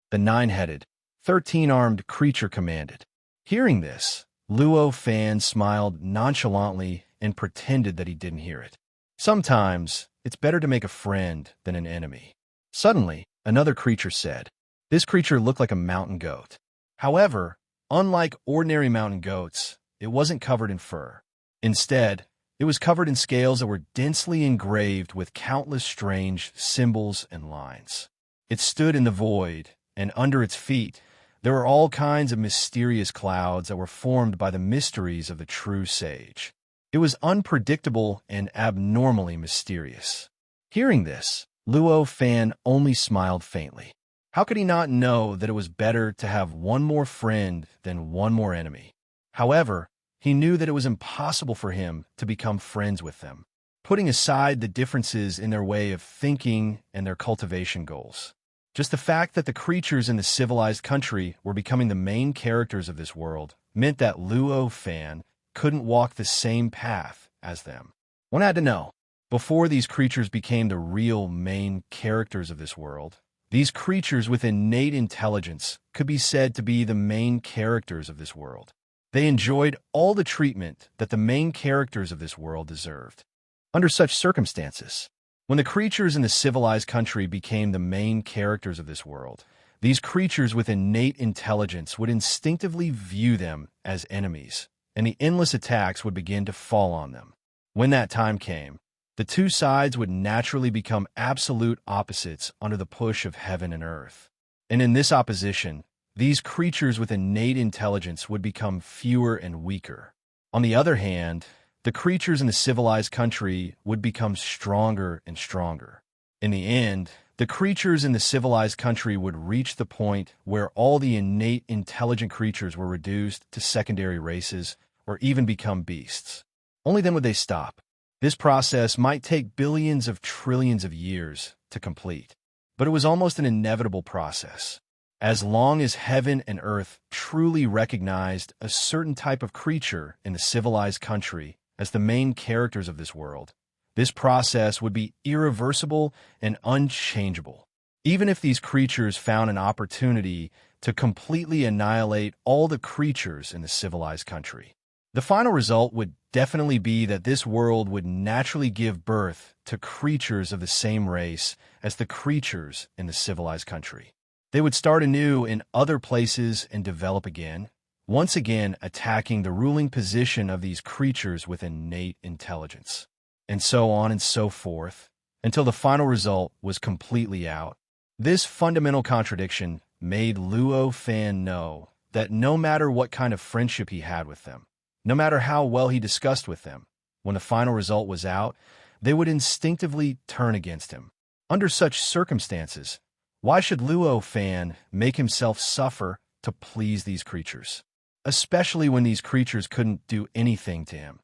Speaker 1: The 9-headed, 13-armed creature commanded. Hearing this, Luo Fan smiled nonchalantly and pretended that he didn't hear it. Sometimes, it's better to make a friend than an enemy. Suddenly, another creature said. This creature looked like a mountain goat. However, unlike ordinary mountain goats, it wasn't covered in fur. Instead, it was covered in scales that were densely engraved with countless strange symbols and lines. It stood in the void, and under its feet, there were all kinds of mysterious clouds that were formed by the mysteries of the true sage. It was unpredictable and abnormally mysterious. Hearing this, Luo Fan only smiled faintly. How could he not know that it was better to have one more friend than one more enemy? However, he knew that it was impossible for him to become friends with them, putting aside the differences in their way of thinking and their cultivation goals. Just the fact that the creatures in the civilized country were becoming the main characters of this world meant that Luo Fan couldn't walk the same path as them. One had to know, before these creatures became the real main characters of this world, these creatures with innate intelligence could be said to be the main characters of this world. They enjoyed all the treatment that the main characters of this world deserved. Under such circumstances, when the creatures in the civilized country became the main characters of this world, these creatures with innate intelligence would instinctively view them as enemies, and the endless attacks would begin to fall on them. When that time came, the two sides would naturally become absolute opposites under the push of heaven and earth. And in this opposition, these creatures with innate intelligence would become fewer and weaker. On the other hand, the creatures in the civilized country would become stronger and stronger. In the end, the creatures in the civilized country would reach the point where all the innate intelligent creatures were reduced to secondary races or even become beasts. Only then would they stop. This process might take billions of trillions of years to complete, but it was almost an inevitable process. As long as heaven and earth truly recognized a certain type of creature in the civilized country as the main characters of this world, this process would be irreversible and unchangeable. Even if these creatures found an opportunity to completely annihilate all the creatures in the civilized country, the final result would definitely be that this world would naturally give birth to creatures of the same race as the creatures in the civilized country. They would start anew in other places and develop again, once again attacking the ruling position of these creatures with innate intelligence, and so on and so forth, until the final result was completely out. This fundamental contradiction made Luo Fan know that no matter what kind of friendship he had with them, no matter how well he discussed with them, when the final result was out, they would instinctively turn against him. Under such circumstances, why should Luo Fan make himself suffer to please these creatures? Especially when these creatures couldn't do anything to him.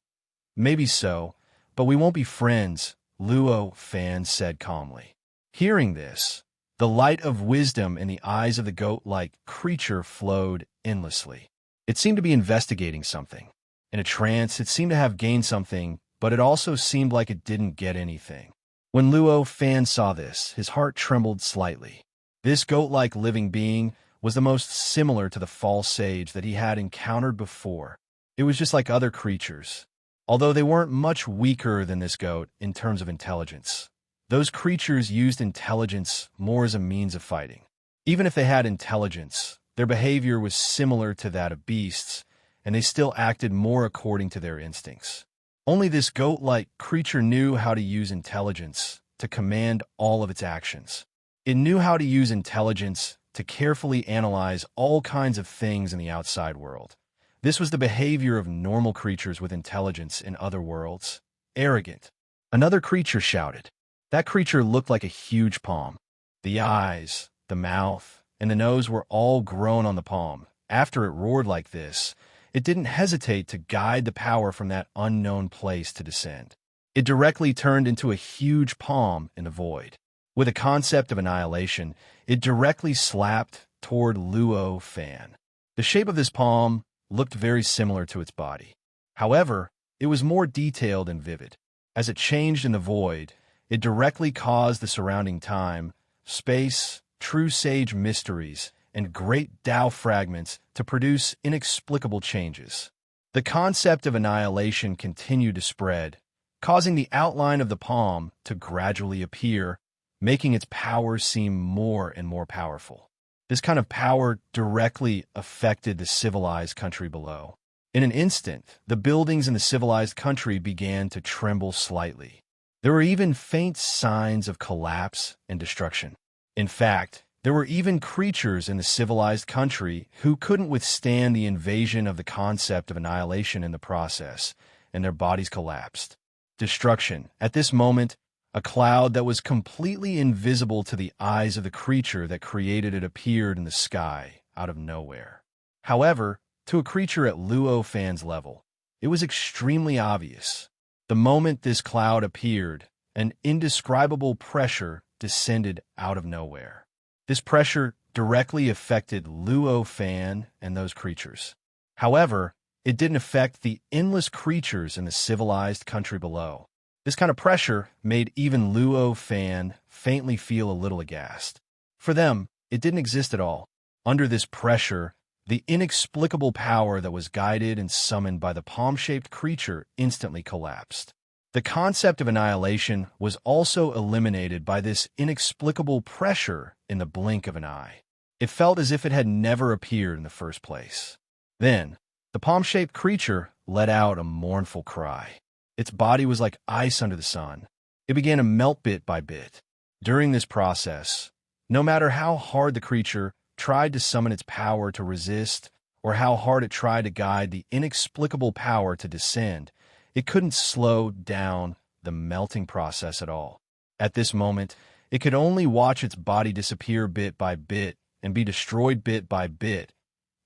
Speaker 1: Maybe so, but we won't be friends, Luo Fan said calmly. Hearing this, the light of wisdom in the eyes of the goat-like creature flowed endlessly. It seemed to be investigating something. In a trance, it seemed to have gained something, but it also seemed like it didn't get anything. When Luo Fan saw this, his heart trembled slightly. This goat-like living being was the most similar to the false sage that he had encountered before. It was just like other creatures, although they weren't much weaker than this goat in terms of intelligence. Those creatures used intelligence more as a means of fighting. Even if they had intelligence, their behavior was similar to that of beasts, and they still acted more according to their instincts. Only this goat-like creature knew how to use intelligence to command all of its actions. It knew how to use intelligence to carefully analyze all kinds of things in the outside world. This was the behavior of normal creatures with intelligence in other worlds. Arrogant. Another creature shouted. That creature looked like a huge palm. The eyes, the mouth, and the nose were all grown on the palm. After it roared like this, it didn't hesitate to guide the power from that unknown place to descend. It directly turned into a huge palm in the void. With a concept of annihilation, it directly slapped toward Luo Fan. The shape of this palm looked very similar to its body. However, it was more detailed and vivid. As it changed in the void, it directly caused the surrounding time, space, true sage mysteries, and great Tao fragments to produce inexplicable changes. The concept of annihilation continued to spread, causing the outline of the palm to gradually appear, making its power seem more and more powerful. This kind of power directly affected the civilized country below. In an instant, the buildings in the civilized country began to tremble slightly. There were even faint signs of collapse and destruction. In fact, there were even creatures in the civilized country who couldn't withstand the invasion of the concept of annihilation in the process, and their bodies collapsed. Destruction. At this moment, a cloud that was completely invisible to the eyes of the creature that created it appeared in the sky out of nowhere. However, to a creature at Luo Fan's level, it was extremely obvious. The moment this cloud appeared, an indescribable pressure descended out of nowhere. This pressure directly affected Luo Fan and those creatures. However, it didn't affect the endless creatures in the civilized country below. This kind of pressure made even Luo Fan faintly feel a little aghast. For them, it didn't exist at all. Under this pressure, the inexplicable power that was guided and summoned by the palm-shaped creature instantly collapsed. The concept of annihilation was also eliminated by this inexplicable pressure in the blink of an eye. It felt as if it had never appeared in the first place. Then, the palm-shaped creature let out a mournful cry. Its body was like ice under the sun. It began to melt bit by bit. During this process, no matter how hard the creature tried to summon its power to resist, or how hard it tried to guide the inexplicable power to descend, it couldn't slow down the melting process at all. At this moment, it could only watch its body disappear bit by bit and be destroyed bit by bit.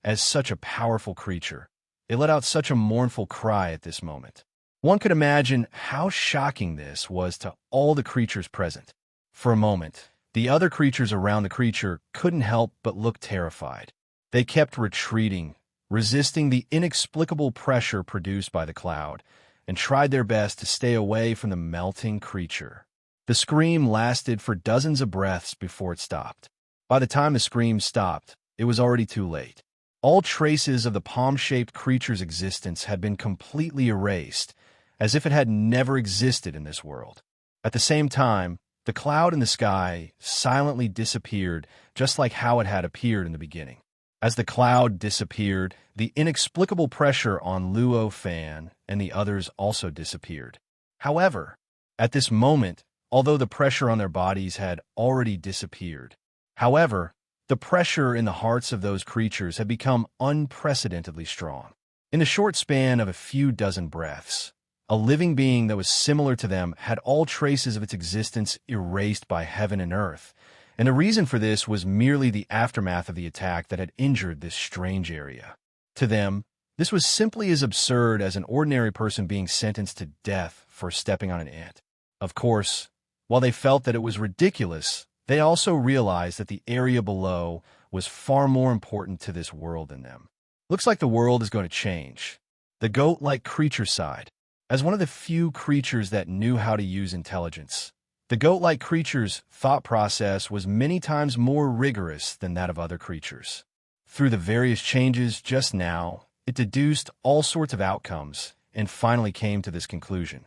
Speaker 1: As such a powerful creature, it let out such a mournful cry at this moment. One could imagine how shocking this was to all the creatures present. For a moment, the other creatures around the creature couldn't help but look terrified. They kept retreating, resisting the inexplicable pressure produced by the cloud, and tried their best to stay away from the melting creature. The scream lasted for dozens of breaths before it stopped. By the time the scream stopped, it was already too late. All traces of the palm-shaped creature's existence had been completely erased, as if it had never existed in this world. At the same time, the cloud in the sky silently disappeared, just like how it had appeared in the beginning. As the cloud disappeared, the inexplicable pressure on Luo Fan and the others also disappeared. However, at this moment, although the pressure on their bodies had already disappeared, the pressure in the hearts of those creatures had become unprecedentedly strong. In the short span of a few dozen breaths, a living being that was similar to them had all traces of its existence erased by heaven and earth, and the reason for this was merely the aftermath of the attack that had injured this strange area. To them, this was simply as absurd as an ordinary person being sentenced to death for stepping on an ant. Of course, while they felt that it was ridiculous, they also realized that the area below was far more important to this world than them. Looks like the world is going to change. The goat-like creature sighed. As one of the few creatures that knew how to use intelligence, the goat-like creature's thought process was many times more rigorous than that of other creatures. Through the various changes just now, it deduced all sorts of outcomes and finally came to this conclusion.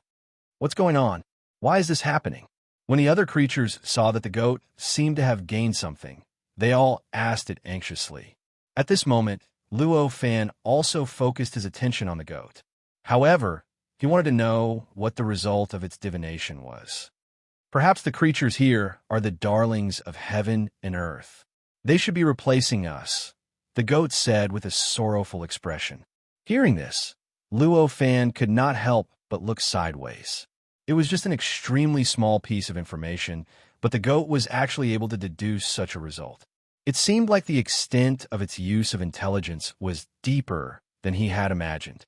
Speaker 1: What's going on? Why is this happening? When the other creatures saw that the goat seemed to have gained something, they all asked it anxiously. At this moment, Luo Fan also focused his attention on the goat. However, he wanted to know what the result of its divination was. Perhaps the creatures here are the darlings of heaven and earth. They should be replacing us, the goat said with a sorrowful expression. Hearing this, Luo Fan could not help but look sideways. It was just an extremely small piece of information, but the goat was actually able to deduce such a result. It seemed like the extent of its use of intelligence was deeper than he had imagined.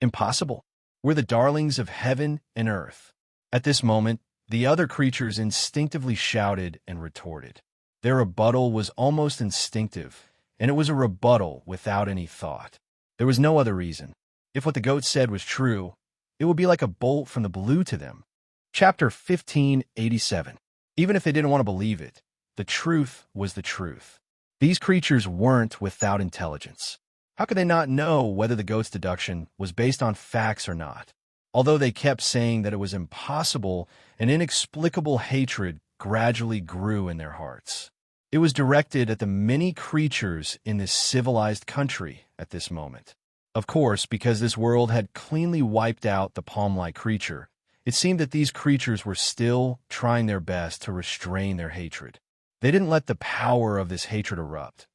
Speaker 1: Impossible. We're the darlings of heaven and earth. At this moment, the other creatures instinctively shouted and retorted. Their rebuttal was almost instinctive, and it was a rebuttal without any thought. There was no other reason. If what the goat said was true, it would be like a bolt from the blue to them. Chapter 1587. Even if they didn't want to believe it, the truth was the truth. These creatures weren't without intelligence. How could they not know whether the goat's deduction was based on facts or not? Although they kept saying that it was impossible, an inexplicable hatred gradually grew in their hearts. It was directed at the many creatures in this civilized country at this moment. Of course, because this world had cleanly wiped out the palm-like creature, it seemed that these creatures were still trying their best to restrain their hatred. They didn't let the power of this hatred erupt.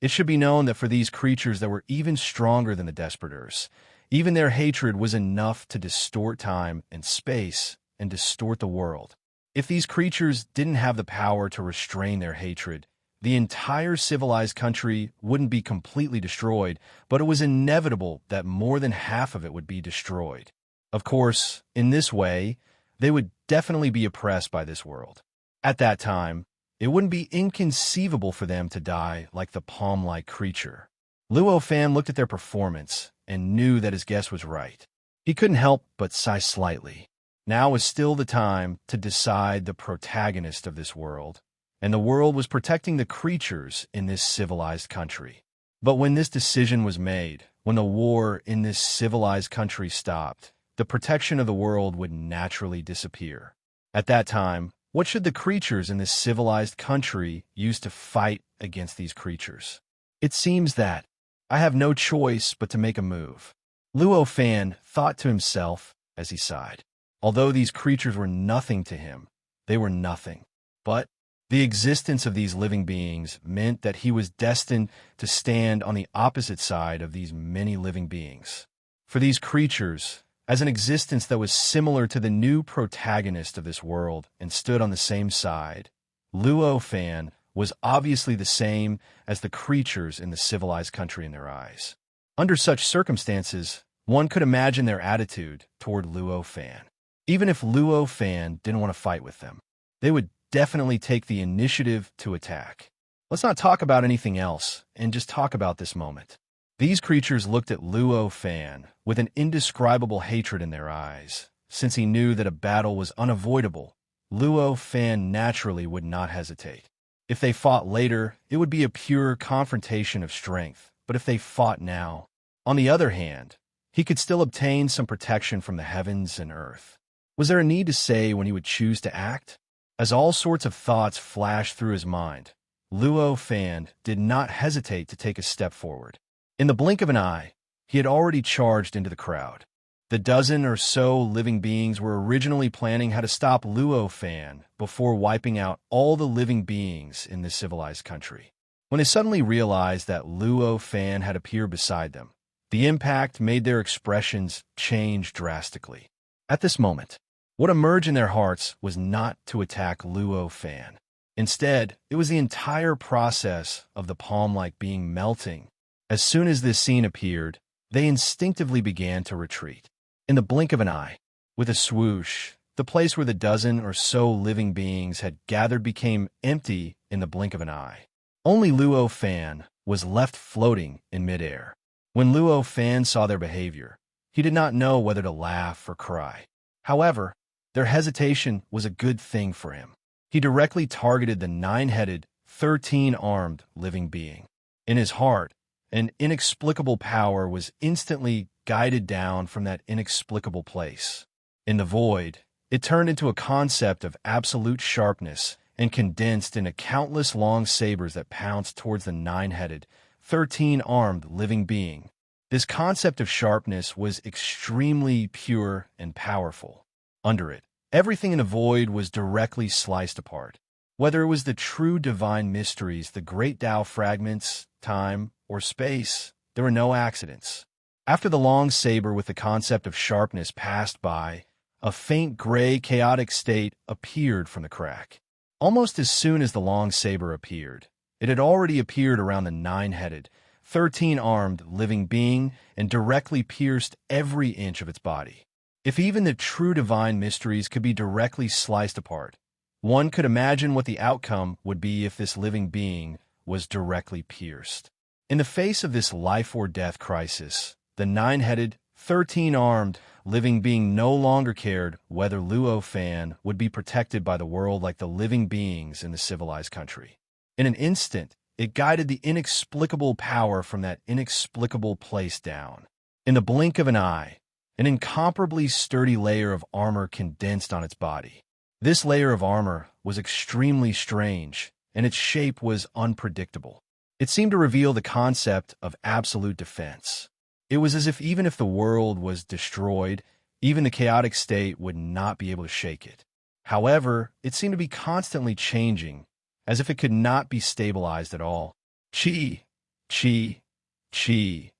Speaker 1: It should be known that for these creatures that were even stronger than the Desperators, even their hatred was enough to distort time and space and distort the world. If these creatures didn't have the power to restrain their hatred, the entire civilized country wouldn't be completely destroyed, but it was inevitable that more than half of it would be destroyed. Of course, in this way, they would definitely be oppressed by this world. At that time, it wouldn't be inconceivable for them to die like the palm-like creature. Luo Fan looked at their performance and knew that his guess was right. He couldn't help but sigh slightly. Now was still the time to decide the protagonist of this world, and the world was protecting the creatures in this civilized country. But when this decision was made, when the war in this civilized country stopped, the protection of the world would naturally disappear. At that time, what should the creatures in this civilized country use to fight against these creatures? It seems that I have no choice but to make a move. Luo Fan thought to himself as he sighed. Although these creatures were nothing to him, they were nothing. But the existence of these living beings meant that he was destined to stand on the opposite side of these many living beings. For these creatures, as an existence that was similar to the new protagonist of this world and stood on the same side, Luo Fan was obviously the same as the creatures in the civilized country in their eyes. Under such circumstances, one could imagine their attitude toward Luo Fan. Even if Luo Fan didn't want to fight with them, they would definitely take the initiative to attack. Let's not talk about anything else and just talk about this moment. These creatures looked at Luo Fan with an indescribable hatred in their eyes. Since he knew that a battle was unavoidable, Luo Fan naturally would not hesitate. If they fought later, it would be a pure confrontation of strength, but if they fought now, on the other hand, he could still obtain some protection from the heavens and earth. Was there a need to say when he would choose to act? As all sorts of thoughts flashed through his mind, Luo Fan did not hesitate to take a step forward. In the blink of an eye, he had already charged into the crowd. The dozen or so living beings were originally planning how to stop Luo Fan before wiping out all the living beings in this civilized country. When they suddenly realized that Luo Fan had appeared beside them, the impact made their expressions change drastically. At this moment, what emerged in their hearts was not to attack Luo Fan. Instead, it was the entire process of the palm-like being melting. As soon as this scene appeared, they instinctively began to retreat. In the blink of an eye, with a swoosh, the place where the dozen or so living beings had gathered became empty in the blink of an eye. Only Luo Fan was left floating in midair. When Luo Fan saw their behavior, he did not know whether to laugh or cry. However, their hesitation was a good thing for him. He directly targeted the 9-headed, 13-armed living being. In his heart, an inexplicable power was instantly guided down from that inexplicable place. In the void, it turned into a concept of absolute sharpness and condensed into countless long sabers that pounced towards the 9-headed, 13-armed living being. This concept of sharpness was extremely pure and powerful. Under it, everything in the void was directly sliced apart. Whether it was the true divine mysteries, the great Tao fragments, time, or space, there were no accidents. After the long saber with the concept of sharpness passed by, a faint gray, chaotic state appeared from the crack. Almost as soon as the long saber appeared, it had already appeared around the nine-headed, 13-armed living being and directly pierced every inch of its body. If even the true divine mysteries could be directly sliced apart, one could imagine what the outcome would be if this living being was directly pierced. In the face of this life-or-death crisis, the nine-headed, 13-armed living being no longer cared whether Luo Fan would be protected by the world like the living beings in the civilized country. In an instant, it guided the inexplicable power from that inexplicable place down. In the blink of an eye, an incomparably sturdy layer of armor condensed on its body. This layer of armor was extremely strange, and its shape was unpredictable. It seemed to reveal the concept of absolute defense. It was as if even if the world was destroyed, even the chaotic state would not be able to shake it. However, it seemed to be constantly changing, as if it could not be stabilized at all. Chi, chi, chi.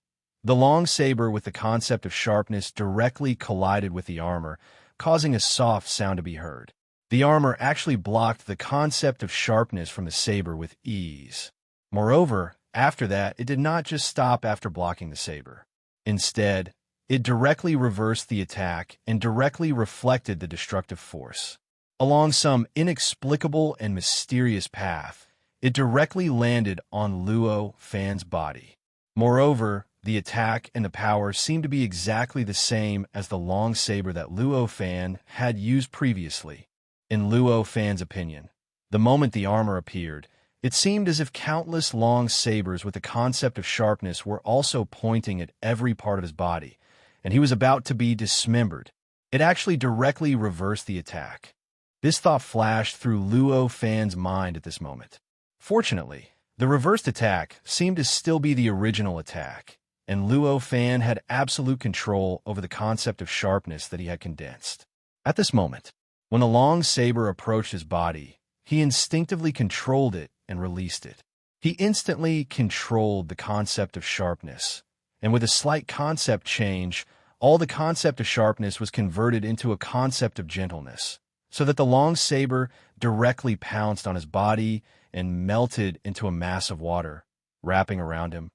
Speaker 1: The long saber with the concept of sharpness directly collided with the armor, causing a soft sound to be heard. The armor actually blocked the concept of sharpness from the saber with ease. Moreover, after that, it did not just stop after blocking the saber. Instead, it directly reversed the attack and directly reflected the destructive force. Along some inexplicable and mysterious path, it directly landed on Luo Fan's body. Moreover, the attack and the power seemed to be exactly the same as the long saber that Luo Fan had used previously. In Luo Fan's opinion, the moment the armor appeared, it seemed as if countless long sabers with the concept of sharpness were also pointing at every part of his body, and he was about to be dismembered. It actually directly reversed the attack. This thought flashed through Luo Fan's mind at this moment. Fortunately, the reversed attack seemed to still be the original attack, and Luo Fan had absolute control over the concept of sharpness that he had condensed. At this moment, when the long saber approached his body, he instinctively controlled it and released it. He instantly controlled the concept of sharpness, and with a slight concept change, all the concept of sharpness was converted into a concept of gentleness, so that the long saber directly pounced on his body and melted into a mass of water, wrapping around him.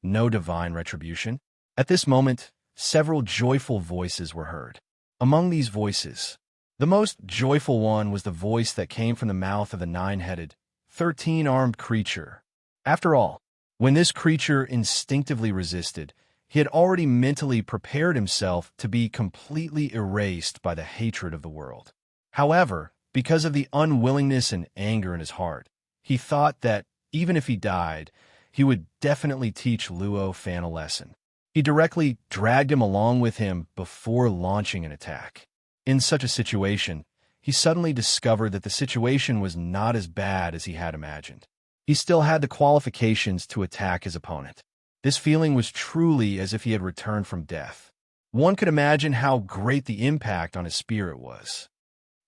Speaker 1: No divine retribution. At this moment, several joyful voices were heard. Among these voices, the most joyful one was the voice that came from the mouth of the nine-headed, 13-armed creature. After all, when this creature instinctively resisted, he had already mentally prepared himself to be completely erased by the hatred of the world. However, because of the unwillingness and anger in his heart, he thought that, even if he died, he would definitely teach Luo Fan a lesson. He directly dragged him along with him before launching an attack. In such a situation, he suddenly discovered that the situation was not as bad as he had imagined. He still had the qualifications to attack his opponent. This feeling was truly as if he had returned from death. One could imagine how great the impact on his spirit was.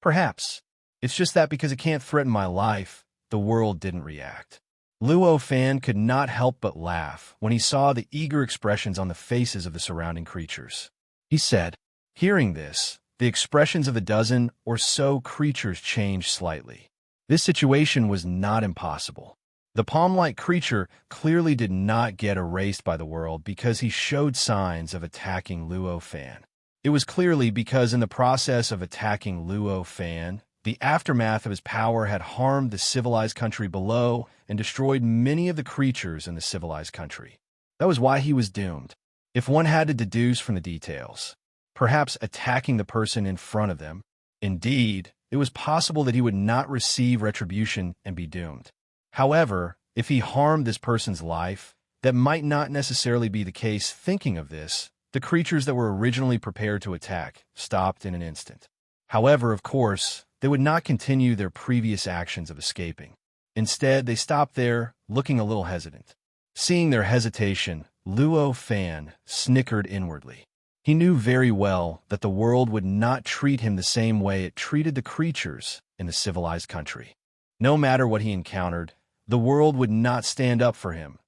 Speaker 1: Perhaps, it's just that because it can't threaten my life, the world didn't react. Luo Fan could not help but laugh when he saw the eager expressions on the faces of the surrounding creatures. He said, hearing this, the expressions of a dozen or so creatures changed slightly. This situation was not impossible. The palm-like creature clearly did not get erased by the world because he showed signs of attacking Luo Fan. It was clearly because in the process of attacking Luo Fan, the aftermath of his power had harmed the civilized country below and destroyed many of the creatures in the civilized country. That was why he was doomed. If one had to deduce from the details, perhaps attacking the person in front of them, indeed, it was possible that he would not receive retribution and be doomed. However, if he harmed this person's life, that might not necessarily be the case. Thinking of this, the creatures that were originally prepared to attack stopped in an instant. However, of course, they would not continue their previous actions of escaping. Instead, they stopped there, looking a little hesitant. Seeing their hesitation, Luo Fan snickered inwardly. He knew very well that the world would not treat him the same way it treated the creatures in the civilized country. No matter what he encountered, the world would not stand up for him.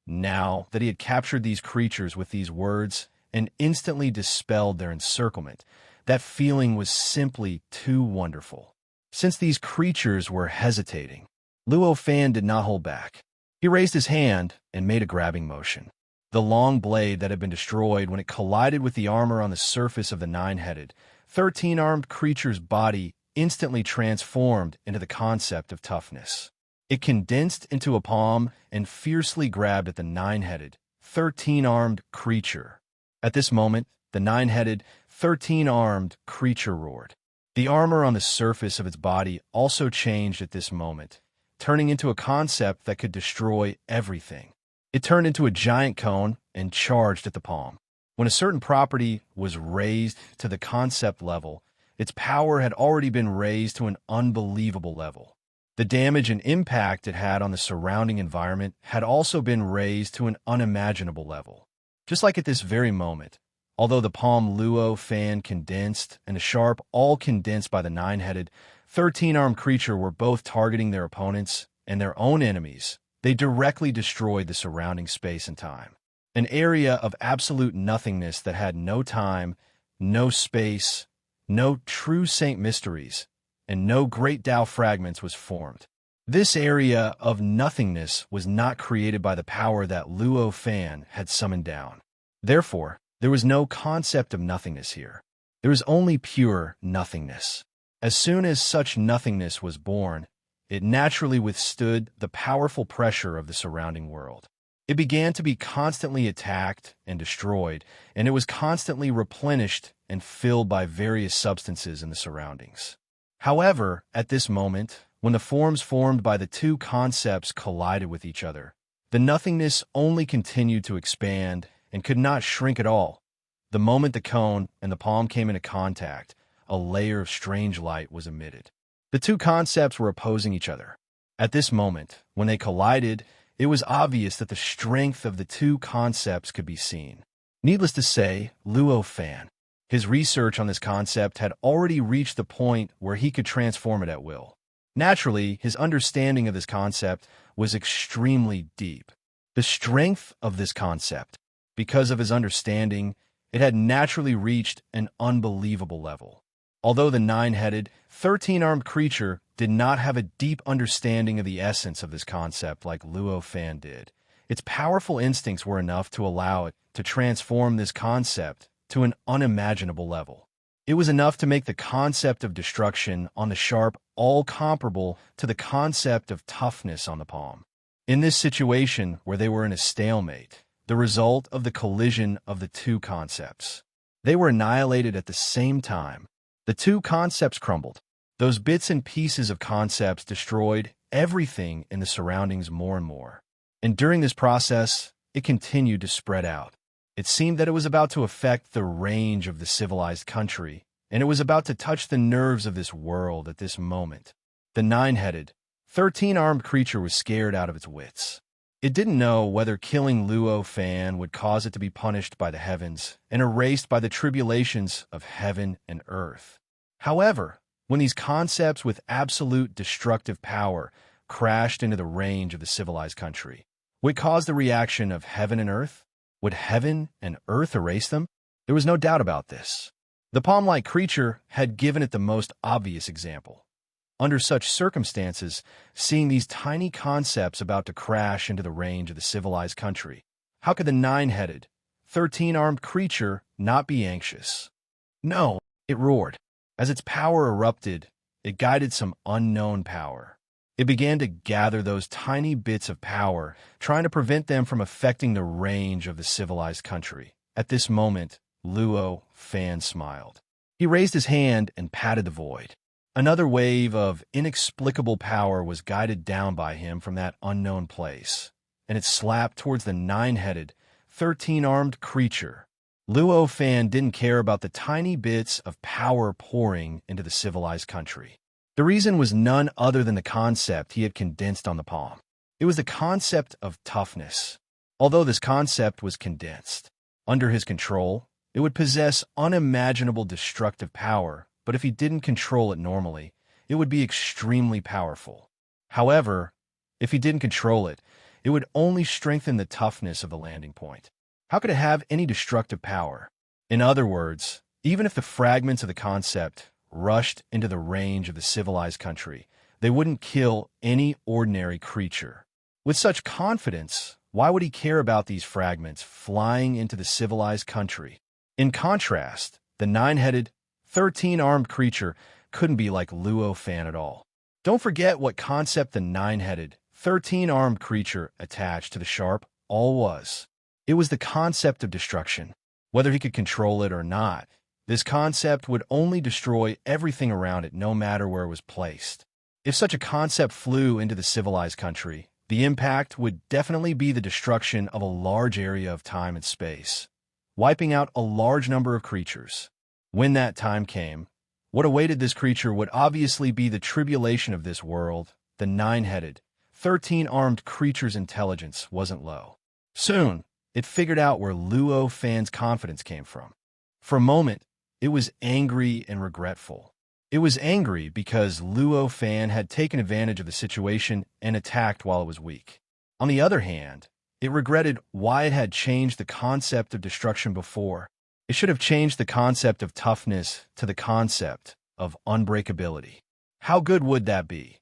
Speaker 1: Now that he had captured these creatures with these words and instantly dispelled their encirclement, that feeling was simply too wonderful. Since these creatures were hesitating, Luo Fan did not hold back. He raised his hand and made a grabbing motion. The long blade that had been destroyed when it collided with the armor on the surface of the nine-headed, 13-armed creature's body instantly transformed into the concept of toughness. It condensed into a palm and fiercely grabbed at the nine-headed, 13-armed creature. At this moment, the nine-headed, 13-armed creature roared. The armor on the surface of its body also changed at this moment, turning into a concept that could destroy everything. It turned into a giant cone and charged at the palm. When a certain property was raised to the concept level, its power had already been raised to an unbelievable level. The damage and impact it had on the surrounding environment had also been raised to an unimaginable level. Just like at this very moment, although the palm Luo Fan condensed and the sharp all condensed by the nine-headed, 13-armed creature were both targeting their opponents and their own enemies, they directly destroyed the surrounding space and time. An area of absolute nothingness that had no time, no space, no true saint mysteries, and no great Tao fragments was formed. This area of nothingness was not created by the power that Luo Fan had summoned down. Therefore, there was no concept of nothingness here. There was only pure nothingness. As soon as such nothingness was born, it naturally withstood the powerful pressure of the surrounding world. It began to be constantly attacked and destroyed, and it was constantly replenished and filled by various substances in the surroundings. However, at this moment, when the forms formed by the two concepts collided with each other, the nothingness only continued to expand and could not shrink at all. The moment the cone and the palm came into contact, a layer of strange light was emitted. The two concepts were opposing each other. At this moment, when they collided, it was obvious that the strength of the two concepts could be seen. Needless to say, Luo Fan, his research on this concept had already reached the point where he could transform it at will. Naturally, his understanding of this concept was extremely deep. The strength of this concept, because of his understanding, it had naturally reached an unbelievable level. Although the nine-headed, 13-armed creature did not have a deep understanding of the essence of this concept like Luo Fan did, its powerful instincts were enough to allow it to transform this concept to an unimaginable level. It was enough to make the concept of destruction on the sharp all comparable to the concept of toughness on the palm. In this situation where they were in a stalemate, the result of the collision of the two concepts, they were annihilated at the same time. The two concepts crumbled. Those bits and pieces of concepts destroyed everything in the surroundings more and more. And during this process, it continued to spread out. It seemed that it was about to affect the range of the civilized country, and it was about to touch the nerves of this world at this moment. The nine-headed, 13-armed creature was scared out of its wits. It didn't know whether killing Luo Fan would cause it to be punished by the heavens and erased by the tribulations of heaven and earth. However, when these concepts with absolute destructive power crashed into the range of the civilized country, would it cause the reaction of heaven and earth? Would heaven and earth erase them? There was no doubt about this. The palm-like creature had given it the most obvious example. Under such circumstances, seeing these tiny concepts about to crash into the range of the civilized country, how could the nine-headed, 13-armed creature not be anxious? No, it roared. As its power erupted, it guided some unknown power. It began to gather those tiny bits of power, trying to prevent them from affecting the range of the civilized country. At this moment, Luo Fan smiled. He raised his hand and patted the void. Another wave of inexplicable power was guided down by him from that unknown place, and it slapped towards the nine-headed, 13-armed creature. Luo Fan didn't care about the tiny bits of power pouring into the civilized country. The reason was none other than the concept he had condensed on the palm. It was the concept of toughness. Although this concept was condensed, under his control, it would possess unimaginable destructive power, but if he didn't control it normally, it would be extremely powerful. However, if he didn't control it, it would only strengthen the toughness of the landing point. How could it have any destructive power? In other words, even if the fragments of the concept rushed into the range of the civilized country, they wouldn't kill any ordinary creature. With such confidence, why would he care about these fragments flying into the civilized country? In contrast, the 9-headed, 13-armed creature couldn't be like Luo Fan at all. Don't forget what concept the 9-headed, 13-armed creature attached to the sharp all was. It was the concept of destruction. Whether he could control it or not, this concept would only destroy everything around it no matter where it was placed. If such a concept flew into the civilized country, the impact would definitely be the destruction of a large area of time and space, wiping out a large number of creatures. When that time came, what awaited this creature would obviously be the tribulation of this world. The 9-headed, 13-armed creature's intelligence wasn't low. Soon, it figured out where Luo Fan's confidence came from. For a moment, it was angry and regretful. It was angry because Luo Fan had taken advantage of the situation and attacked while it was weak. On the other hand, it regretted why it had changed the concept of destruction before. It should have changed the concept of toughness to the concept of unbreakability. How good would that be?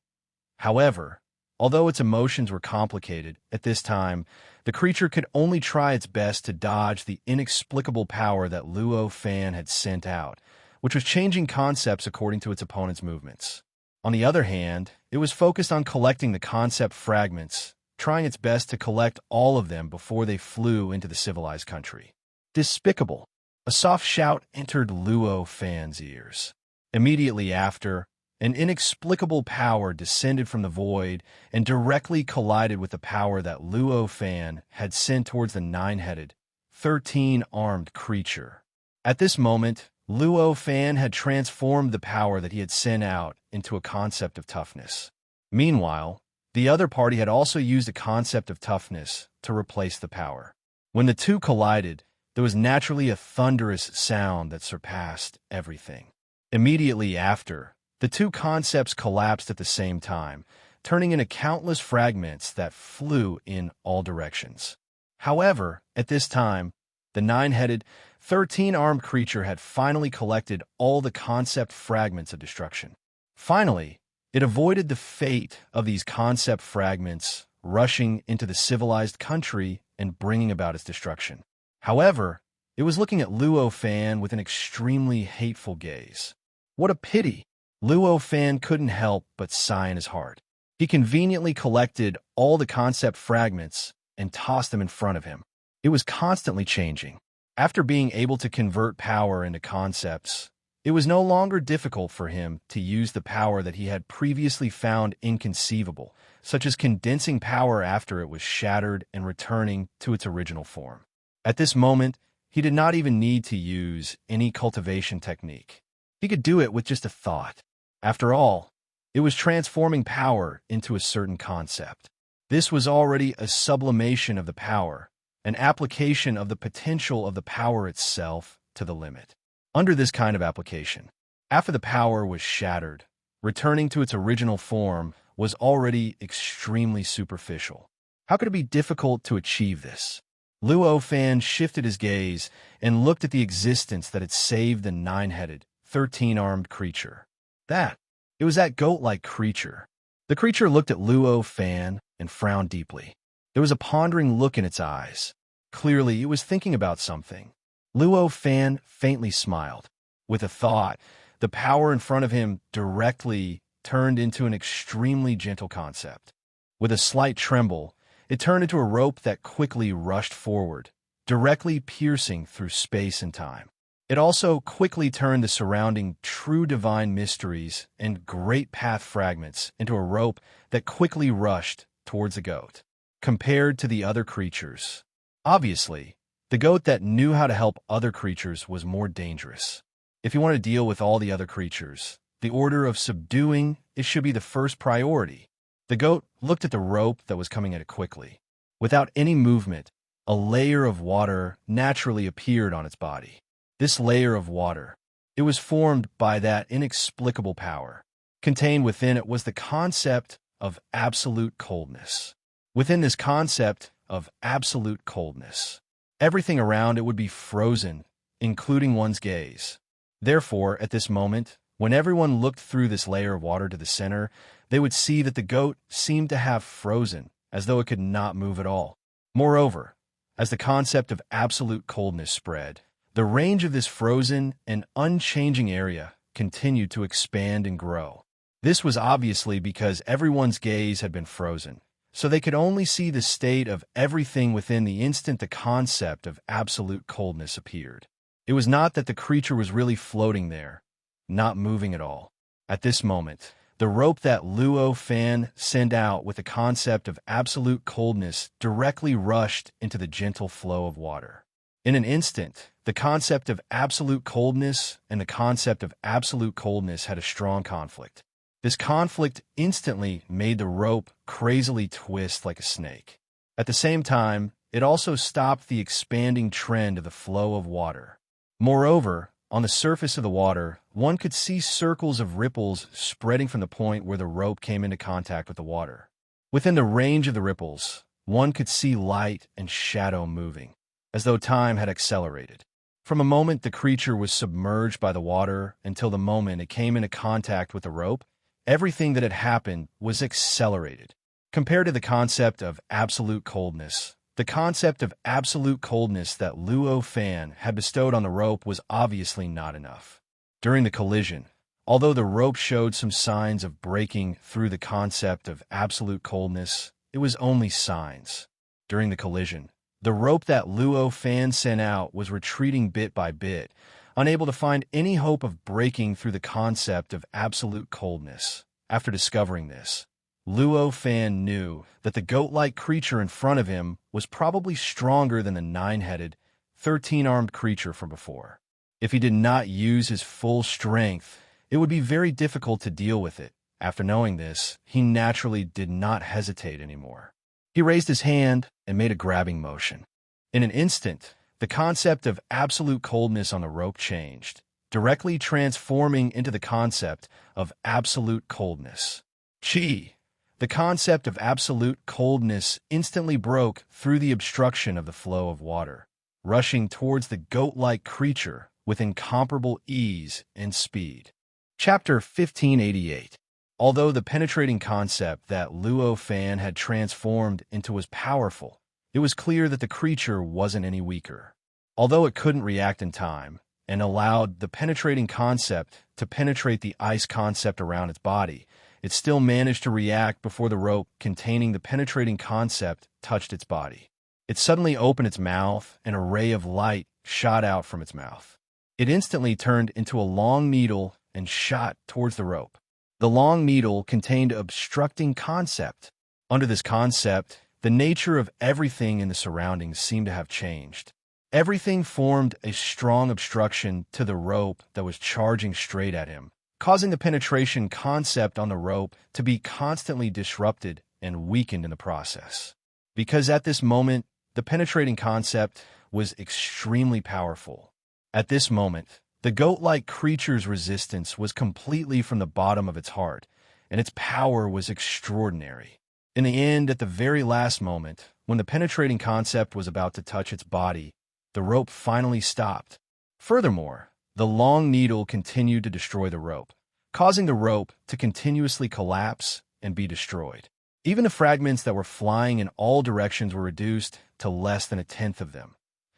Speaker 1: However, although its emotions were complicated, at this time, the creature could only try its best to dodge the inexplicable power that Luo Fan had sent out, which was changing concepts according to its opponent's movements. On the other hand, it was focused on collecting the concept fragments, trying its best to collect all of them before they flew into the civilized country. Despicable! A soft shout entered Luo Fan's ears. Immediately after, an inexplicable power descended from the void and directly collided with the power that Luo Fan had sent towards the 9-headed, 13-armed creature. At this moment, Luo Fan had transformed the power that he had sent out into a concept of toughness. Meanwhile, the other party had also used a concept of toughness to replace the power. When the two collided, there was naturally a thunderous sound that surpassed everything. Immediately after, the two concepts collapsed at the same time, turning into countless fragments that flew in all directions. However, at this time, the 9-headed, 13-armed creature had finally collected all the concept fragments of destruction. Finally, it avoided the fate of these concept fragments rushing into the civilized country and bringing about its destruction. However, it was looking at Luo Fan with an extremely hateful gaze. What a pity! Luo Fan couldn't help but sigh in his heart. He conveniently collected all the concept fragments and tossed them in front of him. It was constantly changing. After being able to convert power into concepts, it was no longer difficult for him to use the power that he had previously found inconceivable, such as condensing power after it was shattered and returning to its original form. At this moment, he did not even need to use any cultivation technique. He could do it with just a thought. After all, it was transforming power into a certain concept. This was already a sublimation of the power, an application of the potential of the power itself to the limit. Under this kind of application, after the power was shattered, returning to its original form was already extremely superficial. How could it be difficult to achieve this? Luo Fan shifted his gaze and looked at the existence that had saved the 9-headed, 13-armed creature. It was that goat-like creature. The creature looked at Luo Fan and frowned deeply. There was a pondering look in its eyes. Clearly, it was thinking about something. Luo Fan faintly smiled. With a thought, the power in front of him directly turned into an extremely gentle concept. With a slight tremble, it turned into a rope that quickly rushed forward, directly piercing through space and time. It also quickly turned the surrounding true divine mysteries and great path fragments into a rope that quickly rushed towards the goat. Compared to the other creatures, obviously, the goat that knew how to help other creatures was more dangerous. If you want to deal with all the other creatures, the order of subduing it should be the first priority. The goat looked at the rope that was coming at it quickly. Without any movement, a layer of water naturally appeared on its body. This layer of water, it was formed by that inexplicable power. Contained within it was the concept of absolute coldness. Within this concept of absolute coldness, everything around it would be frozen, including one's gaze. Therefore, at this moment, when everyone looked through this layer of water to the center, they would see that the goat seemed to have frozen, as though it could not move at all. Moreover, as the concept of absolute coldness spread, the range of this frozen and unchanging area continued to expand and grow. This was obviously because everyone's gaze had been frozen, so they could only see the state of everything within the instant the concept of absolute coldness appeared. It was not that the creature was really floating there, not moving at all. At this moment, the rope that Luo Fan sent out with the concept of absolute coldness directly rushed into the gentle flow of water. In an instant, the concept of absolute coldness and the concept of absolute coldness had a strong conflict. This conflict instantly made the rope crazily twist like a snake. At the same time, it also stopped the expanding trend of the flow of water. Moreover, on the surface of the water, one could see circles of ripples spreading from the point where the rope came into contact with the water. Within the range of the ripples, one could see light and shadow moving, as though time had accelerated. From a moment the creature was submerged by the water until the moment it came into contact with the rope, everything that had happened was accelerated. Compared to the concept of absolute coldness, the concept of absolute coldness that Luo Fan had bestowed on the rope was obviously not enough. During the collision, although the rope showed some signs of breaking through the concept of absolute coldness, it was only signs. During the collision, the rope that Luo Fan sent out was retreating bit by bit, unable to find any hope of breaking through the concept of absolute coldness. After discovering this, Luo Fan knew that the goat-like creature in front of him was probably stronger than the 9-headed, 13-armed creature from before. If he did not use his full strength, it would be very difficult to deal with it. After knowing this, he naturally did not hesitate anymore. He raised his hand and made a grabbing motion. In an instant, the concept of absolute coldness on the rope changed, directly transforming into the concept of absolute coldness. Chi! The concept of absolute coldness instantly broke through the obstruction of the flow of water, rushing towards the goat-like creature with incomparable ease and speed. Chapter 1588. Although the penetrating concept that Luo Fan had transformed into was powerful, it was clear that the creature wasn't any weaker. Although it couldn't react in time, and allowed the penetrating concept to penetrate the ice concept around its body, it still managed to react before the rope containing the penetrating concept touched its body. It suddenly opened its mouth, and a ray of light shot out from its mouth. It instantly turned into a long needle and shot towards the rope. The long needle contained an obstructing concept. Under this concept, the nature of everything in the surroundings seemed to have changed. Everything formed a strong obstruction to the rope that was charging straight at him, causing the penetration concept on the rope to be constantly disrupted and weakened in the process. Because at this moment, the penetrating concept was extremely powerful. At this moment, the goat-like creature's resistance was completely from the bottom of its heart, and its power was extraordinary. In the end, at the very last moment, when the penetrating concept was about to touch its body, the rope finally stopped. Furthermore, the long needle continued to destroy the rope, causing the rope to continuously collapse and be destroyed. Even the fragments that were flying in all directions were reduced to less than 1/10 of them.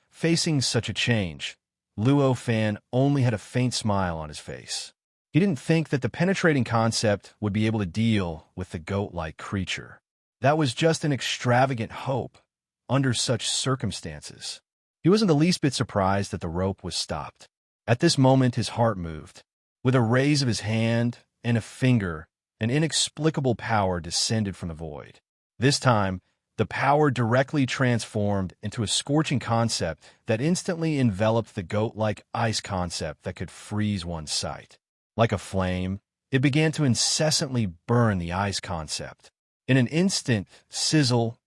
Speaker 1: Facing such a change, Luo Fan only had a faint smile on his face. He didn't think that the penetrating concept would be able to deal with the goat-like creature. That was just an extravagant hope under such circumstances. He wasn't the least bit surprised that the rope was stopped. At this moment, his heart moved. With a raise of his hand and a finger, an inexplicable power descended from the void. This time, the power directly transformed into a scorching concept that instantly enveloped the goat-like ice concept that could freeze one's sight. Like a flame, it began to incessantly burn the ice concept. In an instant, sizzle,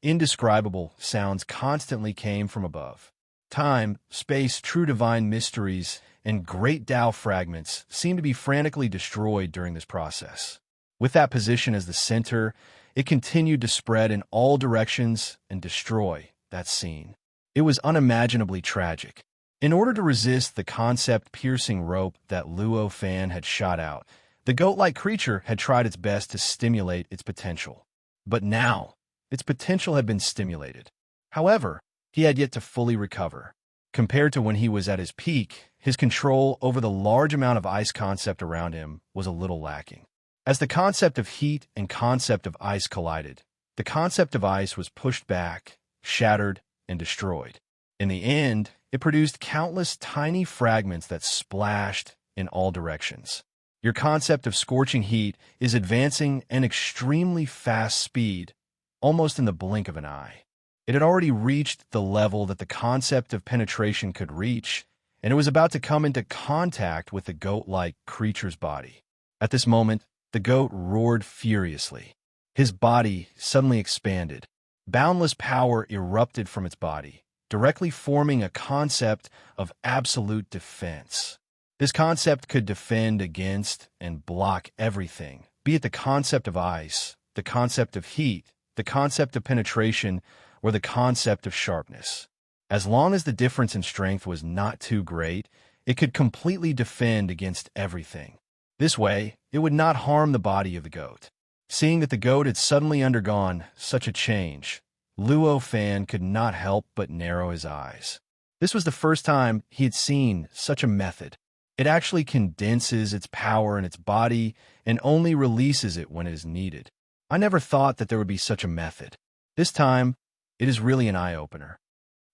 Speaker 1: indescribable sounds constantly came from above. Time, space, true divine mysteries, and great Tao fragments seemed to be frantically destroyed during this process. With that position as the center, it continued to spread in all directions and destroy that scene. It was unimaginably tragic. In order to resist the concept-piercing rope that Luo Fan had shot out, the goat-like creature had tried its best to stimulate its potential. But now, its potential had been stimulated. However, he had yet to fully recover. Compared to when he was at his peak, his control over the large amount of ice concept around him was a little lacking. As the concept of heat and concept of ice collided, the concept of ice was pushed back, shattered, and destroyed. In the end, it produced countless tiny fragments that splashed in all directions. Your concept of scorching heat is advancing at an extremely fast speed, almost in the blink of an eye. It had already reached the level that the concept of penetration could reach, and it was about to come into contact with the goat-like creature's body. At this moment, the goat roared furiously. His body suddenly expanded. Boundless power erupted from its body, directly forming a concept of absolute defense. This concept could defend against and block everything, be it the concept of ice, the concept of heat, the concept of penetration, or the concept of sharpness. As long as the difference in strength was not too great, it could completely defend against everything. This way, it would not harm the body of the goat. Seeing that the goat had suddenly undergone such a change, Luo Fan could not help but narrow his eyes. This was the first time he had seen such a method. It actually condenses its power in its body and only releases it when it is needed. I never thought that there would be such a method. This time, it is really an eye-opener.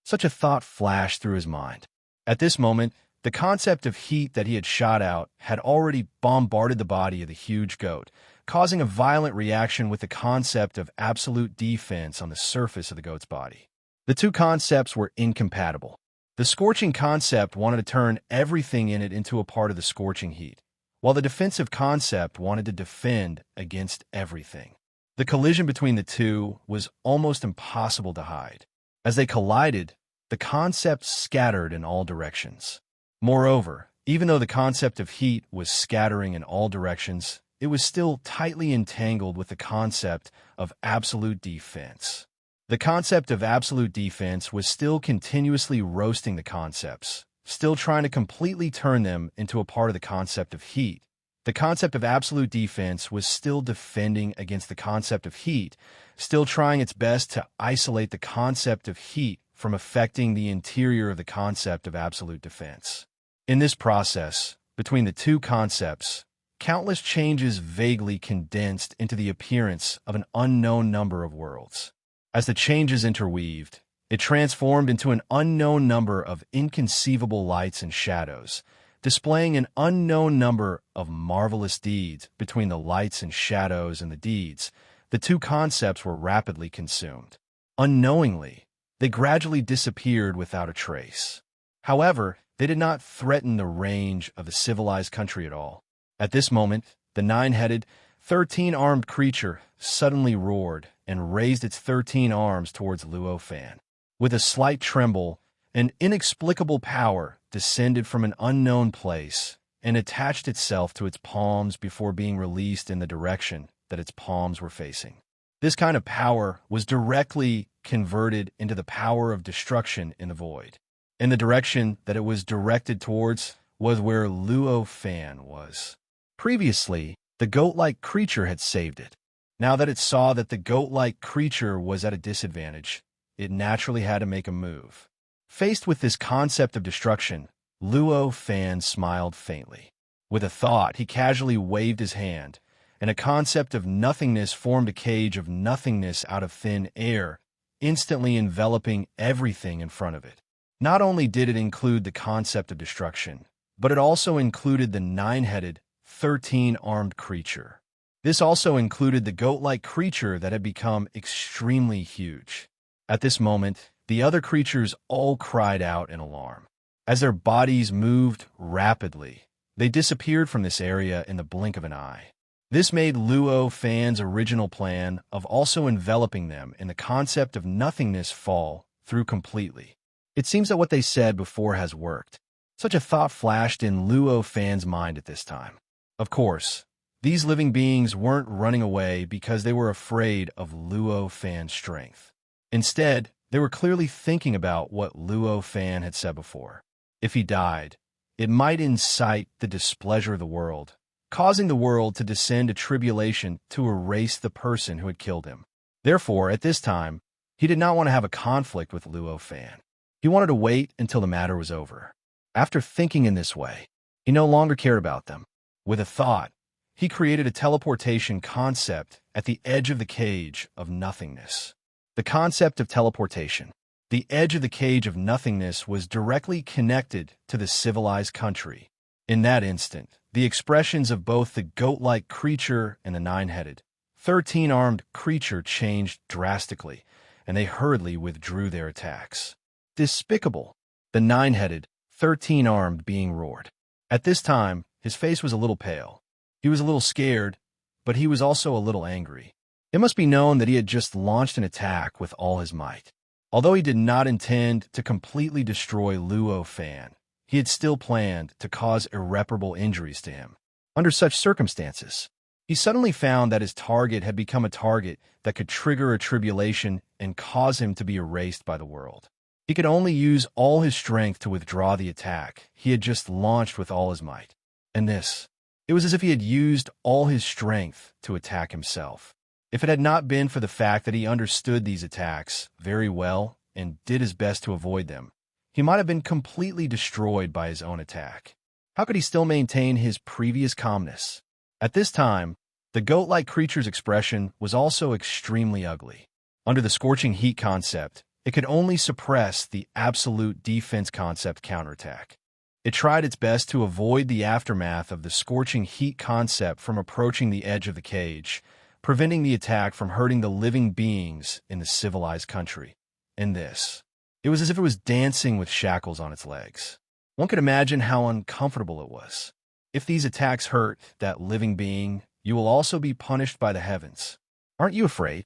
Speaker 1: Such a thought flashed through his mind. At this moment, the concept of heat that he had shot out had already bombarded the body of the huge goat, causing a violent reaction with the concept of absolute defense on the surface of the goat's body. The two concepts were incompatible. The scorching concept wanted to turn everything in it into a part of the scorching heat, while the defensive concept wanted to defend against everything. The collision between the two was almost impossible to hide. As they collided, the concepts scattered in all directions. Moreover, even though the concept of heat was scattering in all directions, it was still tightly entangled with the concept of absolute defense. The concept of absolute defense was still continuously roasting the concepts, still trying to completely turn them into a part of the concept of heat. The concept of absolute defense was still defending against the concept of heat, still trying its best to isolate the concept of heat from affecting the interior of the concept of absolute defense. In this process, between the two concepts, countless changes vaguely condensed into the appearance of an unknown number of worlds. As the changes interweaved, it transformed into an unknown number of inconceivable lights and shadows, displaying an unknown number of marvelous deeds. Between the lights and shadows and the deeds, the two concepts were rapidly consumed. Unknowingly, they gradually disappeared without a trace. However, they did not threaten the range of the civilized country at all. At this moment, the 9-headed, 13-armed creature suddenly roared and raised its 13 arms towards Luo Fan. With a slight tremble, an inexplicable power descended from an unknown place and attached itself to its palms before being released in the direction that its palms were facing. This kind of power was directly converted into the power of destruction in the void. In the direction that it was directed towards was where Luo Fan was. Previously, the goat-like creature had saved it. Now that it saw that the goat-like creature was at a disadvantage, it naturally had to make a move. Faced with this concept of destruction, Luo Fan smiled faintly. With a thought, he casually waved his hand, and a concept of nothingness formed a cage of nothingness out of thin air, instantly enveloping everything in front of it. Not only did it include the concept of destruction, but it also included the 9-headed, 13-armed creature. This also included the goat-like creature that had become extremely huge. At this moment, the other creatures all cried out in alarm. As their bodies moved rapidly, they disappeared from this area in the blink of an eye. This made Luo Fan's original plan of also enveloping them in the concept of nothingness fall through completely. It seems that what they said before has worked. Such a thought flashed in Luo Fan's mind at this time. Of course, These living beings weren't running away because they were afraid of Luo Fan's strength. Instead, they were clearly thinking about what Luo Fan had said before. If he died, it might incite the displeasure of the world, causing the world to descend to tribulation to erase the person who had killed him. Therefore, at this time, he did not want to have a conflict with Luo Fan. He wanted to wait until the matter was over. After thinking in this way, he no longer cared about them. With a thought, he created a teleportation concept at the edge of the cage of nothingness. The concept of teleportation. The edge of the cage of nothingness was directly connected to the civilized country. In that instant, the expressions of both the goat-like creature and the nine-headed, 13-armed creature changed drastically, and they hurriedly withdrew their attacks. Despicable! The nine-headed, 13-armed being roared. At this time, his face was a little pale. He was a little scared, but he was also a little angry. It must be known that he had just launched an attack with all his might. Although he did not intend to completely destroy Luo Fan, he had still planned to cause irreparable injuries to him. Under such circumstances, he suddenly found that his target had become a target that could trigger a tribulation and cause him to be erased by the world. He could only use all his strength to withdraw the attack he had just launched with all his might. And it was as if he had used all his strength to attack himself. If it had not been for the fact that he understood these attacks very well and did his best to avoid them, he might have been completely destroyed by his own attack. How could he still maintain his previous calmness? At this time, the goat-like creature's expression was also extremely ugly. Under the scorching heat concept, it could only suppress the absolute defense concept counterattack. It tried its best to avoid the aftermath of the scorching heat concept from approaching the edge of the cage, preventing the attack from hurting the living beings in the civilized country. And it was as if it was dancing with shackles on its legs. One could imagine how uncomfortable it was. If these attacks hurt that living being, you will also be punished by the heavens. Aren't you afraid?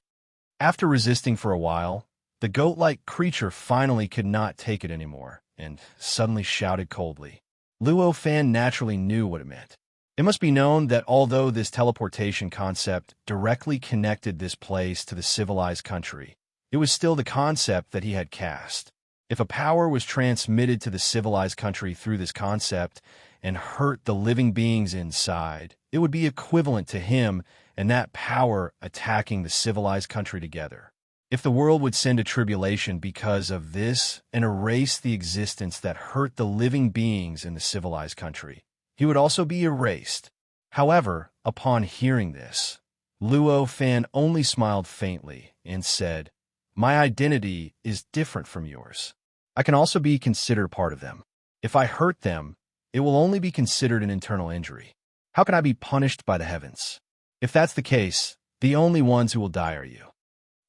Speaker 1: After resisting for a while, the goat-like creature finally could not take it anymore, and suddenly shouted coldly. Luo Fan naturally knew what it meant. It must be known that although this teleportation concept directly connected this place to the civilized country, it was still the concept that he had cast. If a power was transmitted to the civilized country through this concept and hurt the living beings inside, it would be equivalent to him and that power attacking the civilized country together. If the world would send a tribulation because of this and erase the existence that hurt the living beings in the civilized country, he would also be erased. However, upon hearing this, Luo Fan only smiled faintly and said, "My identity is different from yours. I can also be considered part of them. If I hurt them, it will only be considered an internal injury. How can I be punished by the heavens? If that's the case, the only ones who will die are you."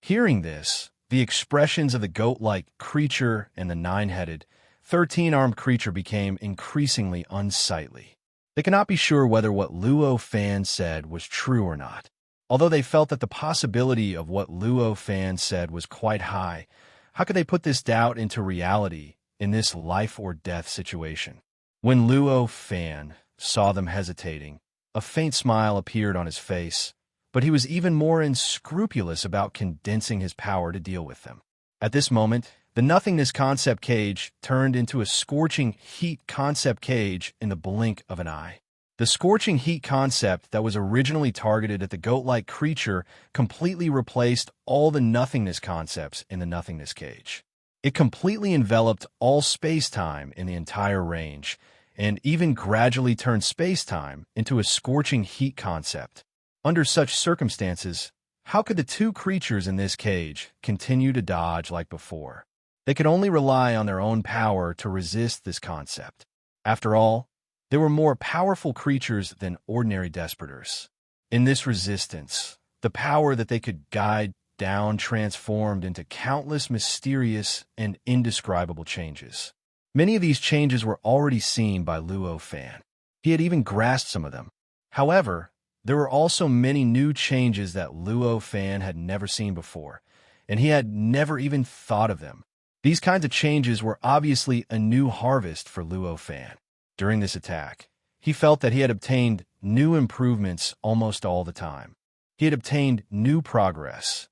Speaker 1: Hearing this, the expressions of the goat-like creature and the nine-headed, 13-armed creature became increasingly unsightly. They could not be sure whether what Luo Fan said was true or not. Although they felt that the possibility of what Luo Fan said was quite high, how could they put this doubt into reality in this life-or-death situation? When Luo Fan saw them hesitating, a faint smile appeared on his face, but he was even more unscrupulous about condensing his power to deal with them. At this moment, the nothingness concept cage turned into a scorching heat concept cage in the blink of an eye. The scorching heat concept that was originally targeted at the goat-like creature completely replaced all the nothingness concepts in the nothingness cage. It completely enveloped all space-time in the entire range, and even gradually turned space-time into a scorching heat concept. Under such circumstances, how could the two creatures in this cage continue to dodge like before? They could only rely on their own power to resist this concept. After all, they were more powerful creatures than ordinary desperators. In this resistance, the power that they could guide down transformed into countless mysterious and indescribable changes. Many of these changes were already seen by Luo Fan. He had even grasped some of them. However, there were also many new changes that Luo Fan had never seen before, and he had never even thought of them. These kinds of changes were obviously a new harvest for Luo Fan. During this attack, he felt that he had obtained new improvements almost all the time. He had obtained new progress.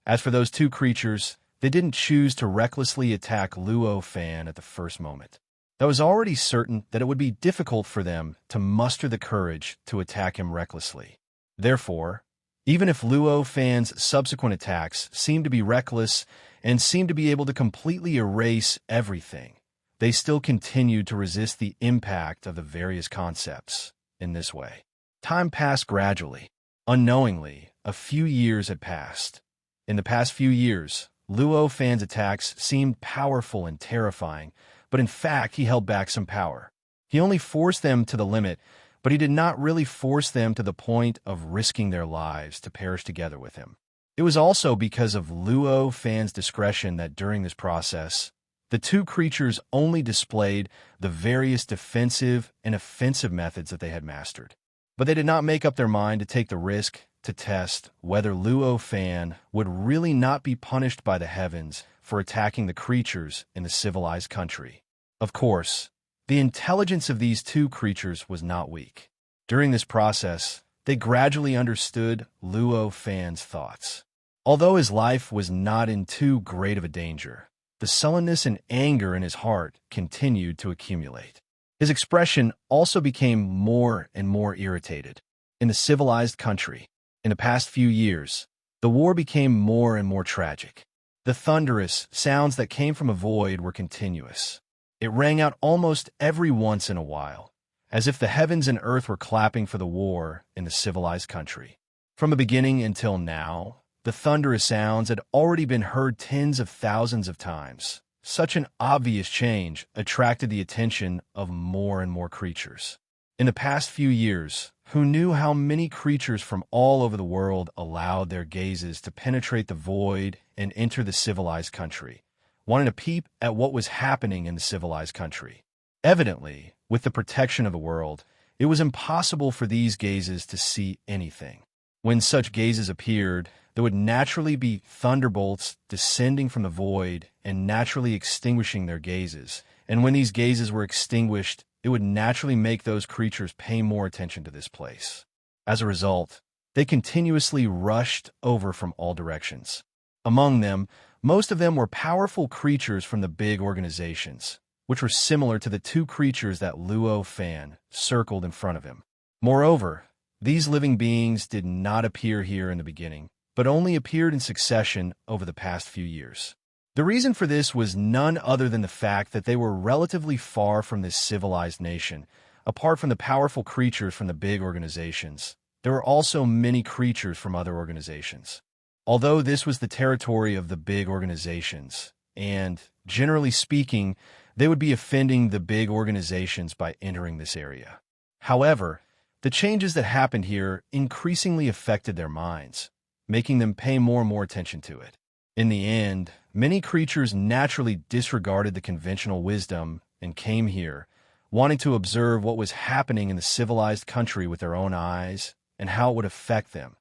Speaker 1: As for those two creatures, they didn't choose to recklessly attack Luo Fan at the first moment. It was already certain that it would be difficult for them to muster the courage to attack him recklessly. Therefore, even if Luo Fan's subsequent attacks seemed to be reckless and seemed to be able to completely erase everything, they still continued to resist the impact of the various concepts in this way. Time passed gradually. Unknowingly, a few years had passed. In the past few years, Luo Fan's attacks seemed powerful and terrifying, but in fact he held back some power. He only forced them to the limit, but he did not really force them to the point of risking their lives to perish together with him. It was also because of Luo Fan's discretion that during this process, the two creatures only displayed the various defensive and offensive methods that they had mastered. But they did not make up their mind to take the risk to test whether Luo Fan would really not be punished by the heavens for attacking the creatures in the civilized country. Of course, the intelligence of these two creatures was not weak. During this process, they gradually understood Luo Fan's thoughts. Although his life was not in too great of a danger, the sullenness and anger in his heart continued to accumulate. His expression also became more and more irritated. In the civilized country, in the past few years, the war became more and more tragic. The thunderous sounds that came from a void were continuous. It rang out almost every once in a while, as if the heavens and earth were clapping for the war in the civilized country. From the beginning until now, the thunderous sounds had already been heard tens of thousands of times. Such an obvious change attracted the attention of more and more creatures. In the past few years, who knew how many creatures from all over the world allowed their gazes to penetrate the void and enter the civilized country, wanting to peep at what was happening in the civilized country? Evidently, with the protection of the world, it was impossible for these gazes to see anything. When such gazes appeared, there would naturally be thunderbolts descending from the void and naturally extinguishing their gazes. And when these gazes were extinguished, it would naturally make those creatures pay more attention to this place. As a result, they continuously rushed over from all directions. Among them, most of them were powerful creatures from the big organizations, which were similar to the two creatures that Luo Fan circled in front of him. Moreover, these living beings did not appear here in the beginning, but only appeared in succession over the past few years. The reason for this was none other than the fact that they were relatively far from this civilized nation. Apart from the powerful creatures from the big organizations, there were also many creatures from other organizations. Although this was the territory of the big organizations, and, generally speaking, they would be offending the big organizations by entering this area. However, the changes that happened here increasingly affected their minds, making them pay more and more attention to it. In the end, many creatures naturally disregarded the conventional wisdom and came here, wanting to observe what was happening in the civilized country with their own eyes and how it would affect them.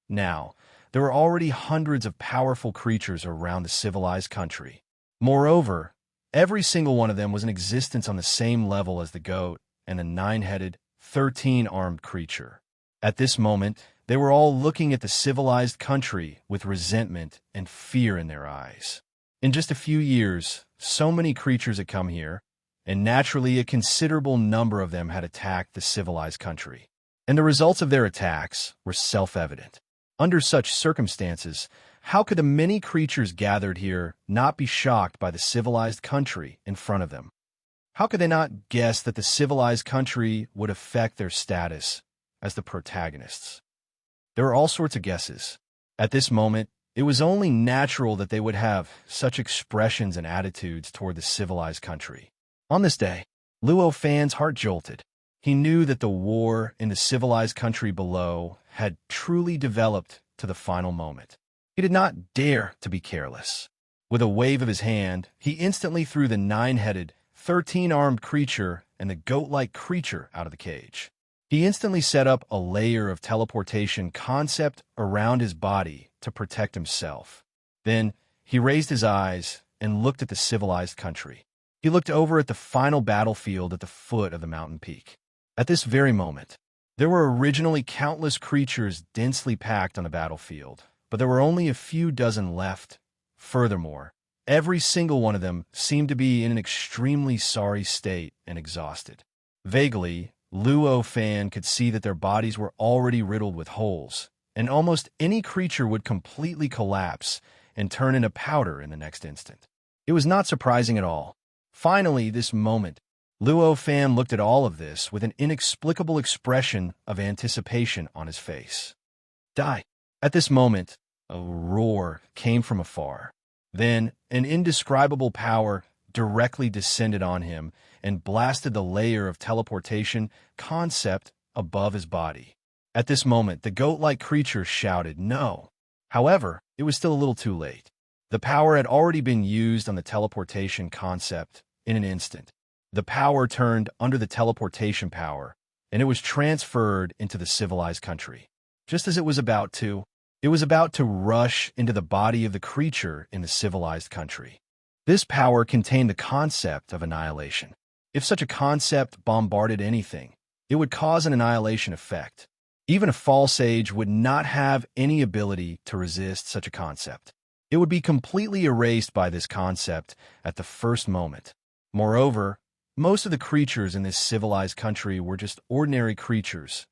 Speaker 1: Now, there were already hundreds of powerful creatures around the civilized country. Moreover, every single one of them was in existence on the same level as the goat and the 9-headed, 13-armed creature. At this moment, they were all looking at the civilized country with resentment and fear in their eyes. In just a few years, so many creatures had come here, and naturally a considerable number of them had attacked the civilized country. And the results of their attacks were self-evident. Under such circumstances, how could the many creatures gathered here not be shocked by the civilized country in front of them? How could they not guess that the civilized country would affect their status as the protagonists? There were all sorts of guesses. At this moment, it was only natural that they would have such expressions and attitudes toward the civilized country. On this day, Luo Fan's heart jolted. He knew that the war in the civilized country below had truly developed to the final moment. He did not dare to be careless. With a wave of his hand, he instantly threw the 9-headed, 13-armed creature and the goat-like creature out of the cage. He instantly set up a layer of teleportation concept around his body to protect himself. Then he raised his eyes and looked at the civilized country. He looked over at the final battlefield at the foot of the mountain peak. At this very moment, There were originally countless creatures densely packed on the battlefield, but there were only a few dozen left. Furthermore, every single one of them seemed to be in an extremely sorry state and exhausted. Vaguely, Luo Fan could see that their bodies were already riddled with holes, and almost any creature would completely collapse and turn into powder in the next instant. It was not surprising at all. Finally, this moment, Luo Fan looked at all of this with an inexplicable expression of anticipation on his face. Die! At this moment, a roar came from afar. Then, an indescribable power directly descended on him and blasted the layer of teleportation concept above his body. At this moment, the goat-like creature shouted, "No!" However, it was still a little too late. The power had already been used on the teleportation concept in an instant. The power turned under the teleportation power, and it was transferred into the civilized country. Just as it was about to rush into the body of the creature in the civilized country. This power contained the concept of annihilation. If such a concept bombarded anything, it would cause an annihilation effect. Even a false age would not have any ability to resist such a concept. It would be completely erased by this concept at the first moment. Moreover, most of the creatures in this civilized country were just ordinary creatures.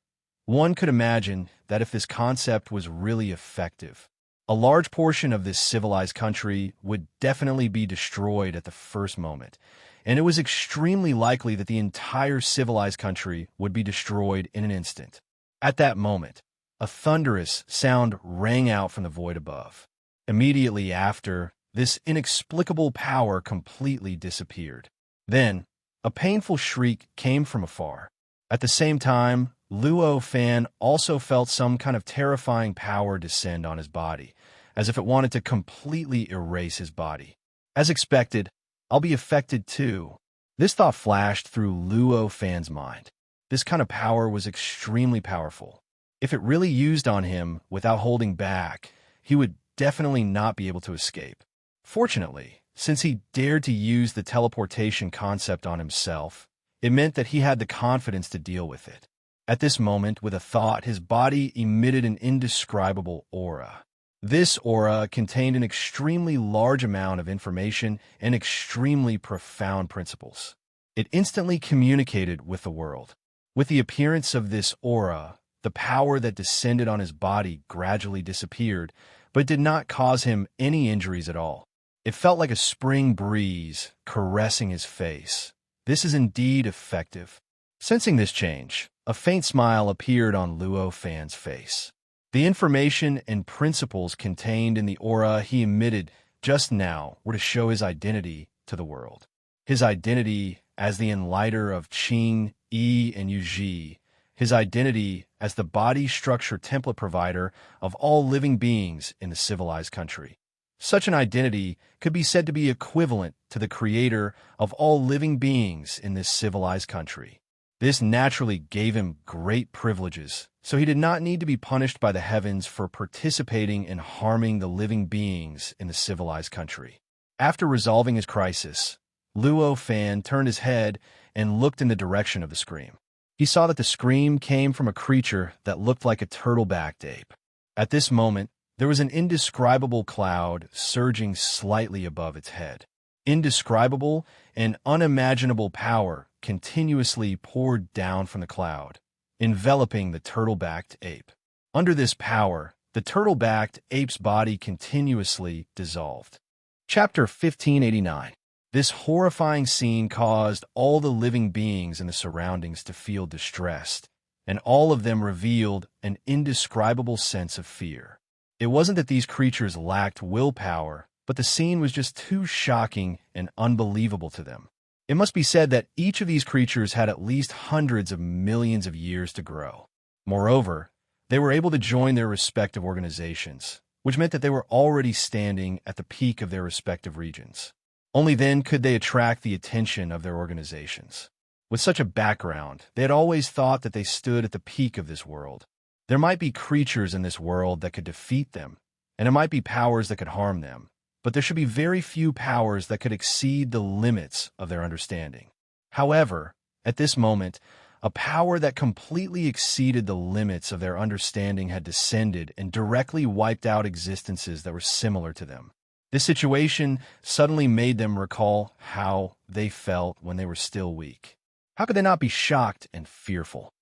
Speaker 1: One could imagine that if this concept was really effective, a large portion of this civilized country would definitely be destroyed at the first moment, and it was extremely likely that the entire civilized country would be destroyed in an instant. At that moment, a thunderous sound rang out from the void above. Immediately after, this inexplicable power completely disappeared. Then, a painful shriek came from afar. At the same time, Luo Fan also felt some kind of terrifying power descend on his body, as if it wanted to completely erase his body. As expected, I'll be affected too. This thought flashed through Luo Fan's mind. This kind of power was extremely powerful. If it really used on him without holding back, he would definitely not be able to escape. Fortunately, since he dared to use the teleportation concept on himself, it meant that he had the confidence to deal with it. At this moment, with a thought, his body emitted an indescribable aura. This aura contained an extremely large amount of information and extremely profound principles. It instantly communicated with the world. With the appearance of this aura, the power that descended on his body gradually disappeared, but did not cause him any injuries at all. It felt like a spring breeze caressing his face. This is indeed effective. Sensing this change, a faint smile appeared on Luo Fan's face. The information and principles contained in the aura he emitted just now were to show his identity to the world. His identity as the enlighter of Qing, Yi, and Yuji. His identity as the body structure template provider of all living beings in the civilized country. Such an identity could be said to be equivalent to the creator of all living beings in this civilized country. This naturally gave him great privileges, so he did not need to be punished by the heavens for participating in harming the living beings in the civilized country. After resolving his crisis, Luo Fan turned his head and looked in the direction of the scream. He saw that the scream came from a creature that looked like a turtle-backed ape. At this moment, there was an indescribable cloud surging slightly above its head. Indescribable and unimaginable power continuously poured down from the cloud, enveloping the turtle-backed ape. Under this power, the turtle-backed ape's body continuously dissolved. Chapter 1589. This horrifying scene caused all the living beings in the surroundings to feel distressed, and all of them revealed an indescribable sense of fear. It wasn't that these creatures lacked willpower, but the scene was just too shocking and unbelievable to them. It must be said that each of these creatures had at least hundreds of millions of years to grow. Moreover, they were able to join their respective organizations, which meant that they were already standing at the peak of their respective regions. Only then could they attract the attention of their organizations. With such a background, they had always thought that they stood at the peak of this world. There might be creatures in this world that could defeat them, and it might be powers that could harm them, but there should be very few powers that could exceed the limits of their understanding. However, at this moment, A power that completely exceeded the limits of their understanding had descended and directly wiped out existences that were similar to them. This situation suddenly made them recall how they felt when they were still weak. How could they not be shocked and fearful?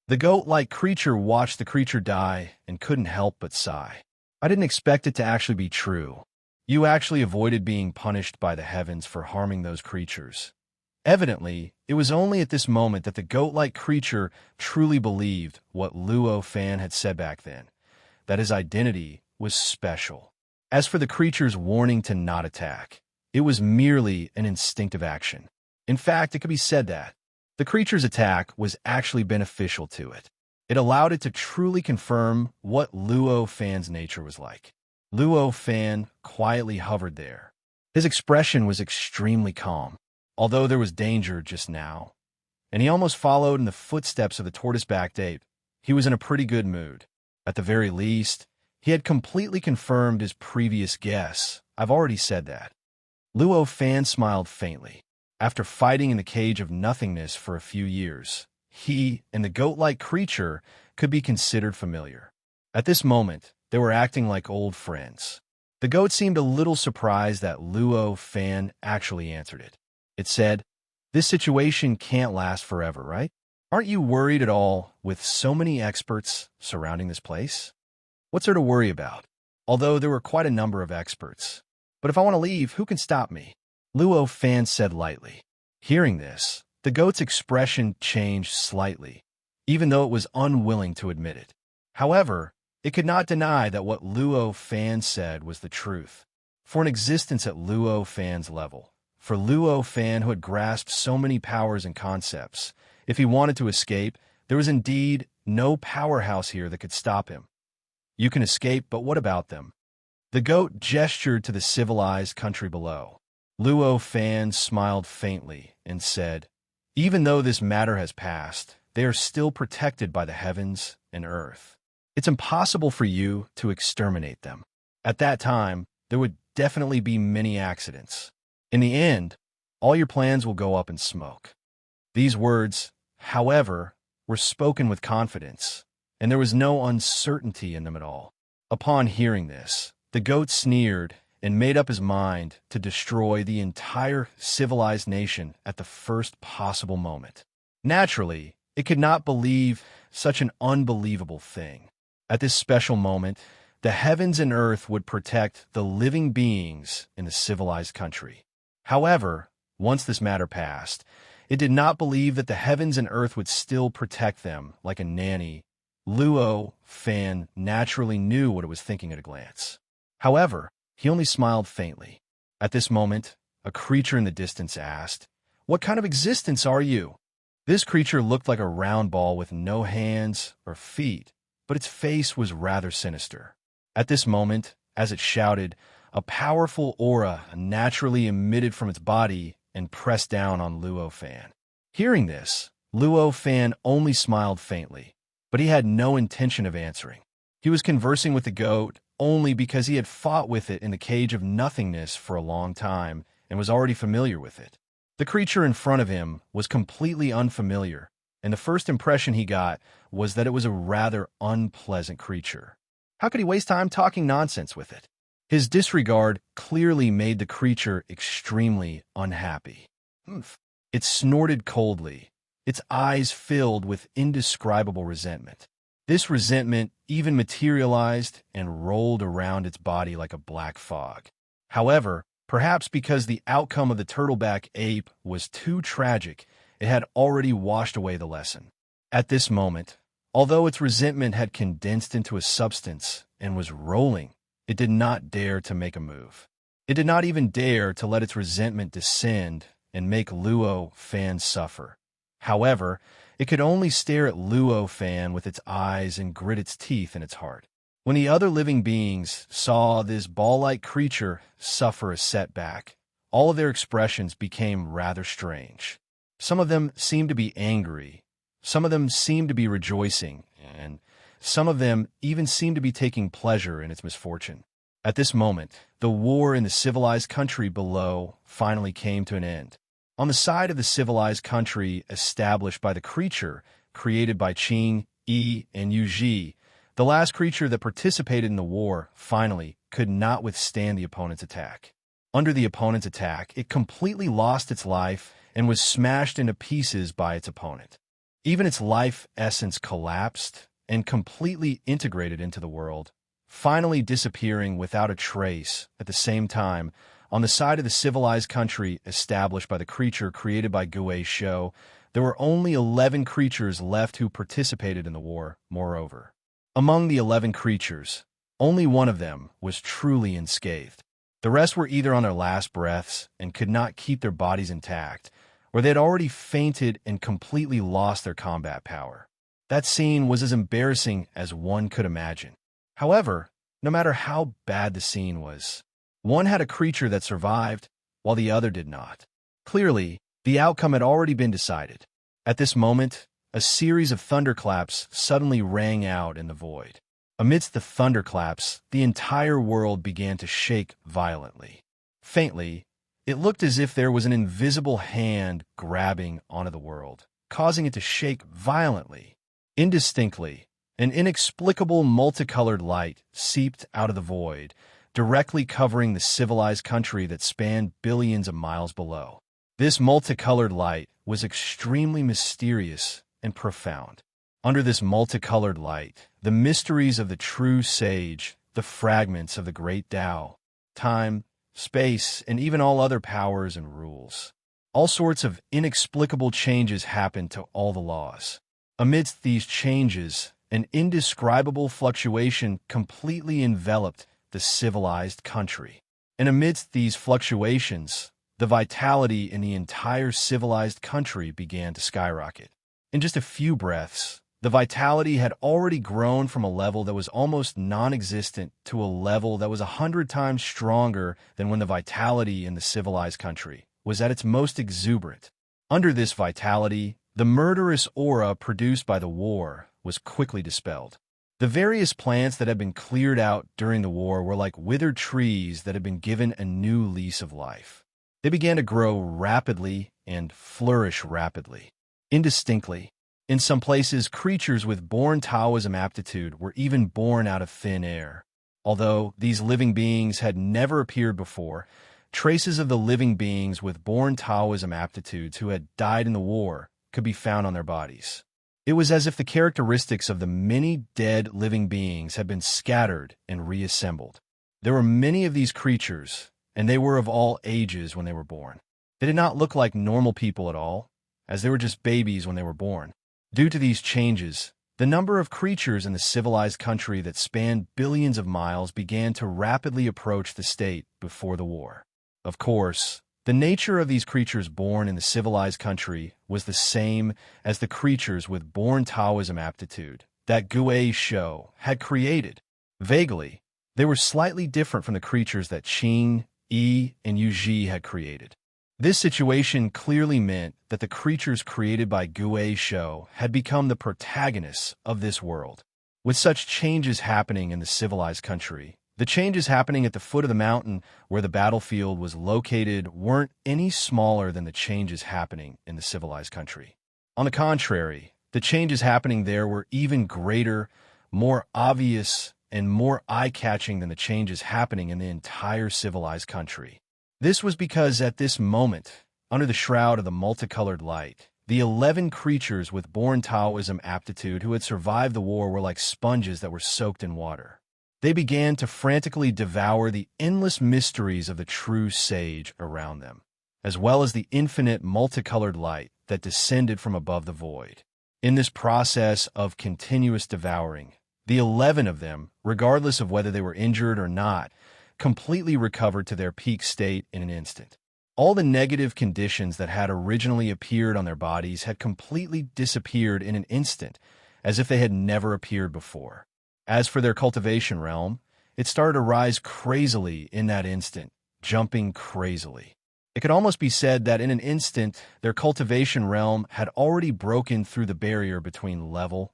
Speaker 1: The goat-like creature watched the creature die and couldn't help but sigh. I didn't expect it to actually be true. You actually avoided being punished by the heavens for harming those creatures. Evidently, it was only at this moment that the goat-like creature truly believed what Luo Fan had said back then, that his identity was special. As for the creature's warning to not attack, it was merely an instinctive action. In fact, it could be said that the creature's attack was actually beneficial to it. It allowed it to truly confirm what Luo Fan's nature was like. Luo Fan quietly hovered there. His expression was extremely calm, although there was danger just now, and he almost followed in the footsteps of the tortoise-backed ape. He was in a pretty good mood. At the very least, he had completely confirmed his previous guess. I've already said that. Luo Fan smiled faintly. After fighting in the cage of nothingness for a few years, he and the goat-like creature could be considered familiar. At this moment, they were acting like old friends. The goat seemed a little surprised that Luo Fan actually answered it. It said, "This situation can't last forever, right? Aren't you worried at all with so many experts surrounding this place? What's there to worry about? Although there were quite a number of experts. But if I want to leave, who can stop me?" Luo Fan said lightly. Hearing this, the goat's expression changed slightly, even though it was unwilling to admit it. However, it could not deny that what Luo Fan said was the truth. For an existence at Luo Fan's level, for Luo Fan who had grasped so many powers and concepts, if he wanted to escape, there was indeed no powerhouse here that could stop him. You can escape, but what about them? The goat gestured to the civilized country below. Luo Fan smiled faintly and said, "Even though this matter has passed, they are still protected by the heavens and earth. It's impossible for you to exterminate them. At that time, there would definitely be many accidents. In the end, all your plans will go up in smoke." These words, however, were spoken with confidence, and there was no uncertainty in them at all. Upon hearing this, the goat sneered and made up his mind to destroy the entire civilized nation at the first possible moment. Naturally, it could not believe such an unbelievable thing. At this special moment, the heavens and earth would protect the living beings in the civilized country. However, once this matter passed, it did not believe that the heavens and earth would still protect them like a nanny. Luo Fan naturally knew what it was thinking at a glance. However, he only smiled faintly. At this moment, a creature in the distance asked, "What kind of existence are you?" This creature looked like a round ball with no hands or feet, but its face was rather sinister. At this moment, as it shouted, a powerful aura naturally emitted from its body and pressed down on Luo Fan. Hearing this, Luo Fan only smiled faintly, but he had no intention of answering. He was conversing with the goat only because he had fought with it in the cage of nothingness for a long time and was already familiar with it. The creature in front of him was completely unfamiliar, and the first impression he got was that it was a rather unpleasant creature. How could he waste time talking nonsense with it? His disregard clearly made the creature extremely unhappy. It snorted coldly, its eyes filled with indescribable resentment. This resentment even materialized and rolled around its body like a black fog. However, perhaps because the outcome of the turtleback ape was too tragic, it had already washed away the lesson. At this moment, although its resentment had condensed into a substance and was rolling, it did not dare to make a move. It did not even dare to let its resentment descend and make Luo Fan suffer. However, it could only stare at Luo Fan with its eyes and grit its teeth in its heart. When the other living beings saw this ball-like creature suffer a setback, all of their expressions became rather strange. Some of them seemed to be angry, some of them seemed to be rejoicing, and some of them even seemed to be taking pleasure in its misfortune. At this moment, the war in the civilized country below finally came to an end. On the side of the civilized country established by the creature created by Qing, Yi, and Yuji, the last creature that participated in the war, finally, could not withstand the opponent's attack. Under the opponent's attack, it completely lost its life and was smashed into pieces by its opponent. Even its life essence collapsed and completely integrated into the world, finally disappearing without a trace. At the same time, on the side of the civilized country established by the creature created by Guei Shou, there were only 11 creatures left who participated in the war, moreover. Among the 11 creatures, only one of them was truly unscathed. The rest were either on their last breaths and could not keep their bodies intact, or they had already fainted and completely lost their combat power. That scene was as embarrassing as one could imagine. However, no matter how bad the scene was, one had a creature that survived, while the other did not. Clearly, the outcome had already been decided. At this moment, a series of thunderclaps suddenly rang out in the void. Amidst the thunderclaps, the entire world began to shake violently. Faintly, it looked as if there was an invisible hand grabbing onto the world, causing it to shake violently. Indistinctly, an inexplicable multicolored light seeped out of the void, directly covering the civilized country that spanned billions of miles below. This multicolored light was extremely mysterious and profound. Under this multicolored light, the mysteries of the true sage, the fragments of the great Tao, time, space, and even all other powers and rules. All sorts of inexplicable changes happened to all the laws. Amidst these changes, an indescribable fluctuation completely enveloped the civilized country. And amidst these fluctuations, the vitality in the entire civilized country began to skyrocket. In just a few breaths, the vitality had already grown from a level that was almost non-existent to a level that was 100 times stronger than when the vitality in the civilized country was at its most exuberant. Under this vitality, the murderous aura produced by the war was quickly dispelled. The various plants that had been cleared out during the war were like withered trees that had been given a new lease of life. They began to grow rapidly and flourish rapidly. Indistinctly, in some places, creatures with born Taoism aptitude were even born out of thin air. Although these living beings had never appeared before, traces of the living beings with born Taoism aptitudes who had died in the war could be found on their bodies. It was as if the characteristics of the many dead living beings had been scattered and reassembled. There were many of these creatures, and they were of all ages when they were born. They did not look like normal people at all, as they were just babies when they were born. Due to these changes, the number of creatures in the civilized country that spanned billions of miles began to rapidly approach the state before the war. Of course, the nature of these creatures born in the civilized country was the same as the creatures with born Taoism aptitude that Guei Shou had created. Vaguely, they were slightly different from the creatures that Qing, Yi, and Yuji had created. This situation clearly meant that the creatures created by Guei Shou had become the protagonists of this world. With such changes happening in the civilized country, the changes happening at the foot of the mountain where the battlefield was located weren't any smaller than the changes happening in the civilized country. On the contrary, the changes happening there were even greater, more obvious, and more eye-catching than the changes happening in the entire civilized country. This was because at this moment, under the shroud of the multicolored light, the 11 creatures with born Taoism aptitude who had survived the war were like sponges that were soaked in water. They began to frantically devour the endless mysteries of the true sage around them, as well as the infinite multicolored light that descended from above the void. In this process of continuous devouring, the 11 of them, regardless of whether they were injured or not, completely recovered to their peak state in an instant. All the negative conditions that had originally appeared on their bodies had completely disappeared in an instant, as if they had never appeared before. As for their cultivation realm, it started to rise crazily in that instant, jumping crazily. It could almost be said that in an instant, their cultivation realm had already broken through the barrier between level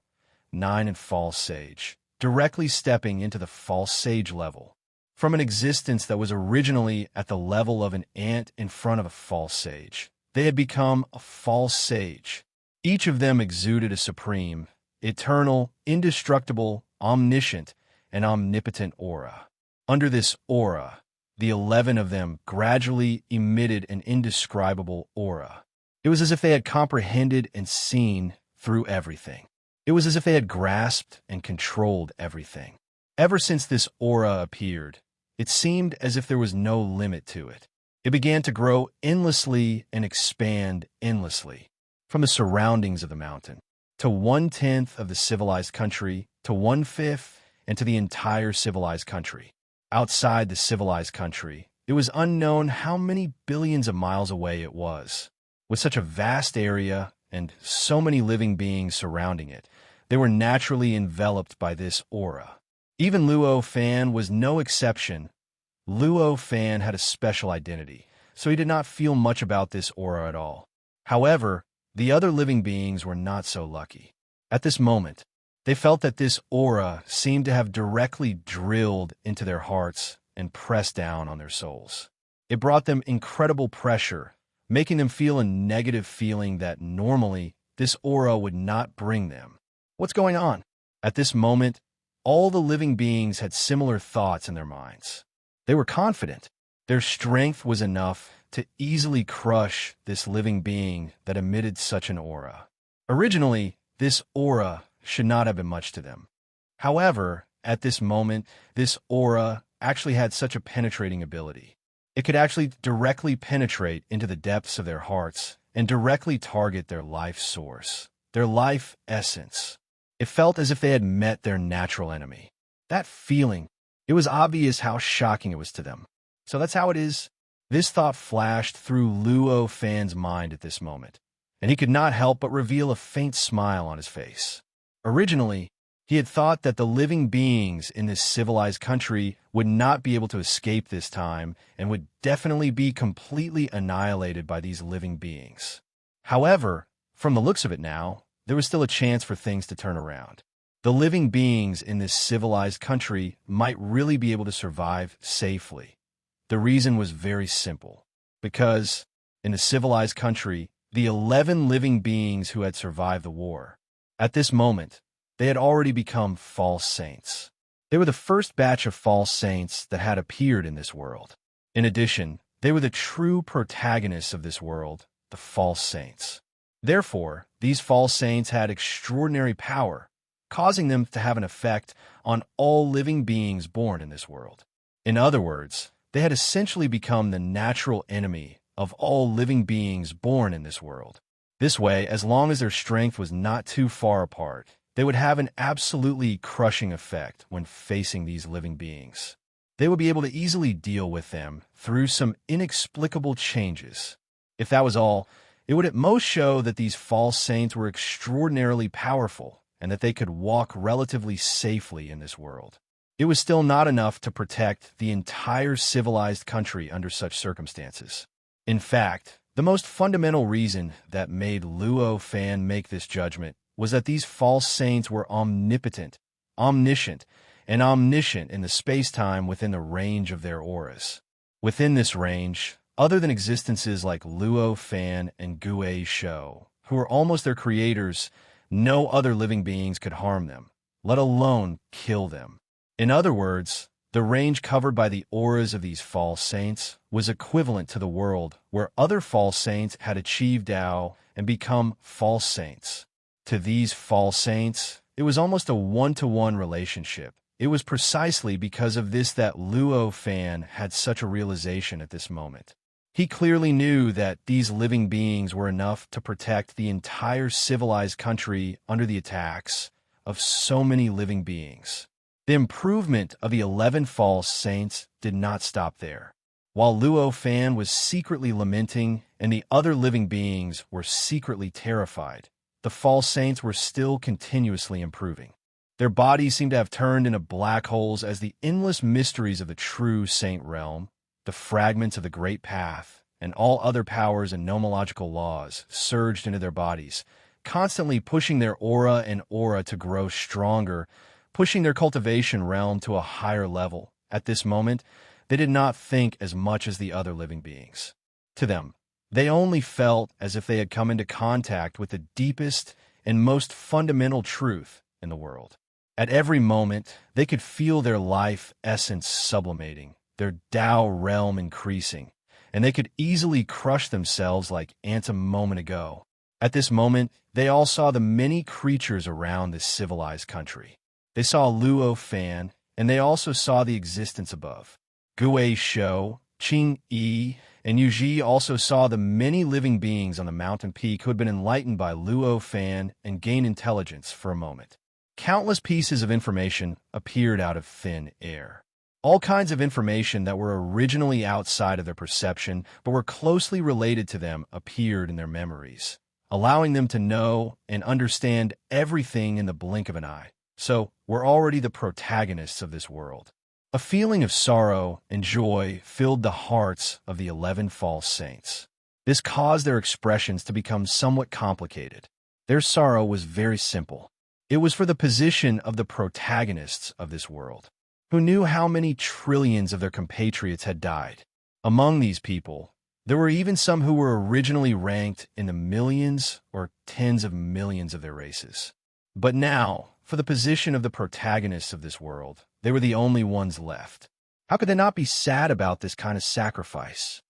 Speaker 1: 9 and false sage, directly stepping into the false sage level. From an existence that was originally at the level of an ant in front of a false sage, they had become a false sage. Each of them exuded a supreme, eternal, indestructible, omniscient, and omnipotent aura. Under this aura, the 11 of them gradually emitted an indescribable aura. It was as if they had comprehended and seen through everything. It was as if they had grasped and controlled everything. Ever since this aura appeared, it seemed as if there was no limit to it. It began to grow endlessly and expand endlessly, from the surroundings of the mountain, to 1/10 of the civilized country, to 1/5, and to the entire civilized country. Outside the civilized country, it was unknown how many billions of miles away it was. With such a vast area and so many living beings surrounding it, they were naturally enveloped by this aura. Even Luo Fan was no exception. Luo Fan had a special identity, so he did not feel much about this aura at all. However, the other living beings were not so lucky. At this moment, they felt that this aura seemed to have directly drilled into their hearts and pressed down on their souls. It brought them incredible pressure, making them feel a negative feeling that normally this aura would not bring them. What's going on? At this moment, all the living beings had similar thoughts in their minds. They were confident. Their strength was enough to easily crush this living being that emitted such an aura. Originally, this aura should not have been much to them. However, at this moment, this aura actually had such a penetrating ability. It could actually directly penetrate into the depths of their hearts and directly target their life source, their life essence. It felt as if they had met their natural enemy. That feeling, it was obvious how shocking it was to them. So that's how it is. This thought flashed through Luo Fan's mind at this moment, and he could not help but reveal a faint smile on his face. Originally, he had thought that the living beings in this civilized country would not be able to escape this time and would definitely be completely annihilated by these living beings. However, from the looks of it now, there was still a chance for things to turn around. The living beings in this civilized country might really be able to survive safely. The reason was very simple, because in the civilized country, the 11 living beings who had survived the war, at this moment, they had already become false saints. They were the first batch of false saints that had appeared in this world. In addition, they were the true protagonists of this world, the false saints. Therefore, these false saints had extraordinary power, causing them to have an effect on all living beings born in this world. In other words, they had essentially become the natural enemy of all living beings born in this world. This way, as long as their strength was not too far apart, they would have an absolutely crushing effect when facing these living beings. They would be able to easily deal with them through some inexplicable changes. If that was all, it would at most show that these false saints were extraordinarily powerful and that they could walk relatively safely in this world. It was still not enough to protect the entire civilized country under such circumstances. In fact, the most fundamental reason that made Luo Fan make this judgment was that these false saints were omnipotent, omniscient, and omniscient in the space-time within the range of their auras. Within this range, other than existences like Luo Fan and Gue Shou, who were almost their creators, no other living beings could harm them, let alone kill them. In other words, the range covered by the auras of these false saints was equivalent to the world where other false saints had achieved Tao and become false saints. To these false saints, it was almost a one-to-one relationship. It was precisely because of this that Luo Fan had such a realization at this moment. He clearly knew that these living beings were enough to protect the entire civilized country under the attacks of so many living beings. The improvement of the 11 false saints did not stop there. While Luo Fan was secretly lamenting and the other living beings were secretly terrified, the false saints were still continuously improving. Their bodies seemed to have turned into black holes as the endless mysteries of the true saint realm, the fragments of the great path, and all other powers and nomological laws surged into their bodies, constantly pushing their aura and aura to grow stronger, pushing their cultivation realm to a higher level. At this moment, they did not think as much as the other living beings. To them, They only felt as if they had come into contact with the deepest and most fundamental truth in the world. At every moment, they could feel their life essence sublimating, their Tao realm increasing, and they could easily crush themselves like ants a moment ago. At this moment, they all saw the many creatures around this civilized country. They saw Luo Fan, and they also saw the existence above. Gui Shou, Qing Yi, and Yu Ji also saw the many living beings on the mountain peak who had been enlightened by Luo Fan and gained intelligence for a moment. Countless pieces of information appeared out of thin air. All kinds of information that were originally outside of their perception but were closely related to them appeared in their memories, allowing them to know and understand everything in the blink of an eye. So, we're already the protagonists of this world. A feeling of sorrow and joy filled the hearts of the 11 false saints. This caused their expressions to become somewhat complicated. Their sorrow was very simple. It was for the position of the protagonists of this world, who knew how many trillions of their compatriots had died. Among these people, there were even some who were originally ranked in the millions or tens of millions of their races. But now, for the position of the protagonists of this world, they were the only ones left. How could they not be sad about this kind of sacrifice?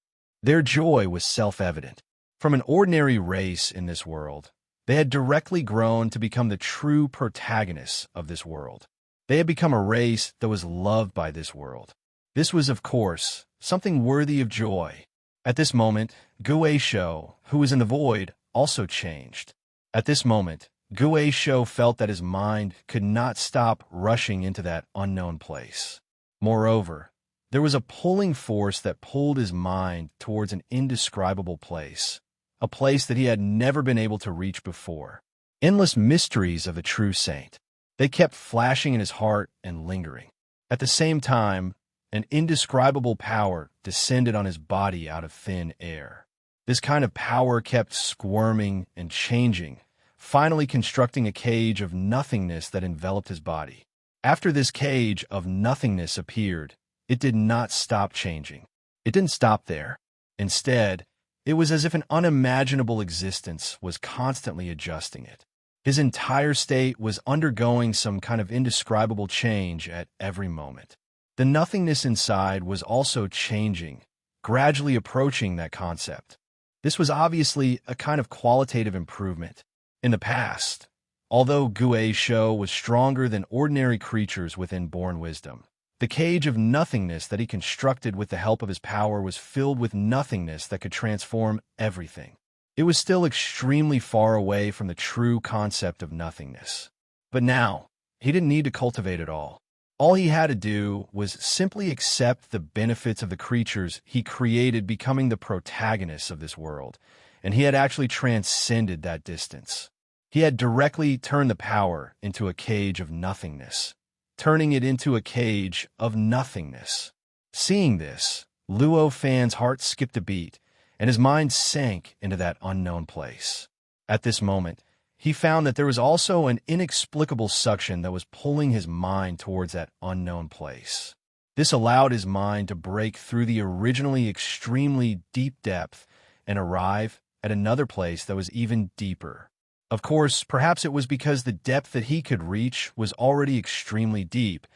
Speaker 1: Their joy was self-evident. From an ordinary race in this world, they had directly grown to become the true protagonists of this world. They had become a race that was loved by this world. This was, of course, something worthy of joy. At this moment, Gui Shou, who was in the void, also changed. At this moment, Gui Shou felt that his mind could not stop rushing into that unknown place. Moreover, there was a pulling force that pulled his mind towards an indescribable place, a place that he had never been able to reach before. Endless mysteries of the true saint. They kept flashing in his heart and lingering. At the same time, an indescribable power descended on his body out of thin air. This kind of power kept squirming and changing, finally constructing a cage of nothingness that enveloped his body. After this cage of nothingness appeared, it did not stop changing. It didn't stop there. Instead, it was as if an unimaginable existence was constantly adjusting it. His entire state was undergoing some kind of indescribable change at every moment. The nothingness inside was also changing, gradually approaching that concept. This was obviously a kind of qualitative improvement. In the past, although Gui Shou was stronger than ordinary creatures with inborn wisdom, the cage of nothingness that he constructed with the help of his power was filled with nothingness that could transform everything. It was still extremely far away from the true concept of nothingness. But now, he didn't need to cultivate it all. All he had to do was simply accept the benefits of the creatures he created becoming the protagonists of this world, and he had actually transcended that distance. He had directly turned the power into a cage of nothingness, turning it into a cage of nothingness. Seeing this, Luo Fan's heart skipped a beat, and his mind sank into that unknown place. At this moment, he found that there was also an inexplicable suction that was pulling his mind towards that unknown place. This allowed his mind to break through the originally extremely deep depth and arrive at another place that was even deeper. Of course, perhaps it was because the depth that he could reach was already extremely deep,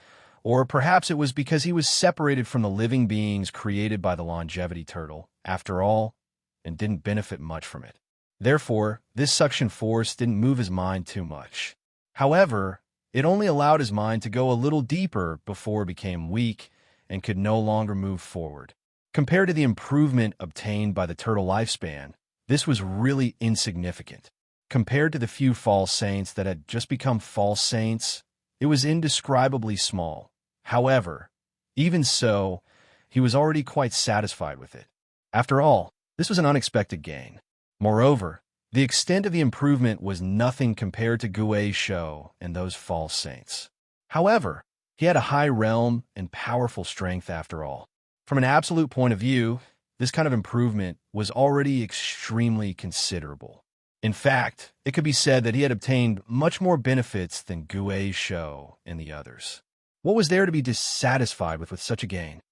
Speaker 1: or perhaps it was because he was separated from the living beings created by the longevity turtle, after all, and didn't benefit much from it. Therefore, this suction force didn't move his mind too much. However, it only allowed his mind to go a little deeper before it became weak and could no longer move forward. Compared to the improvement obtained by the turtle lifespan, this was really insignificant. Compared to the few false saints that had just become false saints, it was indescribably small. However, even so, he was already quite satisfied with it. After all, this was an unexpected gain. Moreover, the extent of the improvement was nothing compared to Gui Shou and those false saints. However, he had a high realm and powerful strength after all. From an absolute point of view, this kind of improvement was already extremely considerable. In fact, it could be said that he had obtained much more benefits than Gui Shou and the others. What was there to be dissatisfied with such a gain?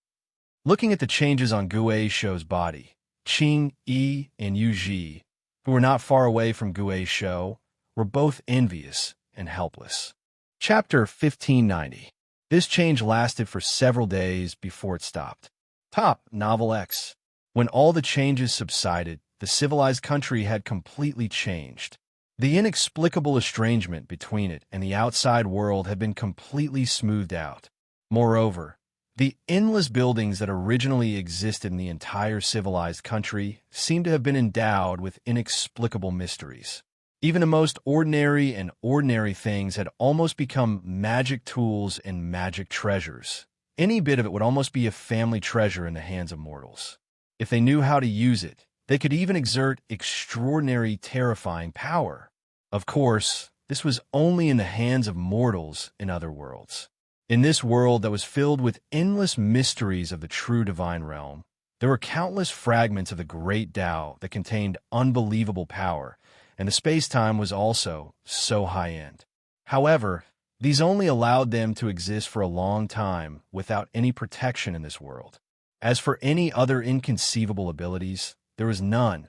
Speaker 1: Looking at the changes on Gui Shou's body, Qing Yi and Yu Ji, who were not far away from Gui's show, were both envious and helpless. Chapter 1590. This change lasted for several days before it stopped. Top Novel X. When all the changes subsided, the civilized country had completely changed. The inexplicable estrangement between it and the outside world had been completely smoothed out. Moreover, the endless buildings that originally existed in the entire civilized country seemed to have been endowed with inexplicable mysteries. Even the most ordinary things had almost become magic tools and magic treasures. Any bit of it would almost be a family treasure in the hands of mortals. If they knew how to use it, they could even exert extraordinary, terrifying power. Of course, this was only in the hands of mortals in other worlds. In this world that was filled with endless mysteries of the true divine realm, there were countless fragments of the great Tao that contained unbelievable power, and the space-time was also so high-end. However, these only allowed them to exist for a long time without any protection in this world. As for any other inconceivable abilities, there was none.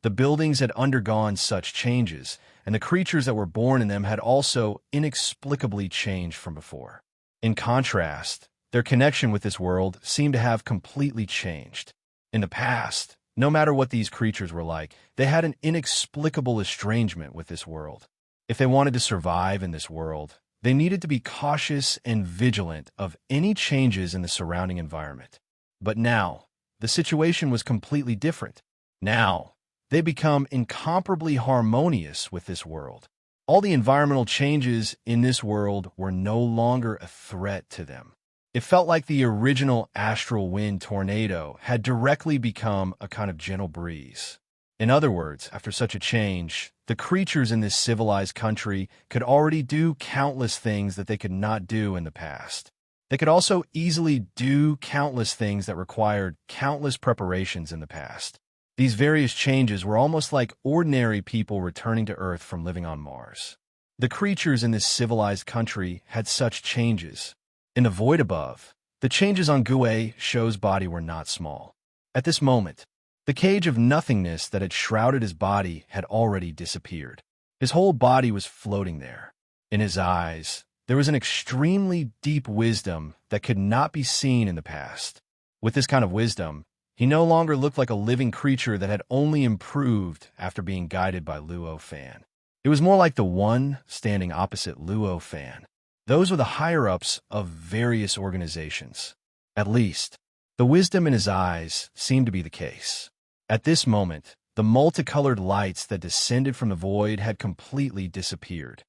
Speaker 1: The buildings had undergone such changes, and the creatures that were born in them had also inexplicably changed from before. In contrast, their connection with this world seemed to have completely changed. In the past, no matter what these creatures were like, they had an inexplicable estrangement with this world. If they wanted to survive in this world, they needed to be cautious and vigilant of any changes in the surrounding environment. But now, the situation was completely different. Now, they become incomparably harmonious with this world. All the environmental changes in this world were no longer a threat to them. It felt like the original astral wind tornado had directly become a kind of gentle breeze. In other words, after such a change, the creatures in this civilized country could already do countless things that they could not do in the past. They could also easily do countless things that required countless preparations in the past. These various changes were almost like ordinary people returning to Earth from living on Mars. The creatures in this civilized country had such changes. In the void above, the changes on Gui Shou's body were not small. At this moment, the cage of nothingness that had shrouded his body had already disappeared. His whole body was floating there. In his eyes, there was an extremely deep wisdom that could not be seen in the past. With this kind of wisdom, he no longer looked like a living creature that had only improved after being guided by Luo Fan. It was more like the one standing opposite Luo Fan. Those were the higher-ups of various organizations. At least, the wisdom in his eyes seemed to be the case. At this moment, the multicolored lights that descended from the void had completely disappeared.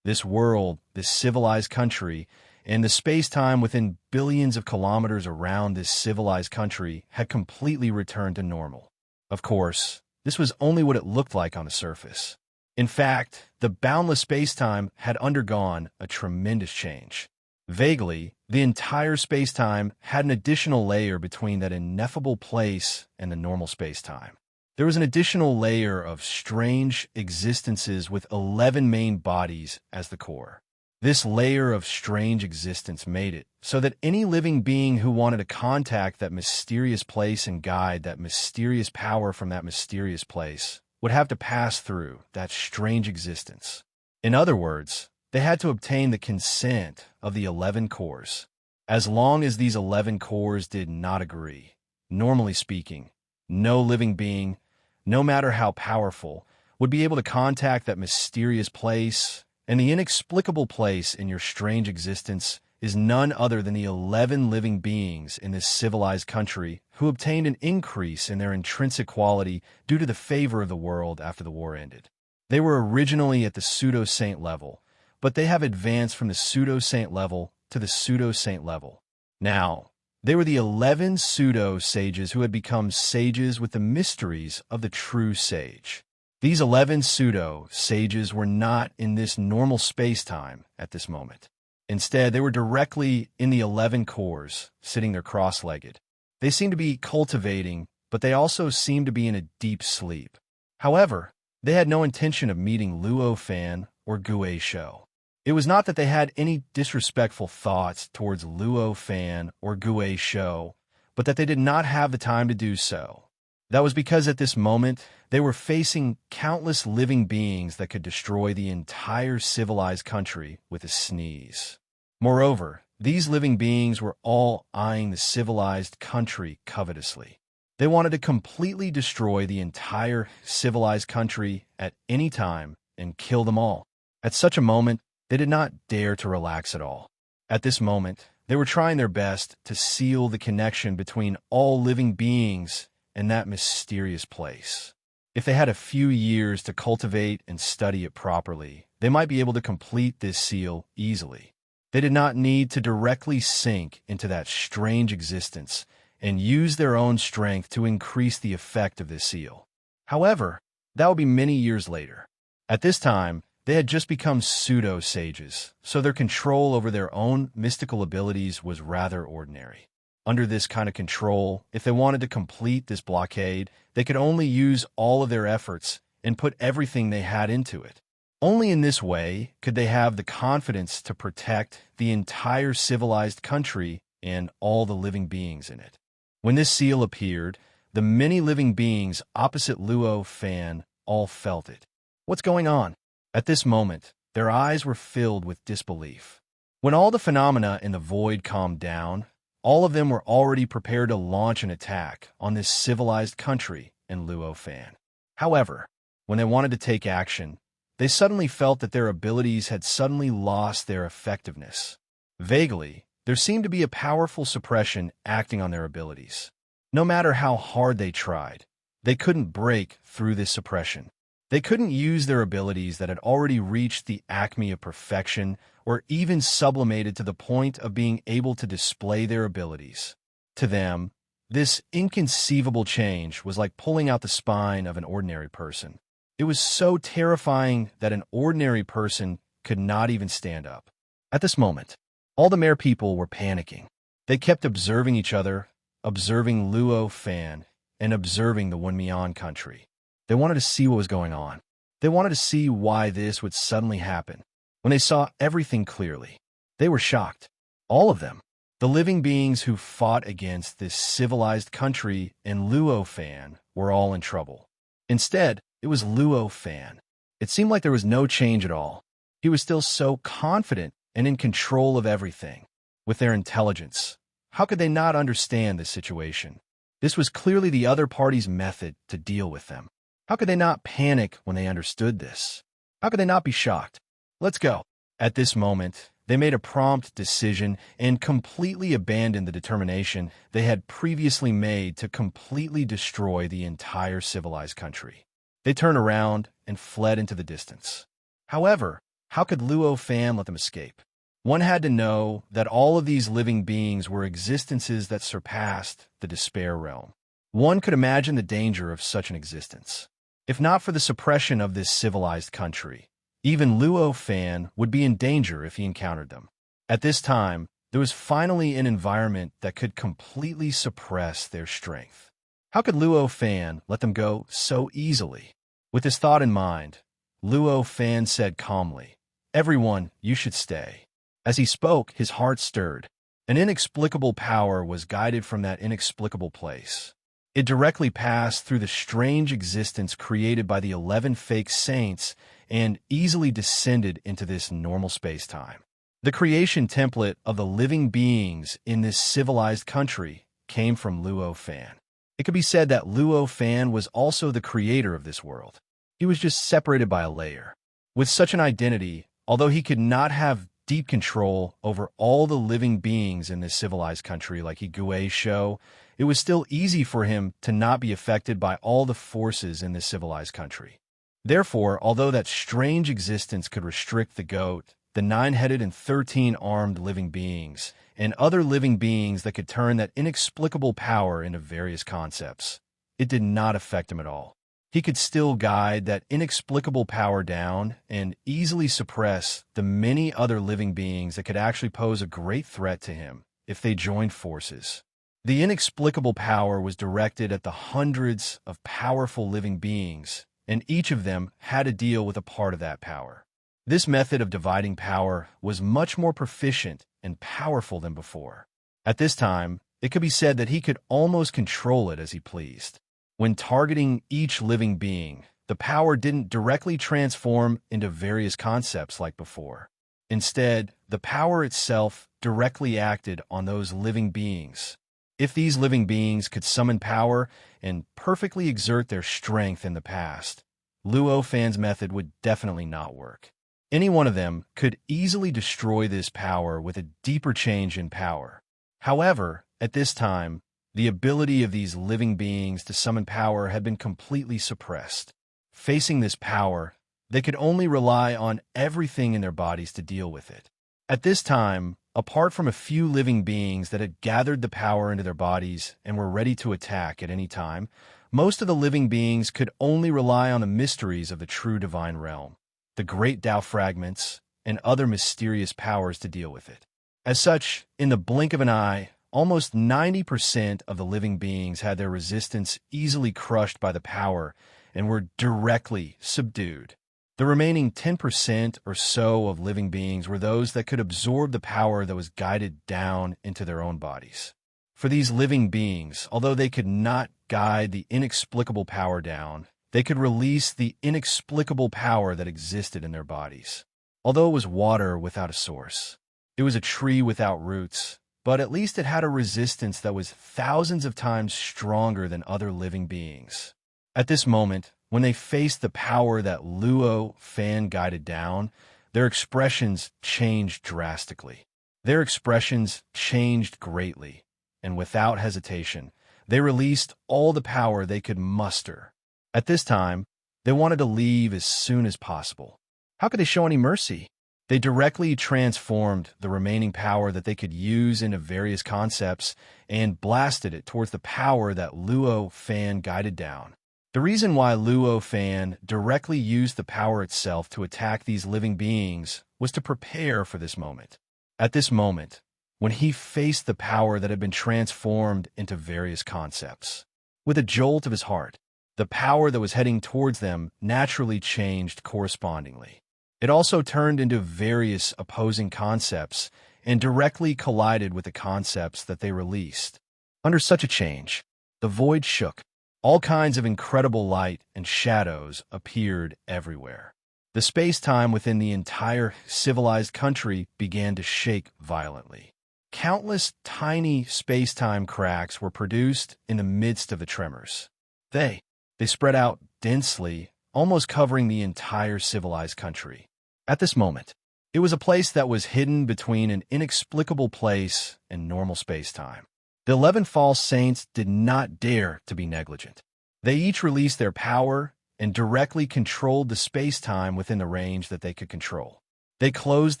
Speaker 1: This world, this civilized country, and the space-time within billions of kilometers around this civilized country had completely returned to normal. Of course, this was only what it looked like on the surface. In fact, the boundless space-time had undergone a tremendous change. Vaguely, the entire space-time had an additional layer between that ineffable place and the normal space-time. There was an additional layer of strange existences with 11 main bodies as the core. This layer of strange existence made it so that any living being who wanted to contact that mysterious place and guide that mysterious power from that mysterious place would have to pass through that strange existence. In other words, they had to obtain the consent of the 11 cores. As long as these 11 cores did not agree, normally speaking, no living being, no matter how powerful, would be able to contact that mysterious place, and the inexplicable place in your strange existence is none other than the 11 living beings in this civilized country who obtained an increase in their intrinsic quality due to the favor of the world after the war ended. They were originally at the pseudo-saint level, but they have advanced from the pseudo-saint level to the pseudo-saint level. Now, they were the 11 pseudo-sages who had become sages with the mysteries of the true sage. These 11 pseudo-sages were not in this normal space-time at this moment. Instead, they were directly in the 11 cores, sitting there cross-legged. They seemed to be cultivating, but they also seemed to be in a deep sleep. However, they had no intention of meeting Luo Fan or Gui Shou. It was not that they had any disrespectful thoughts towards Luo Fan or Gui Shou, but that they did not have the time to do so. That was because at this moment, they were facing countless living beings that could destroy the entire civilized country with a sneeze. Moreover, these living beings were all eyeing the civilized country covetously. They wanted to completely destroy the entire civilized country at any time and kill them all. At such a moment, they did not dare to relax at all. At this moment, they were trying their best to seal the connection between all living beings and that mysterious place. If they had a few years to cultivate and study it properly, they might be able to complete this seal easily. They did not need to directly sink into that strange existence and use their own strength to increase the effect of this seal. However, that would be many years later. At this time, they had just become pseudo-sages, so their control over their own mystical abilities was rather ordinary. Under this kind of control, if they wanted to complete this blockade, they could only use all of their efforts and put everything they had into it. Only in this way could they have the confidence to protect the entire civilized country and all the living beings in it. When this seal appeared, the many living beings opposite Luo Fan all felt it. What's going on? At this moment, their eyes were filled with disbelief. When all the phenomena in the void calmed down, all of them were already prepared to launch an attack on this civilized country and Luo Fan. However, when they wanted to take action, they suddenly felt that their abilities had suddenly lost their effectiveness. Vaguely, there seemed to be a powerful suppression acting on their abilities. No matter how hard they tried, they couldn't break through this suppression. They couldn't use their abilities that had already reached the acme of perfection or even sublimated to the point of being able to display their abilities. To them, this inconceivable change was like pulling out the spine of an ordinary person. It was so terrifying that an ordinary person could not even stand up. At this moment, all the Mare people were panicking. They kept observing each other, observing Luo Fan, and observing the Wunmian country. They wanted to see what was going on. They wanted to see why this would suddenly happen. When they saw everything clearly, they were shocked. All of them. The living beings who fought against this civilized country and Luo Fan were all in trouble. Instead, it was Luo Fan. It seemed like there was no change at all. He was still so confident and in control of everything. With their intelligence, how could they not understand this situation? This was clearly the other party's method to deal with them. How could they not panic when they understood this? How could they not be shocked? Let's go. At this moment, they made a prompt decision and completely abandoned the determination they had previously made to completely destroy the entire civilized country. They turned around and fled into the distance. However, how could Luo Fan let them escape? One had to know that all of these living beings were existences that surpassed the despair realm. One could imagine the danger of such an existence. If not for the suppression of this civilized country, even Luo Fan would be in danger if he encountered them. At this time, there was finally an environment that could completely suppress their strength. How could Luo Fan let them go so easily? With this thought in mind, Luo Fan said calmly, "Everyone, you should stay." As he spoke, his heart stirred. An inexplicable power was guided from that inexplicable place. It directly passed through the strange existence created by the 11 fake saints and easily descended into this normal space-time. The creation template of the living beings in this civilized country came from Luo Fan. It could be said that Luo Fan was also the creator of this world. He was just separated by a layer. With such an identity, although he could not have deep control over all the living beings in this civilized country like Higuei Shou, it was still easy for him to not be affected by all the forces in this civilized country. Therefore, although that strange existence could restrict the goat, the 9-headed and 13-armed living beings, and other living beings that could turn that inexplicable power into various concepts, it did not affect him at all. He could still guide that inexplicable power down and easily suppress the many other living beings that could actually pose a great threat to him if they joined forces. The inexplicable power was directed at the hundreds of powerful living beings, and each of them had to deal with a part of that power. This method of dividing power was much more proficient and powerful than before. At this time, it could be said that he could almost control it as he pleased. When targeting each living being, the power didn't directly transform into various concepts like before. Instead, the power itself directly acted on those living beings. If these living beings could summon power and perfectly exert their strength in the past, Luo Fan's method would definitely not work. Any one of them could easily destroy this power with a deeper change in power. However, at this time, the ability of these living beings to summon power had been completely suppressed. Facing this power, they could only rely on everything in their bodies to deal with it. At this time, apart from a few living beings that had gathered the power into their bodies and were ready to attack at any time, most of the living beings could only rely on the mysteries of the true divine realm, the great Tao fragments, and other mysterious powers to deal with it. As such, in the blink of an eye, almost 90% of the living beings had their resistance easily crushed by the power and were directly subdued. The remaining 10% or so of living beings were those that could absorb the power that was guided down into their own bodies. For these living beings, although they could not guide the inexplicable power down, they could release the inexplicable power that existed in their bodies. Although it was water without a source, it was a tree without roots, but at least it had a resistance that was thousands of times stronger than other living beings. At this moment, when they faced the power that Luo Fan guided down, their expressions changed drastically. Their expressions changed greatly, and without hesitation, they released all the power they could muster. At this time, they wanted to leave as soon as possible. How could they show any mercy? They directly transformed the remaining power that they could use into various concepts and blasted it towards the power that Luo Fan guided down. The reason why Luo Fan directly used the power itself to attack these living beings was to prepare for this moment. At this moment, when he faced the power that had been transformed into various concepts, with a jolt of his heart, the power that was heading towards them naturally changed correspondingly. It also turned into various opposing concepts and directly collided with the concepts that they released. Under such a change, the void shook. All kinds of incredible light and shadows appeared everywhere. The space-time within the entire civilized country began to shake violently. Countless tiny space-time cracks were produced in the midst of the tremors. They spread out densely, almost covering the entire civilized country. At this moment, it was a place that was hidden between an inexplicable place and normal space-time. The 11 false saints did not dare to be negligent. They each released their power and directly controlled the space-time within the range that they could control. They closed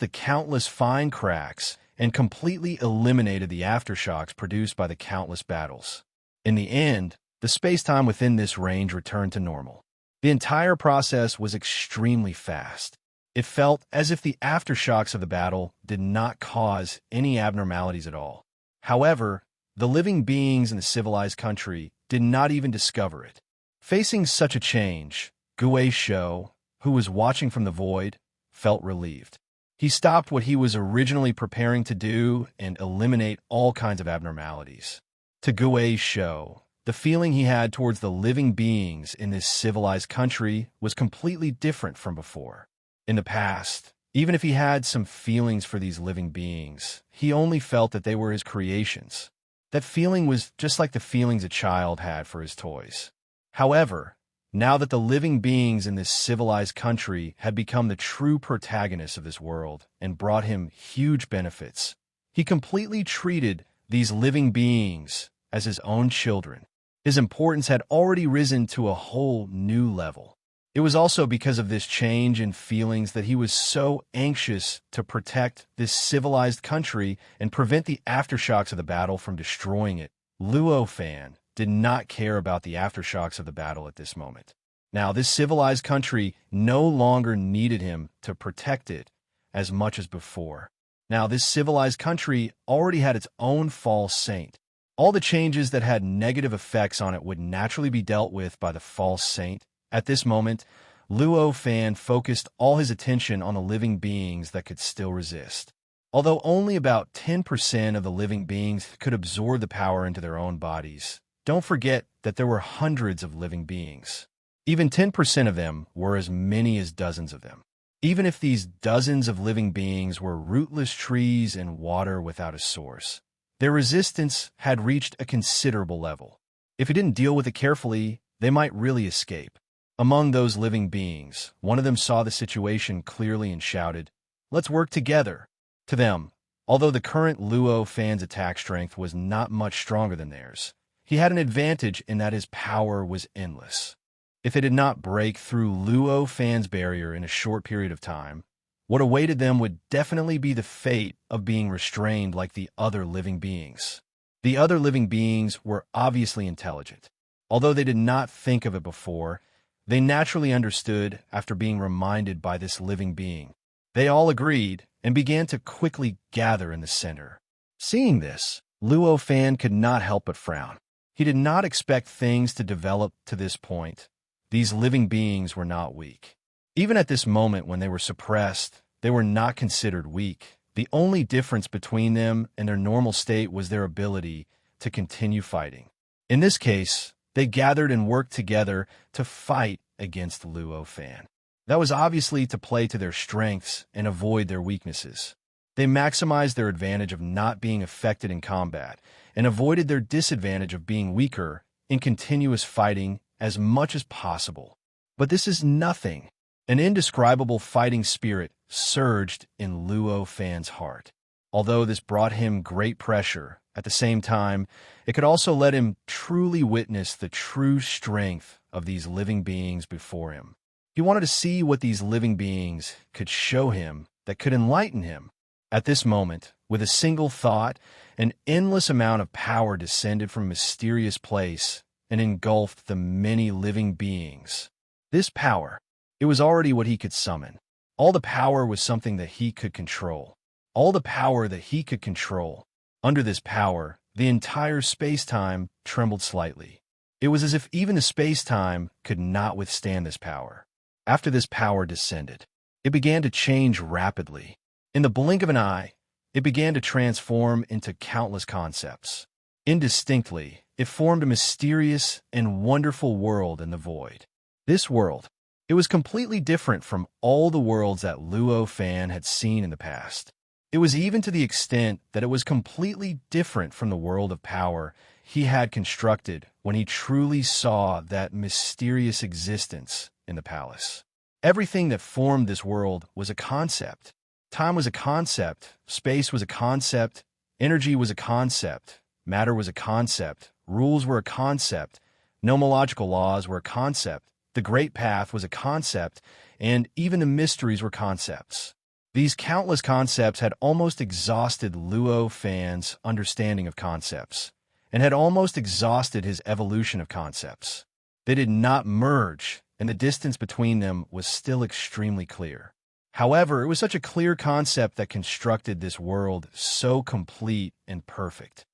Speaker 1: the countless fine cracks and completely eliminated the aftershocks produced by the countless battles. In the end, the space-time within this range returned to normal. The entire process was extremely fast. It felt as if the aftershocks of the battle did not cause any abnormalities at all. However, the living beings in the civilized country did not even discover it. Facing such a change, Gue Shou, who was watching from the void, felt relieved. He stopped what he was originally preparing to do and eliminate all kinds of abnormalities. To Gue Shou, the feeling he had towards the living beings in this civilized country was completely different from before. In the past, even if he had some feelings for these living beings, he only felt that they were his creations. That feeling was just like the feelings a child had for his toys. However, now that the living beings in this civilized country had become the true protagonists of this world and brought him huge benefits, he completely treated these living beings as his own children. His importance had already risen to a whole new level. It was also because of this change in feelings that he was so anxious to protect this civilized country and prevent the aftershocks of the battle from destroying it. Luo Fan did not care about the aftershocks of the battle at this moment. Now, this civilized country no longer needed him to protect it as much as before. Now, this civilized country already had its own false saint. All the changes that had negative effects on it would naturally be dealt with by the false saint. At this moment, Luo Fan focused all his attention on the living beings that could still resist. Although only about 10% of the living beings could absorb the power into their own bodies, don't forget that there were hundreds of living beings. Even 10% of them were as many as dozens of them. Even if these dozens of living beings were rootless trees in water without a source, their resistance had reached a considerable level. If he didn't deal with it carefully, they might really escape. Among those living beings, one of them saw the situation clearly and shouted, "Let's work together!" To them, although the current Luo fan's attack strength was not much stronger than theirs, he had an advantage in that his power was endless. If they did not break through Luo fan's barrier in a short period of time, what awaited them would definitely be the fate of being restrained like the other living beings. The other living beings were obviously intelligent. Although they did not think of it before, they naturally understood after being reminded by this living being. They all agreed and began to quickly gather in the center. Seeing this, Luo fan could not help but frown. He did not expect things to develop to this point. These living beings were not weak. Even at this moment when they were suppressed, they were not considered weak. The only difference between them and their normal state was their ability to continue fighting. In this case, they gathered and worked together to fight against Luo fan. That was obviously to play to their strengths and avoid their weaknesses. They maximized their advantage of not being affected in combat and avoided their disadvantage of being weaker in continuous fighting as much as possible. But this is nothing. An indescribable fighting spirit surged in Luo fan's heart. Although this brought him great pressure, at the same time, it could also let him truly witness the true strength of these living beings before him. He wanted to see what these living beings could show him that could enlighten him. At this moment, with a single thought, an endless amount of power descended from a mysterious place and engulfed the many living beings. This power, it was already what he could summon. All the power was something that he could control. All the power that he could control. Under this power, the entire space-time trembled slightly. It was as if even the space-time could not withstand this power. After this power descended, it began to change rapidly. In the blink of an eye, it began to transform into countless concepts. Indistinctly, it formed a mysterious and wonderful world in the void. This world, it was completely different from all the worlds that Luo fan had seen in the past. It was even to the extent that it was completely different from the world of power he had constructed when he truly saw that mysterious existence in the palace. Everything that formed this world was a concept. Time was a concept, space was a concept, energy was a concept, matter was a concept, rules were a concept, nomological laws were a concept, the Great Path was a concept, and even the mysteries were concepts. These countless concepts had almost exhausted Luo fan's understanding of concepts, and had almost exhausted his evolution of concepts. They did not merge, and the distance between them was still extremely clear. However, it was such a clear concept that constructed this world so complete and perfect.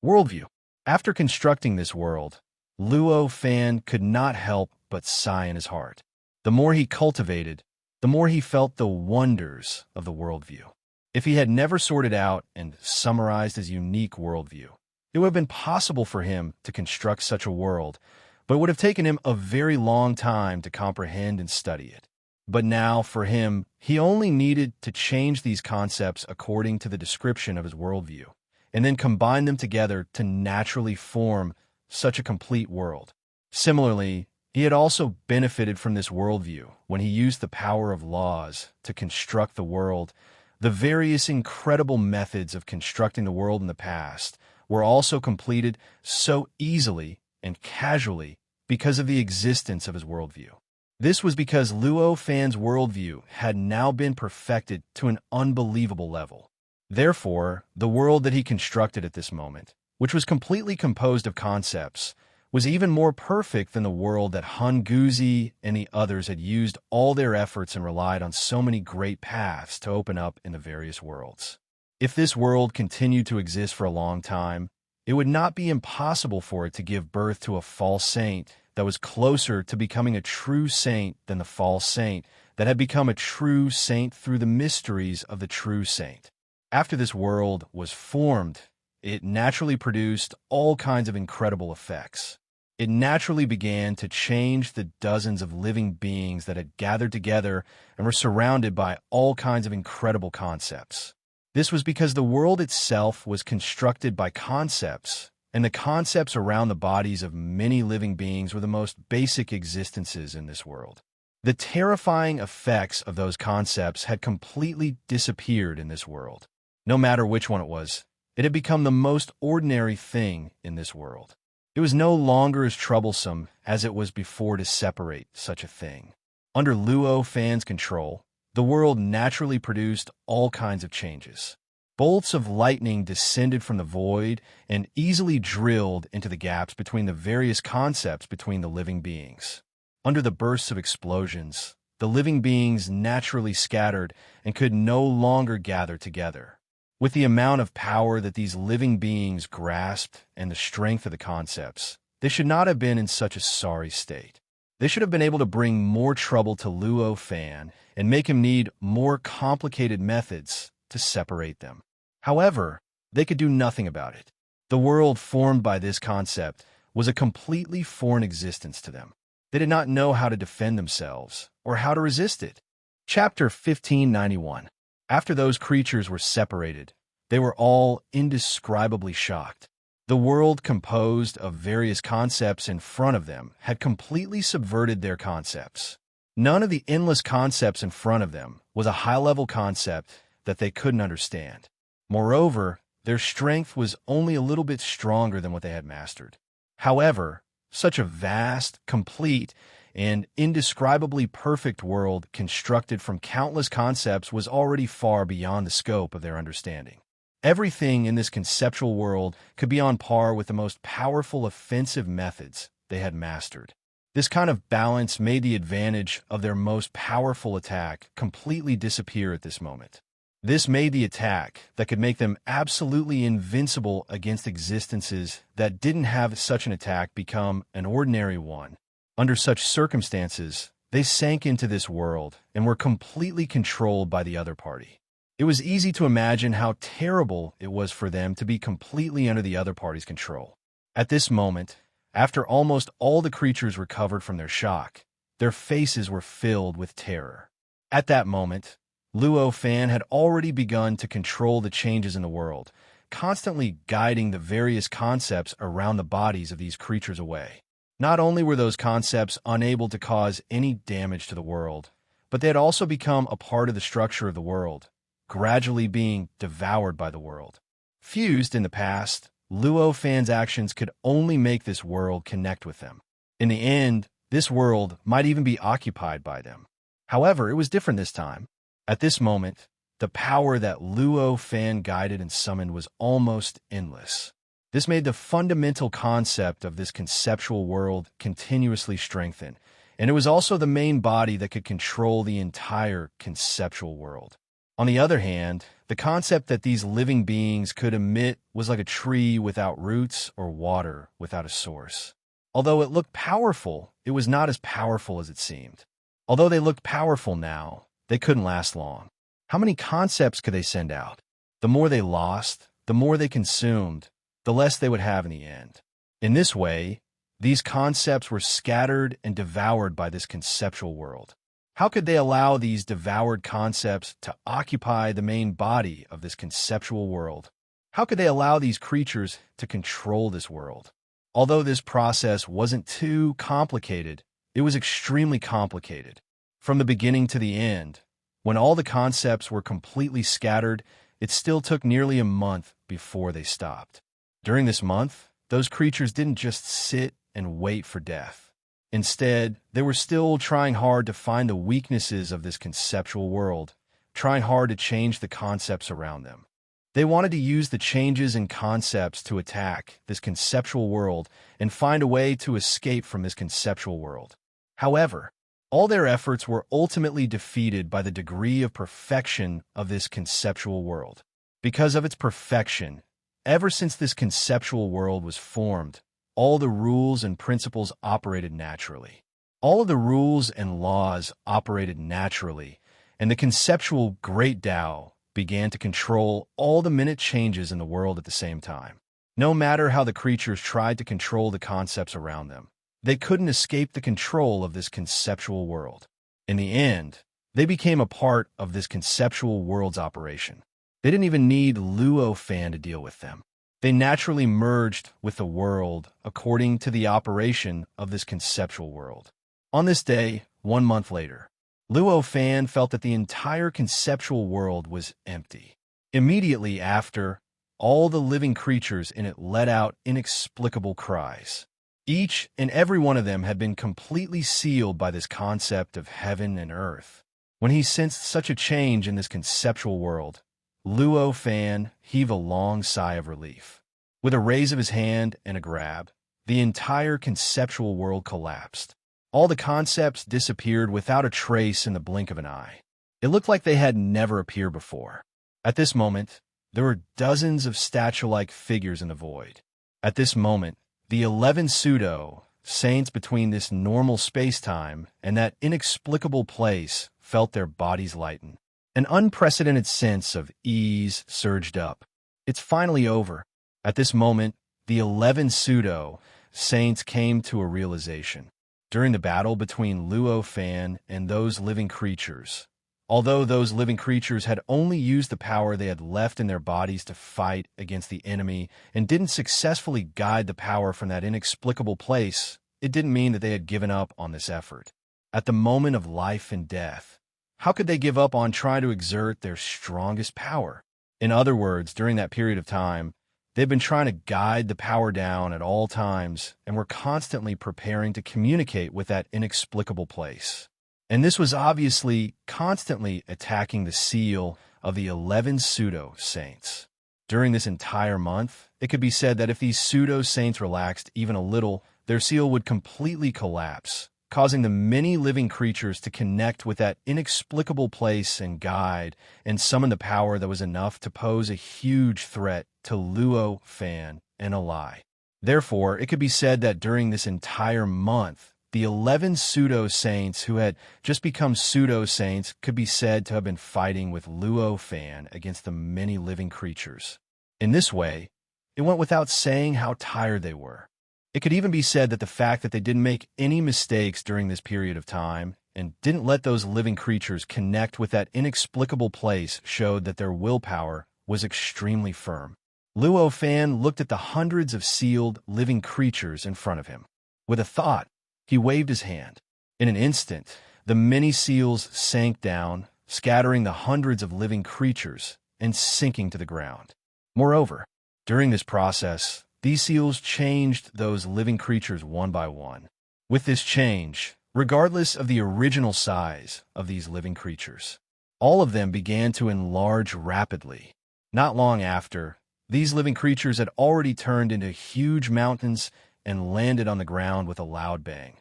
Speaker 1: Worldview. After constructing this world, Luo fan could not help but sigh in his heart. The more he cultivated, the more he felt the wonders of the worldview. If he had never sorted out and summarized his unique worldview, it would have been possible for him to construct such a world, but it would have taken him a very long time to comprehend and study it. But now, for him, he only needed to change these concepts according to the description of his worldview, and then combine them together to naturally form such a complete world. Similarly, he had also benefited from this worldview when he used the power of laws to construct the world. The various incredible methods of constructing the world in the past were also completed so easily and casually because of the existence of his worldview. This was because Luo fan's worldview had now been perfected to an unbelievable level. Therefore, the world that he constructed at this moment, which was completely composed of concepts, was even more perfect than the world that Han Guzi and the others had used all their efforts and relied on so many great paths to open up in the various worlds. If this world continued to exist for a long time, it would not be impossible for it to give birth to a false saint that was closer to becoming a true saint than the false saint that had become a true saint through the mysteries of the true saint. After this world was formed, it naturally produced all kinds of incredible effects. It naturally began to change the dozens of living beings that had gathered together and were surrounded by all kinds of incredible concepts. This was because the world itself was constructed by concepts, and the concepts around the bodies of many living beings were the most basic existences in this world. The terrifying effects of those concepts had completely disappeared in this world. No matter which one it was, it had become the most ordinary thing in this world. It was no longer as troublesome as it was before to separate such a thing. Under Luo Fan's control, the world naturally produced all kinds of changes. Bolts of lightning descended from the void and easily drilled into the gaps between the various concepts between the living beings. Under the bursts of explosions, the living beings naturally scattered and could no longer gather together. With the amount of power that these living beings grasped and the strength of the concepts, they should not have been in such a sorry state. They should have been able to bring more trouble to Luo Fan and make him need more complicated methods to separate them. However, they could do nothing about it. The world formed by this concept was a completely foreign existence to them. They did not know how to defend themselves or how to resist it. Chapter 1591. After those creatures were separated, they were all indescribably shocked. The world composed of various concepts in front of them had completely subverted their concepts. None of the endless concepts in front of them was a high-level concept that they couldn't understand. Moreover, their strength was only a little bit stronger than what they had mastered. However, such a vast, complete, and indescribably perfect world constructed from countless concepts was already far beyond the scope of their understanding. Everything in this conceptual world could be on par with the most powerful offensive methods they had mastered. This kind of balance made the advantage of their most powerful attack completely disappear at this moment. This made the attack that could make them absolutely invincible against existences that didn't have such an attack become an ordinary one. Under such circumstances, they sank into this world and were completely controlled by the other party. It was easy to imagine how terrible it was for them to be completely under the other party's control. At this moment, after almost all the creatures recovered from their shock, their faces were filled with terror. At that moment, Luo Fan had already begun to control the changes in the world, constantly guiding the various concepts around the bodies of these creatures away. Not only were those concepts unable to cause any damage to the world, but they had also become a part of the structure of the world, gradually being devoured by the world. Fused in the past, Luo Fan's actions could only make this world connect with them. In the end, this world might even be occupied by them. However, it was different this time. At this moment, the power that Luo Fan guided and summoned was almost endless. This made the fundamental concept of this conceptual world continuously strengthen, and it was also the main body that could control the entire conceptual world. On the other hand, the concept that these living beings could emit was like a tree without roots or water without a source. Although it looked powerful, it was not as powerful as it seemed. Although they looked powerful now, they couldn't last long. How many concepts could they send out? The more they lost, the more they consumed, the less they would have in the end. In this way, these concepts were scattered and devoured by this conceptual world. How could they allow these devoured concepts to occupy the main body of this conceptual world? How could they allow these creatures to control this world? Although this process wasn't too complicated, it was extremely complicated. From the beginning to the end, when all the concepts were completely scattered, it still took nearly a month before they stopped. During this month, those creatures didn't just sit and wait for death. Instead, they were still trying hard to find the weaknesses of this conceptual world, trying hard to change the concepts around them. They wanted to use the changes in concepts to attack this conceptual world and find a way to escape from this conceptual world. However, all their efforts were ultimately defeated by the degree of perfection of this conceptual world. Because of its perfection, ever since this conceptual world was formed, all the rules and principles operated naturally. All of the rules and laws operated naturally, and the conceptual Great Tao began to control all the minute changes in the world at the same time. No matter how the creatures tried to control the concepts around them, they couldn't escape the control of this conceptual world. In the end, they became a part of this conceptual world's operation. They didn't even need Luo Fan to deal with them. They naturally merged with the world according to the operation of this conceptual world. On this day, 1 month later, Luo Fan felt that the entire conceptual world was empty. Immediately after, all the living creatures in it let out inexplicable cries. Each and every one of them had been completely sealed by this concept of heaven and earth. When he sensed such a change in this conceptual world, Luo Fan heaved a long sigh of relief. With a raise of his hand and a grab, the entire conceptual world collapsed. All the concepts disappeared without a trace in the blink of an eye. It looked like they had never appeared before. At this moment, there were dozens of statue-like figures in the void. At this moment, the 11 pseudo-saints between this normal space-time and that inexplicable place felt their bodies lighten. An unprecedented sense of ease surged up. It's finally over. At this moment, the 11 pseudo-saints came to a realization. During the battle between Luo Fan and those living creatures, although those living creatures had only used the power they had left in their bodies to fight against the enemy and didn't successfully guide the power from that inexplicable place, it didn't mean that they had given up on this effort. At the moment of life and death, how could they give up on trying to exert their strongest power? In other words, during that period of time, they've been trying to guide the power down at all times and were constantly preparing to communicate with that inexplicable place. And this was obviously constantly attacking the seal of the 11 pseudo-saints. During this entire month, it could be said that if these pseudo-saints relaxed even a little, their seal would completely collapse, causing the many living creatures to connect with that inexplicable place and guide and summon the power that was enough to pose a huge threat to Luo Fan and Alai. Therefore, it could be said that during this entire month, the 11 pseudo-saints who had just become pseudo-saints could be said to have been fighting with Luo Fan against the many living creatures. In this way, it went without saying how tired they were. It could even be said that the fact that they didn't make any mistakes during this period of time and didn't let those living creatures connect with that inexplicable place showed that their willpower was extremely firm. Luo Fan looked at the hundreds of sealed living creatures in front of him. With a thought, he waved his hand. In an instant, the many seals sank down, scattering the hundreds of living creatures and sinking to the ground. Moreover, during this process, these seals changed those living creatures one by one. With this change, regardless of the original size of these living creatures, all of them began to enlarge rapidly. Not long after, these living creatures had already turned into huge mountains and landed on the ground with a loud bang,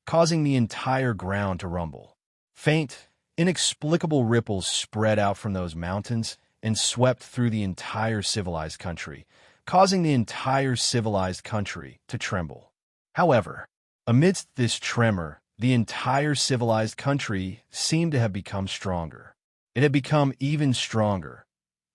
Speaker 1: causing the entire ground to rumble. Faint, inexplicable ripples spread out from those mountains and swept through the entire civilized country, causing the entire civilized country to tremble. However, amidst this tremor, the entire civilized country seemed to have become stronger. It had become even stronger.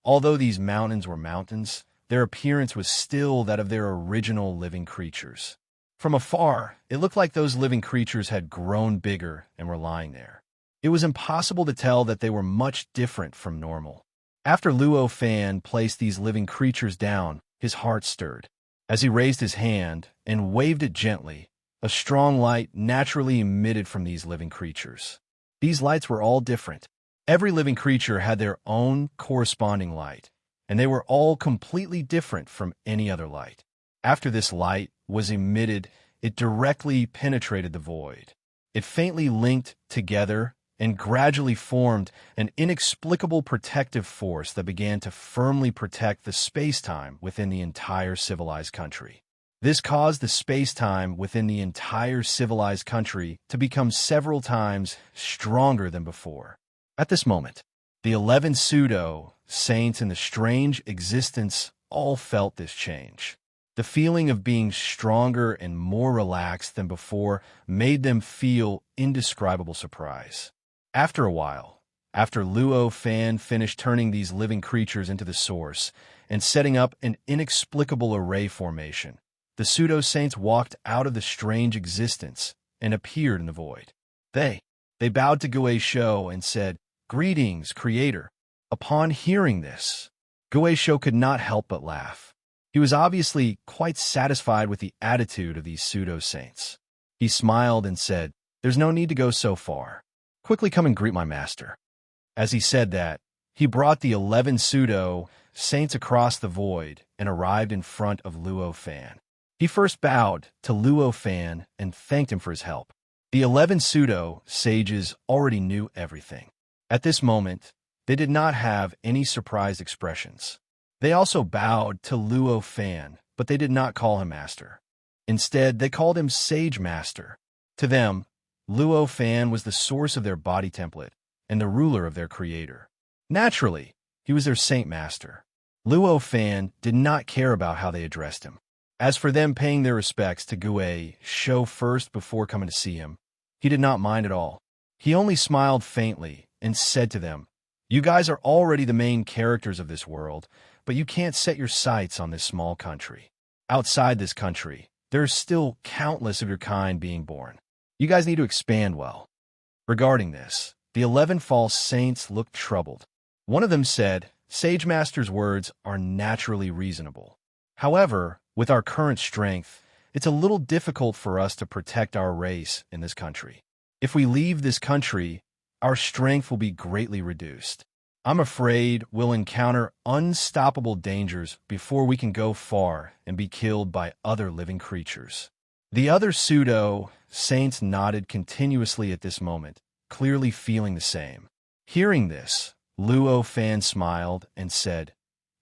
Speaker 1: Although these mountains were mountains, their appearance was still that of their original living creatures. From afar, it looked like those living creatures had grown bigger and were lying there. It was impossible to tell that they were much different from normal. After Luo Fan placed these living creatures down, his heart stirred. As he raised his hand and waved it gently, a strong light naturally emitted from these living creatures. These lights were all different. Every living creature had their own corresponding light, and they were all completely different from any other light. After this light was emitted, it directly penetrated the void. It faintly linked together and gradually formed an inexplicable protective force that began to firmly protect the space-time within the entire civilized country. This caused the space-time within the entire civilized country to become several times stronger than before. At this moment, the 11 pseudo-saints in the strange existence all felt this change. The feeling of being stronger and more relaxed than before made them feel indescribable surprise. After a while, After Luo Fan finished turning these living creatures into the source and setting up an inexplicable array formation, the pseudo-saints walked out of the strange existence and appeared in the void. They bowed to Gue Shou and said, "Greetings, Creator." Upon hearing this, Gue Shou could not help but laugh. He was obviously quite satisfied with the attitude of these pseudo-saints. He smiled and said, "There's no need to go so far. Quickly come and greet my master." As he said that, he brought the 11 pseudo-saints across the void and arrived in front of Luo Fan. He first bowed to Luo Fan and thanked him for his help. The 11 pseudo-sages already knew everything. At this moment, they did not have any surprised expressions. They also bowed to Luo Fan, but they did not call him master. Instead, they called him Sage Master. To them, Luo Fan was the source of their body template and the ruler of their creator. Naturally, he was their Saint Master. Luo Fan did not care about how they addressed him. As for them paying their respects to Gue Shou first before coming to see him, he did not mind at all. He only smiled faintly and said to them, "You guys are already the main characters of this world, but you can't set your sights on this small country. Outside this country, there are still countless of your kind being born. You guys need to expand well." Regarding this, the 11 false saints looked troubled. One of them said, "Sage Master's words are naturally reasonable. However, with our current strength, it's a little difficult for us to protect our race in this country. If we leave this country, our strength will be greatly reduced. I'm afraid we'll encounter unstoppable dangers before we can go far and be killed by other living creatures." The other pseudo-saints nodded continuously at this moment, clearly feeling the same. Hearing this, Luo Fan smiled and said,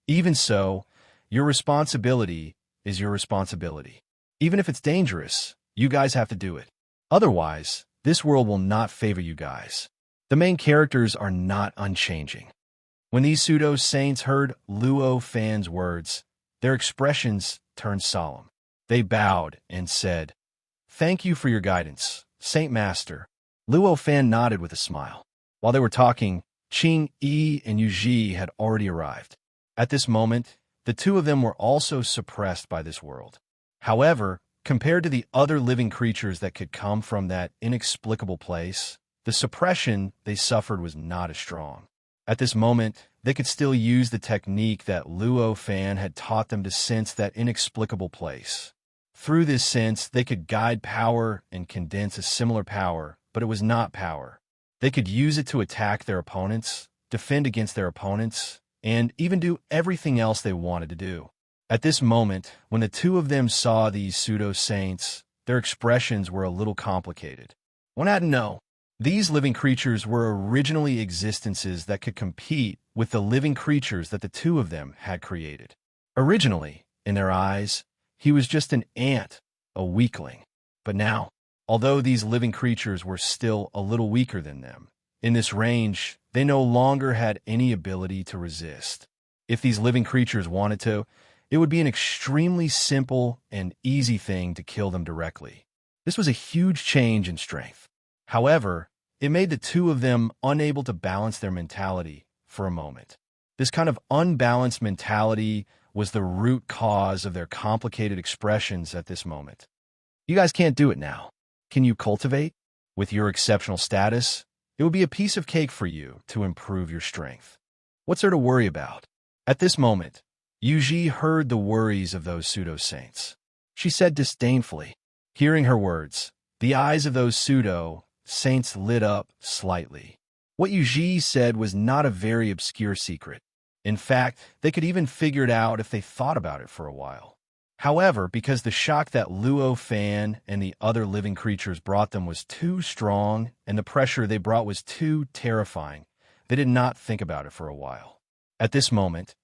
Speaker 1: "Even so, your responsibility is your responsibility. Even if it's dangerous, you guys have to do it. Otherwise, this world will not favor you guys. The main characters are not unchanging." When these pseudo-saints heard Luo Fan's words, their expressions turned solemn. They bowed and said, "Thank you for your guidance, Saint Master." Luo Fan nodded with a smile. While they were talking, Qing Yi and Yu Ji had already arrived. At this moment, the two of them were also suppressed by this world. However, compared to the other living creatures that could come from that inexplicable place, the suppression they suffered was not as strong. At this moment, they could still use the technique that Luo Fan had taught them to sense that inexplicable place. Through this sense, they could guide power and condense a similar power, but it was not power. They could use it to attack their opponents, defend against their opponents, and even do everything else they wanted to do. At this moment, when the two of them saw these pseudo-saints, their expressions were a little complicated. One had to know, these living creatures were originally existences that could compete with the living creatures that the two of them had created. Originally, in their eyes, he was just an ant, a weakling. But now, although these living creatures were still a little weaker than them, in this range, they no longer had any ability to resist. If these living creatures wanted to, it would be an extremely simple and easy thing to kill them directly. This was a huge change in strength. However, it made the two of them unable to balance their mentality for a moment. This kind of unbalanced mentality was the root cause of their complicated expressions at this moment. You guys can't do it now. Can you cultivate? With your exceptional status, it would be a piece of cake for you to improve your strength. What's there to worry about? At this moment, Yu Ji heard the worries of those pseudo-saints. She said disdainfully. Hearing her words, the eyes of those pseudo-saints lit up slightly. What Yu Ji said was not a very obscure secret. In fact, they could even figure it out if they thought about it for a while. However, because the shock that Luo Fan and the other living creatures brought them was too strong and the pressure they brought was too terrifying, they did not think about it for a while. At this moment,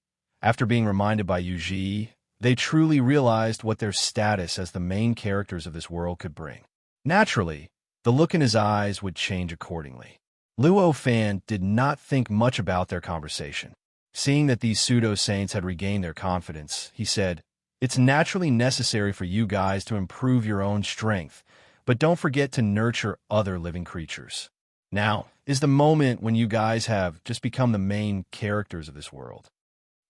Speaker 1: after being reminded by Yu Ji, they truly realized what their status as the main characters of this world could bring. Naturally, the look in his eyes would change accordingly. Luo Fan did not think much about their conversation. Seeing that these pseudo-saints had regained their confidence, he said, "It's naturally necessary for you guys to improve your own strength, but don't forget to nurture other living creatures. Now, is the moment when you guys have just become the main characters of this world.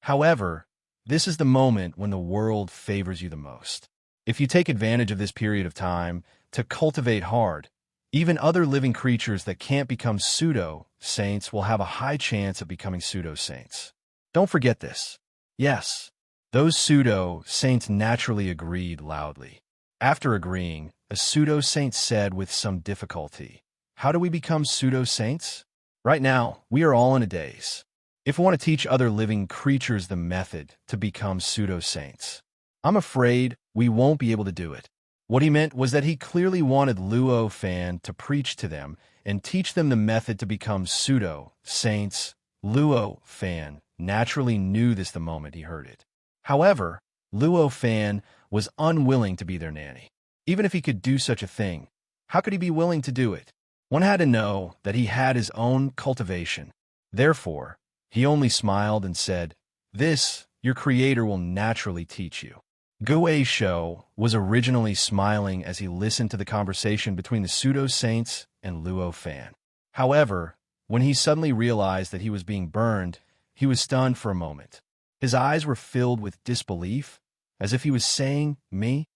Speaker 1: However, this is the moment when the world favors you the most. If you take advantage of this period of time to cultivate hard, even other living creatures that can't become pseudo-saints will have a high chance of becoming pseudo-saints. Don't forget this. Yes, those pseudo-saints naturally agreed loudly. After agreeing, a pseudo-saint said with some difficulty, "How do we become pseudo-saints?" Right now, we are all in a daze. If we want to teach other living creatures the method to become pseudo-saints, I'm afraid we won't be able to do it. What he meant was that he clearly wanted Luo Fan to preach to them and teach them the method to become pseudo-saints. Luo Fan naturally knew this the moment he heard it. However, Luo Fan was unwilling to be their nanny. Even if he could do such a thing, how could he be willing to do it? One had to know that he had his own cultivation. Therefore, he only smiled and said, "This, your creator will naturally teach you." Guei Shou was originally smiling as he listened to the conversation between the pseudo-saints and Luo Fan. However, when he suddenly realized that he was being burned, he was stunned for a moment. His eyes were filled with disbelief, as if he was saying, "Me?"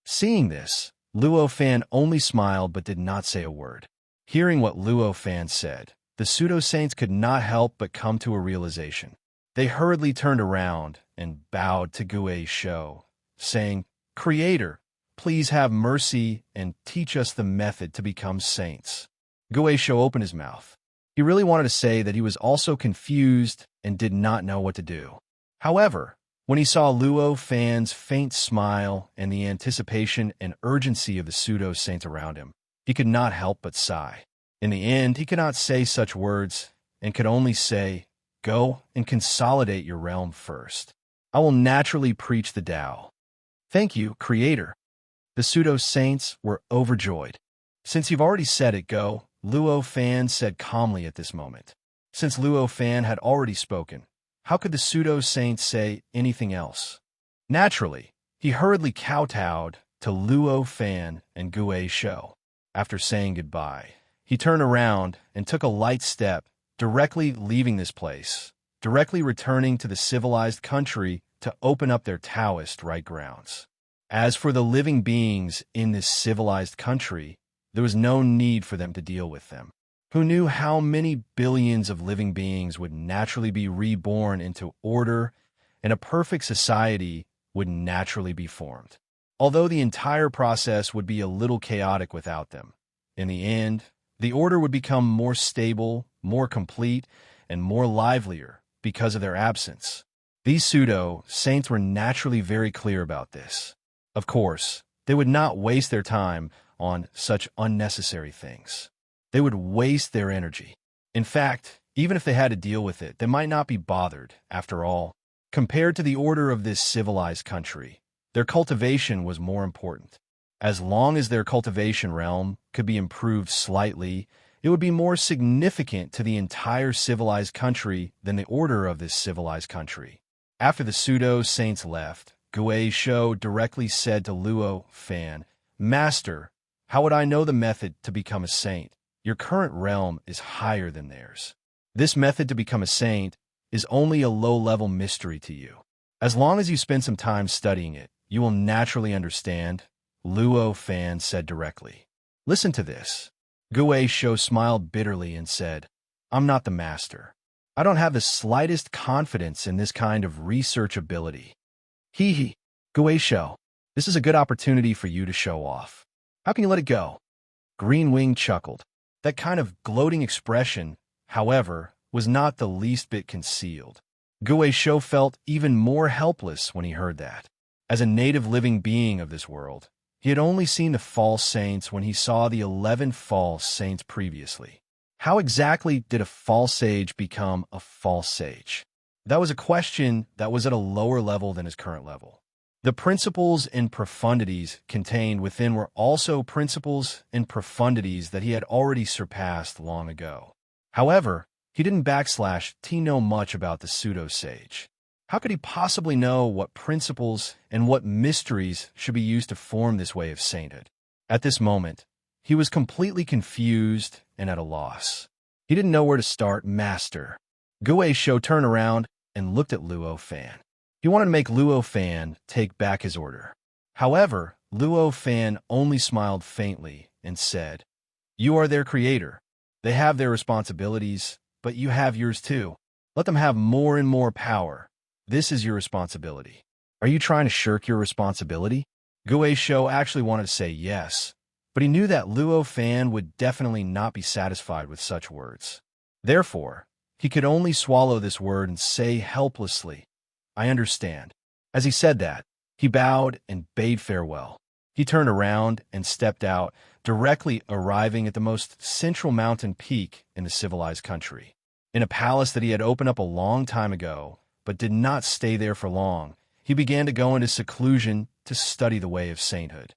Speaker 1: Seeing this, Luo Fan only smiled but did not say a word. Hearing what Luo Fan said, the pseudo-saints could not help but come to a realization. They hurriedly turned around and bowed to Guei Shou, saying, "Creator, please have mercy and teach us the method to become saints." Guei Shou opened his mouth. He really wanted to say that he was also confused and did not know what to do. However, when he saw Luo Fan's faint smile and the anticipation and urgency of the pseudo-saints around him, he could not help but sigh. In the end, he could not say such words and could only say, "Go and consolidate your realm first. I will naturally preach the Tao." "Thank you, Creator." The pseudo-saints were overjoyed. "Since you've already said it, go," Luo Fan said calmly at this moment. Since Luo Fan had already spoken, how could the pseudo-saints say anything else? Naturally, he hurriedly kowtowed to Luo Fan and Guei Shou. After saying goodbye, he turned around and took a light step, directly leaving this place, directly returning to the civilized country to open up their Taoist right grounds. As for the living beings in this civilized country, there was no need for them to deal with them. Who knew how many billions of living beings would naturally be reborn into order, and a perfect society would naturally be formed? Although the entire process would be a little chaotic without them, in the end, the order would become more stable, more complete, and more livelier because of their absence. These pseudo-saints were naturally very clear about this. Of course, they would not waste their time on such unnecessary things. They would waste their energy. In fact, even if they had to deal with it, they might not be bothered. After all, compared to the order of this civilized country, their cultivation was more important. As long as their cultivation realm could be improved slightly, it would be more significant to the entire civilized country than the order of this civilized country. After the pseudo-saints left, Guei Shou directly said to Luo Fan, "Master, how would I know the method to become a saint? Your current realm is higher than theirs. This method to become a saint is only a low-level mystery to you. As long as you spend some time studying it, you will naturally understand," Luo Fan said directly. "Listen to this." Guei Shou smiled bitterly and said, "I'm not the master. I don't have the slightest confidence in this kind of research ability." Hee. Guei Shou, this is a good opportunity for you to show off. How can you let it go?" Green Wing chuckled. That kind of gloating expression, however, was not the least bit concealed. Guei Shou felt even more helpless when he heard that. As a native living being of this world, he had only seen the false saints when he saw the 11 false saints previously. How exactly did a false sage become a false sage? That was a question that was at a lower level than his current level. The principles and profundities contained within were also principles and profundities that he had already surpassed long ago. However, he didn't know much about the pseudo-sage. How could he possibly know what principles and what mysteries should be used to form this way of sainthood? At this moment, he was completely confused and at a loss. He didn't know where to start. Master. Gue Shou turned around and looked at Luo Fan. He wanted to make Luo Fan take back his order. However, Luo Fan only smiled faintly and said, "You are their creator. They have their responsibilities, but you have yours too. Let them have more and more power. This is your responsibility." Are you trying to shirk your responsibility? Gue Shou actually wanted to say yes, but he knew that Luo Fan would definitely not be satisfied with such words. Therefore, he could only swallow this word and say helplessly, "I understand." As he said that, he bowed and bade farewell. He turned around and stepped out, directly arriving at the most central mountain peak in the civilized country. In a palace that he had opened up a long time ago, but did not stay there for long, he began to go into seclusion to study the way of sainthood.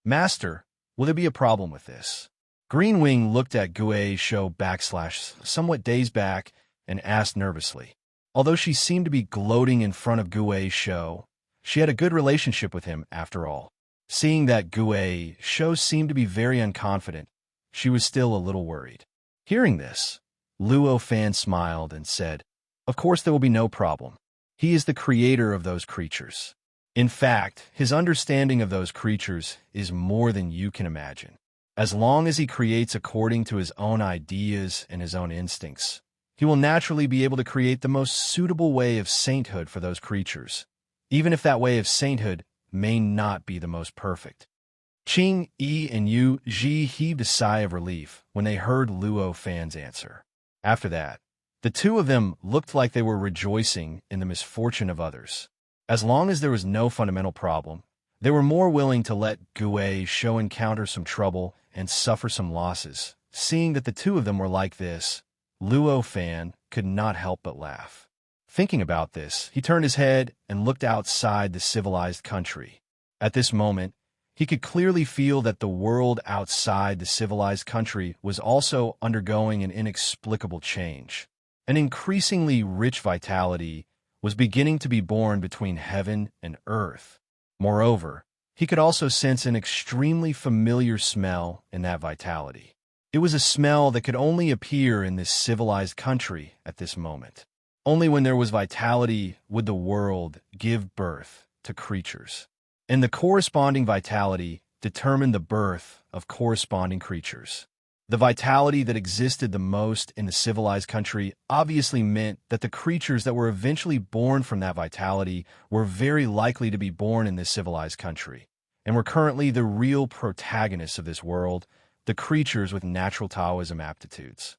Speaker 1: "Master, will there be a problem with this?" Greenwing looked at Gue Shou somewhat dazed back and asked nervously. Although she seemed to be gloating in front of Gue Shou, she had a good relationship with him after all. Seeing that Gue Shou seemed to be very unconfident, she was still a little worried. Hearing this, Luo Fan smiled and said, "Of course there will be no problem. He is the creator of those creatures. In fact, his understanding of those creatures is more than you can imagine. As long as he creates according to his own ideas and his own instincts, he will naturally be able to create the most suitable way of sainthood for those creatures, even if that way of sainthood may not be the most perfect." Qing Yi and Yu Ji heaved a sigh of relief when they heard Luo Fan's answer. After that, the two of them looked like they were rejoicing in the misfortune of others. As long as there was no fundamental problem, they were more willing to let Gue Shou encounter some trouble and suffer some losses. Seeing that the two of them were like this, Luo Fan could not help but laugh. Thinking about this, he turned his head and looked outside the civilized country. At this moment, he could clearly feel that the world outside the civilized country was also undergoing an inexplicable change. An increasingly rich vitality was beginning to be born between heaven and earth. Moreover, he could also sense an extremely familiar smell in that vitality. It was a smell that could only appear in this civilized country at this moment. Only when there was vitality would the world give birth to creatures. And the corresponding vitality determined the birth of corresponding creatures. The vitality that existed the most in the civilized country obviously meant that the creatures that were eventually born from that vitality were very likely to be born in this civilized country, and were currently the real protagonists of this world, the creatures with natural Taoism aptitudes.